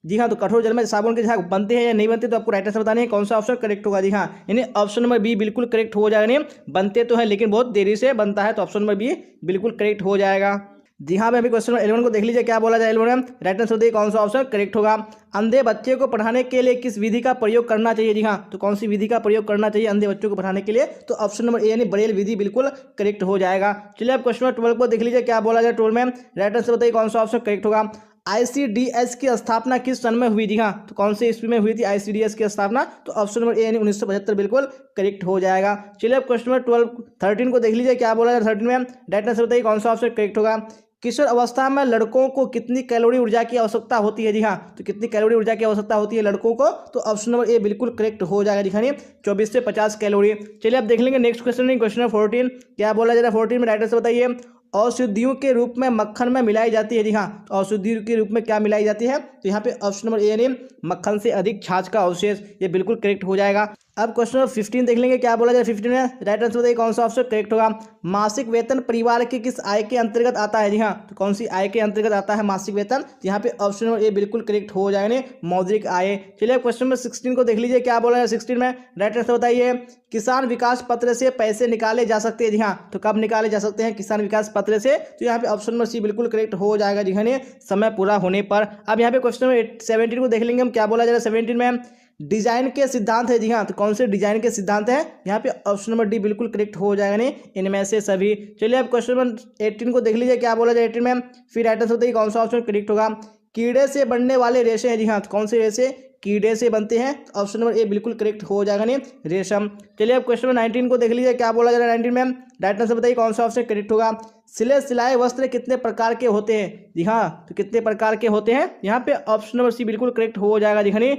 S1: जी हाँ, तो कठोर जल में साबुन के झाग बनते हैं या नहीं बनते? तो आपको राइट आंसर बताना है कौन सा ऑप्शन करेक्ट होगा। जी हाँ, यानी ऑप्शन नंबर बी बिल्कुल करेक्ट हो जाएगा, नहीं बनते तो है लेकिन बहुत देरी से बनता है, तो ऑप्शन नंबर बी बिल्कुल करेक्ट हो जाएगा। जी हाँ, अभी क्वेश्चन नंबर 11 को देख लीजिए, क्या बोला जाए 11 में? राइट आंसर देखिए कौन सा ऑप्शन करेक्ट होगा। अंधे बच्चे को पढ़ाने के लिए किस विधि का प्रयोग करना चाहिए? जी हाँ, तो कौन सी विधि का प्रयोग करना चाहिए अंधे बच्चों को पढ़ाने के लिए? तो ऑप्शन नंबर ए यानी ब्रेल विधि बिल्कुल करेक्ट हो जाएगा। चलिए अब क्वेश्चन नंबर 12 को देख लीजिए, क्या बोला जाए 12 में? राइट आंसर बताइए कौन सा ऑप्शन करेक्ट होगा। ICDS की स्थापना किस सन में हुई? जी हाँ, तो कौन से ईस्वी में हुई थी ICDS की स्थापना? तो ऑप्शन नंबर ए यानी 1975 बिल्कुल करेक्ट हो जाएगा। चलिए अब क्वेश्चन नंबर 13 को देख लीजिए, क्या बोला जाए 13 में? राइट आंसर बताइए कौन सा ऑप्शन करेक्ट होगा। किशोर अवस्था में लड़कों को कितनी कैलोरी ऊर्जा की आवश्यकता होती है? जी हाँ, तो कितनी कैलोरी ऊर्जा की आवश्यकता होती है लड़कों को? तो ऑप्शन नंबर ए बिल्कुल करेक्ट हो जाएगा, दिखाइए 24 से 50 कैलोरी। चलिए अब देख लेंगे नेक्स्ट क्वेश्चन क्वेश्चन नंबर 14, क्या बोला जा रहा है 14 में? राइट आंसर बताइए। औषधियों के रूप में मक्खन में मिलाई जाती है। जी हाँ, तो औषधियों के रूप में क्या मिलाई जाती है? तो यहाँ पे ऑप्शन नंबर ए यानी मक्खन से अधिक छाछ का अवशेष, ये बिल्कुल करेक्ट हो जाएगा। अब क्वेश्चन नंबर 15 देख लेंगे, क्या बोला जाए 15 में? राइट आंसर बताइए कौन सा ऑप्शन करेक्ट होगा। मासिक वेतन परिवार की किस आय के अंतर्गत आता है? जी हाँ, तो कौन सी आय के अंतर्गत आता है मासिक वेतन? यहाँ पे ऑप्शन नंबर ए बिल्कुल करेक्ट हो जाएगा, मौद्रिक आय। चलिए क्वेश्चन नंबर 16 को देख लीजिए, क्या बोला जाए 16 में? राइट आंसर बताइए। किसान विकास पत्र से पैसे निकाले जा सकते हैं। जी हाँ, तो कब निकाले जा सकते हैं किसान विकास पत्र से? तो यहाँ पे ऑप्शन नंबर सी बिल्कुल करेक्ट हो जाएगा, जी हाँ, समय पूरा होने पर। अब यहाँ पे क्वेश्चन नंबर 17 को देख लेंगे हम, क्या बोला जा रहा है 17 में? डिजाइन के सिद्धांत है। जी हाँ, तो कौन से डिजाइन के सिद्धांत है? यहाँ पे ऑप्शन नंबर डी बिल्कुल करेक्ट हो जाएगा, नहीं इनमें से सभी। चलिए अब क्वेश्चन नंबर 18 को देख लीजिए, क्या बोला जाए 18 में? फिर राइट आंसर बताइए कौन सा ऑप्शन करेक्ट होगा। कीड़े से बनने वाले रेशे हैं। जी हाँ, तो कौन से रेशे कीड़े से बनते हैं? ऑप्शन नंबर ए बिल्कुल करेक्ट हो जाएगा नहीं, रेशम। चलिए अब क्वेश्चन नंबर 19 को देख लीजिए, क्या बोला जा रहा है 19 में। डायरेक्ट आंसर बताइए कौन सा ऑप्शन करेक्ट होगा। सिले सिलाए वस्त्र कितने प्रकार के होते हैं? जी हाँ, तो कितने प्रकार के होते हैं? यहाँ पे ऑप्शन नंबर सी बिल्कुल करेक्ट हो जाएगा। जी हाँ,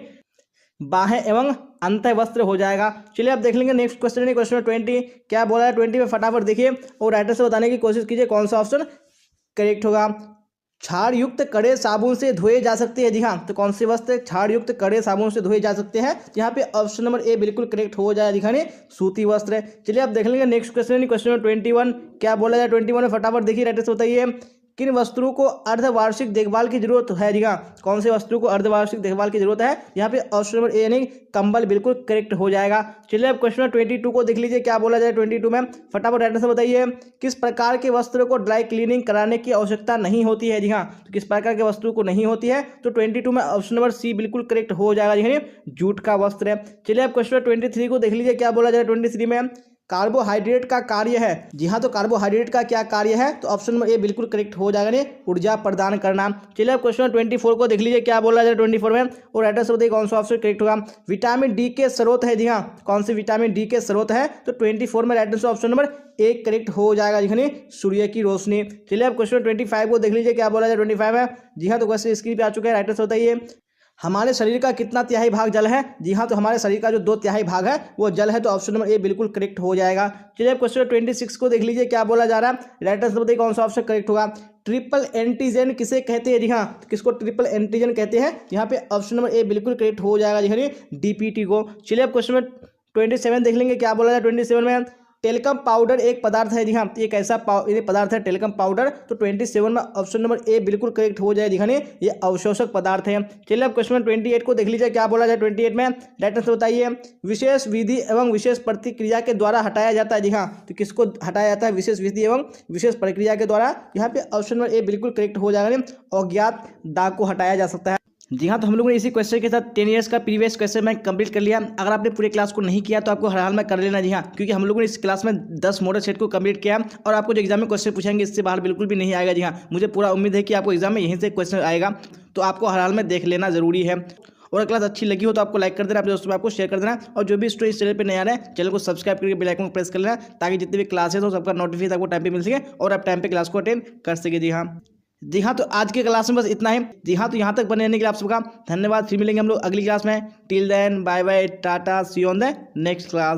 S1: बाहें एवं अंत वस्त्र हो जाएगा। चलिए अब देख लेंगे नेक्स्ट क्वेश्चन है, क्वेश्चन 20 क्या बोला है 20 में, फटाफट देखिए और राइटर से बताने की कोशिश कीजिए कौन सा ऑप्शन करेक्ट होगा। क्षार युक्त कड़े साबुन से धोए जा सकते हैं। जी हाँ, तो कौन से वस्त्र क्षार युक्त कड़े साबुन से धोए जा सकते हैं? यहाँ पे ऑप्शन नंबर ए बिल्कुल करेक्ट हो जाएगा। दिखाने सूती वस्त्र। चलिए अब देख लेंगे नेक्स्ट क्वेश्चन, क्वेश्चन नंबर 21 क्या बोला जाए 21 में, फटाफट देखिए राइटर से बताइए किन वस्तुओं को अर्धवार्षिक देखभाल की जरूरत है? जी हाँ, कौन से वस्तुओं को अर्धवार्षिक देखभाल की जरूरत है? यहाँ पे ऑप्शन नंबर ए यानी कंबल बिल्कुल करेक्ट हो जाएगा। चलिए अब क्वेश्चन 22 को देख लीजिए, क्या बोला जाए 22 में, फटाफट राइटर से बताइए किस प्रकार के वस्त्रों को ड्राई क्लीनिंग कराने की आवश्यकता नहीं होती है? जी हाँ, तो किस प्रकार के वस्त्रों को नहीं होती है? तो 22 में ऑप्शन नंबर सी बिल्कुल करेक्ट हो जाएगा। जी हाँ, जूट का वस्त्र है। चलिए अब क्वेश्चन 23 को देख लीजिए, क्या बोला जाए 23 में, कार्बोहाइड्रेट का कार्य है। जी हाँ, तो कार्बोहाइड्रेट का क्या कार्य है? तो ऑप्शन नंबर ए बिल्कुल करेक्ट हो जाएगा ने ऊर्जा प्रदान करना। चलिए अब क्वेश्चन 24 को देख लीजिए, क्या बोला जाए 24 में और राइटर से बताइए कौन सा ऑप्शन करेक्ट होगा। विटामिन डी के स्रोत है। जी हाँ, कौन से विटामिन डी के स्रोत है? तो 24 में राइटर से ऑप्शन नंबर एक करेक्ट हो जाएगा। जी सूर्य की रोशनी। चलिए अब क्वेश्चन 25 को देख लीजिए, क्या बोला जाए 25 में। जी हाँ, तो क्वेश्चन स्क्रीन पे आ चुका है, राइटर से बताइए हमारे शरीर का कितना तिहाई भाग जल है? जी हाँ, तो हमारे शरीर का जो 2/3 भाग है वो जल है, तो ऑप्शन नंबर ए बिल्कुल करेक्ट हो जाएगा। चलिए अब क्वेश्चन 26 को देख लीजिए, क्या बोला जा रहा है, राइटर से बताइए कौन सा ऑप्शन करेक्ट होगा। ट्रिपल एंटीजन किसे कहते हैं? जी हाँ, तो किसको ट्रिपल एंटीजन कहते हैं? यहाँ पे ऑप्शन नंबर ए बिल्कुल करेक्ट हो जाएगा। जी हाँ, डीपीटी को। चलिए अब क्वेश्चन 27 देख लेंगे, क्या बोला जाए 27 में। टेल्कम पाउडर एक पदार्थ है। जी हाँ, एक ऐसा पदार्थ है टेल्कम पाउडर, तो 27 में ऑप्शन नंबर ए बिल्कुल करेक्ट हो जाए। दिखाने ये अवशोषक पदार्थ है। चलिए अब क्वेश्चन 28 को देख लीजिए, क्या बोला जाए 28 में, राइटर से बताइए विशेष विधि एवं विशेष प्रतिक्रिया के द्वारा हटाया जाता है। जी हाँ, तो किसको हटाया जाता है? विशेष विधि एवं विशेष प्रक्रिया के द्वारा। यहाँ पे ऑप्शन नंबर ए बिल्कुल करेक्ट हो जाएगा, अज्ञात दाग को हटाया जा सकता है। जी हाँ, तो हम लोगों ने इसी क्वेश्चन के साथ 10 ईयर्स का प्रीवियस क्वेश्चन मैं कंप्लीट कर लिया। अगर आपने पूरे क्लास को नहीं किया तो आपको हर हाल में कर लेना। जी हाँ, क्योंकि हम लोगों ने इस क्लास में 10 मॉडल सेट को कंप्लीट किया और आपको जो एग्जाम में क्वेश्चन पूछेंगे इससे बाहर बिल्कुल भी नहीं आएगा। जी हाँ, मुझे पूरा उम्मीद है कि आपको एग्जाम में यहीं से क्वेश्चन आएगा, तो आपको हर हाल में देख लेना जरूरी है। और क्लास अच्छी लगी हो तो आपको लाइक कर देना, अपने दोस्तों में आपको शेयर कर देना, और जो भी स्टूडेंट इस चैनल पे नया आ रहे हैं चैनल को सब्सक्राइब करके बेल आइकन को प्रेस कर लेना, ताकि जितने भी क्लासेस हो सबका नोटिफिकेशन आपको टाइम पे मिल सके और आप टाइम पे क्लास को अटेंड कर सके। जी हाँ, तो आज के क्लास में बस इतना ही। जी हाँ, तो यहाँ तक बने रहने के लिए आप सबका धन्यवाद। फिर मिलेंगे हम लोग अगली क्लास में। Till then bye bye, tata, see you on the next class.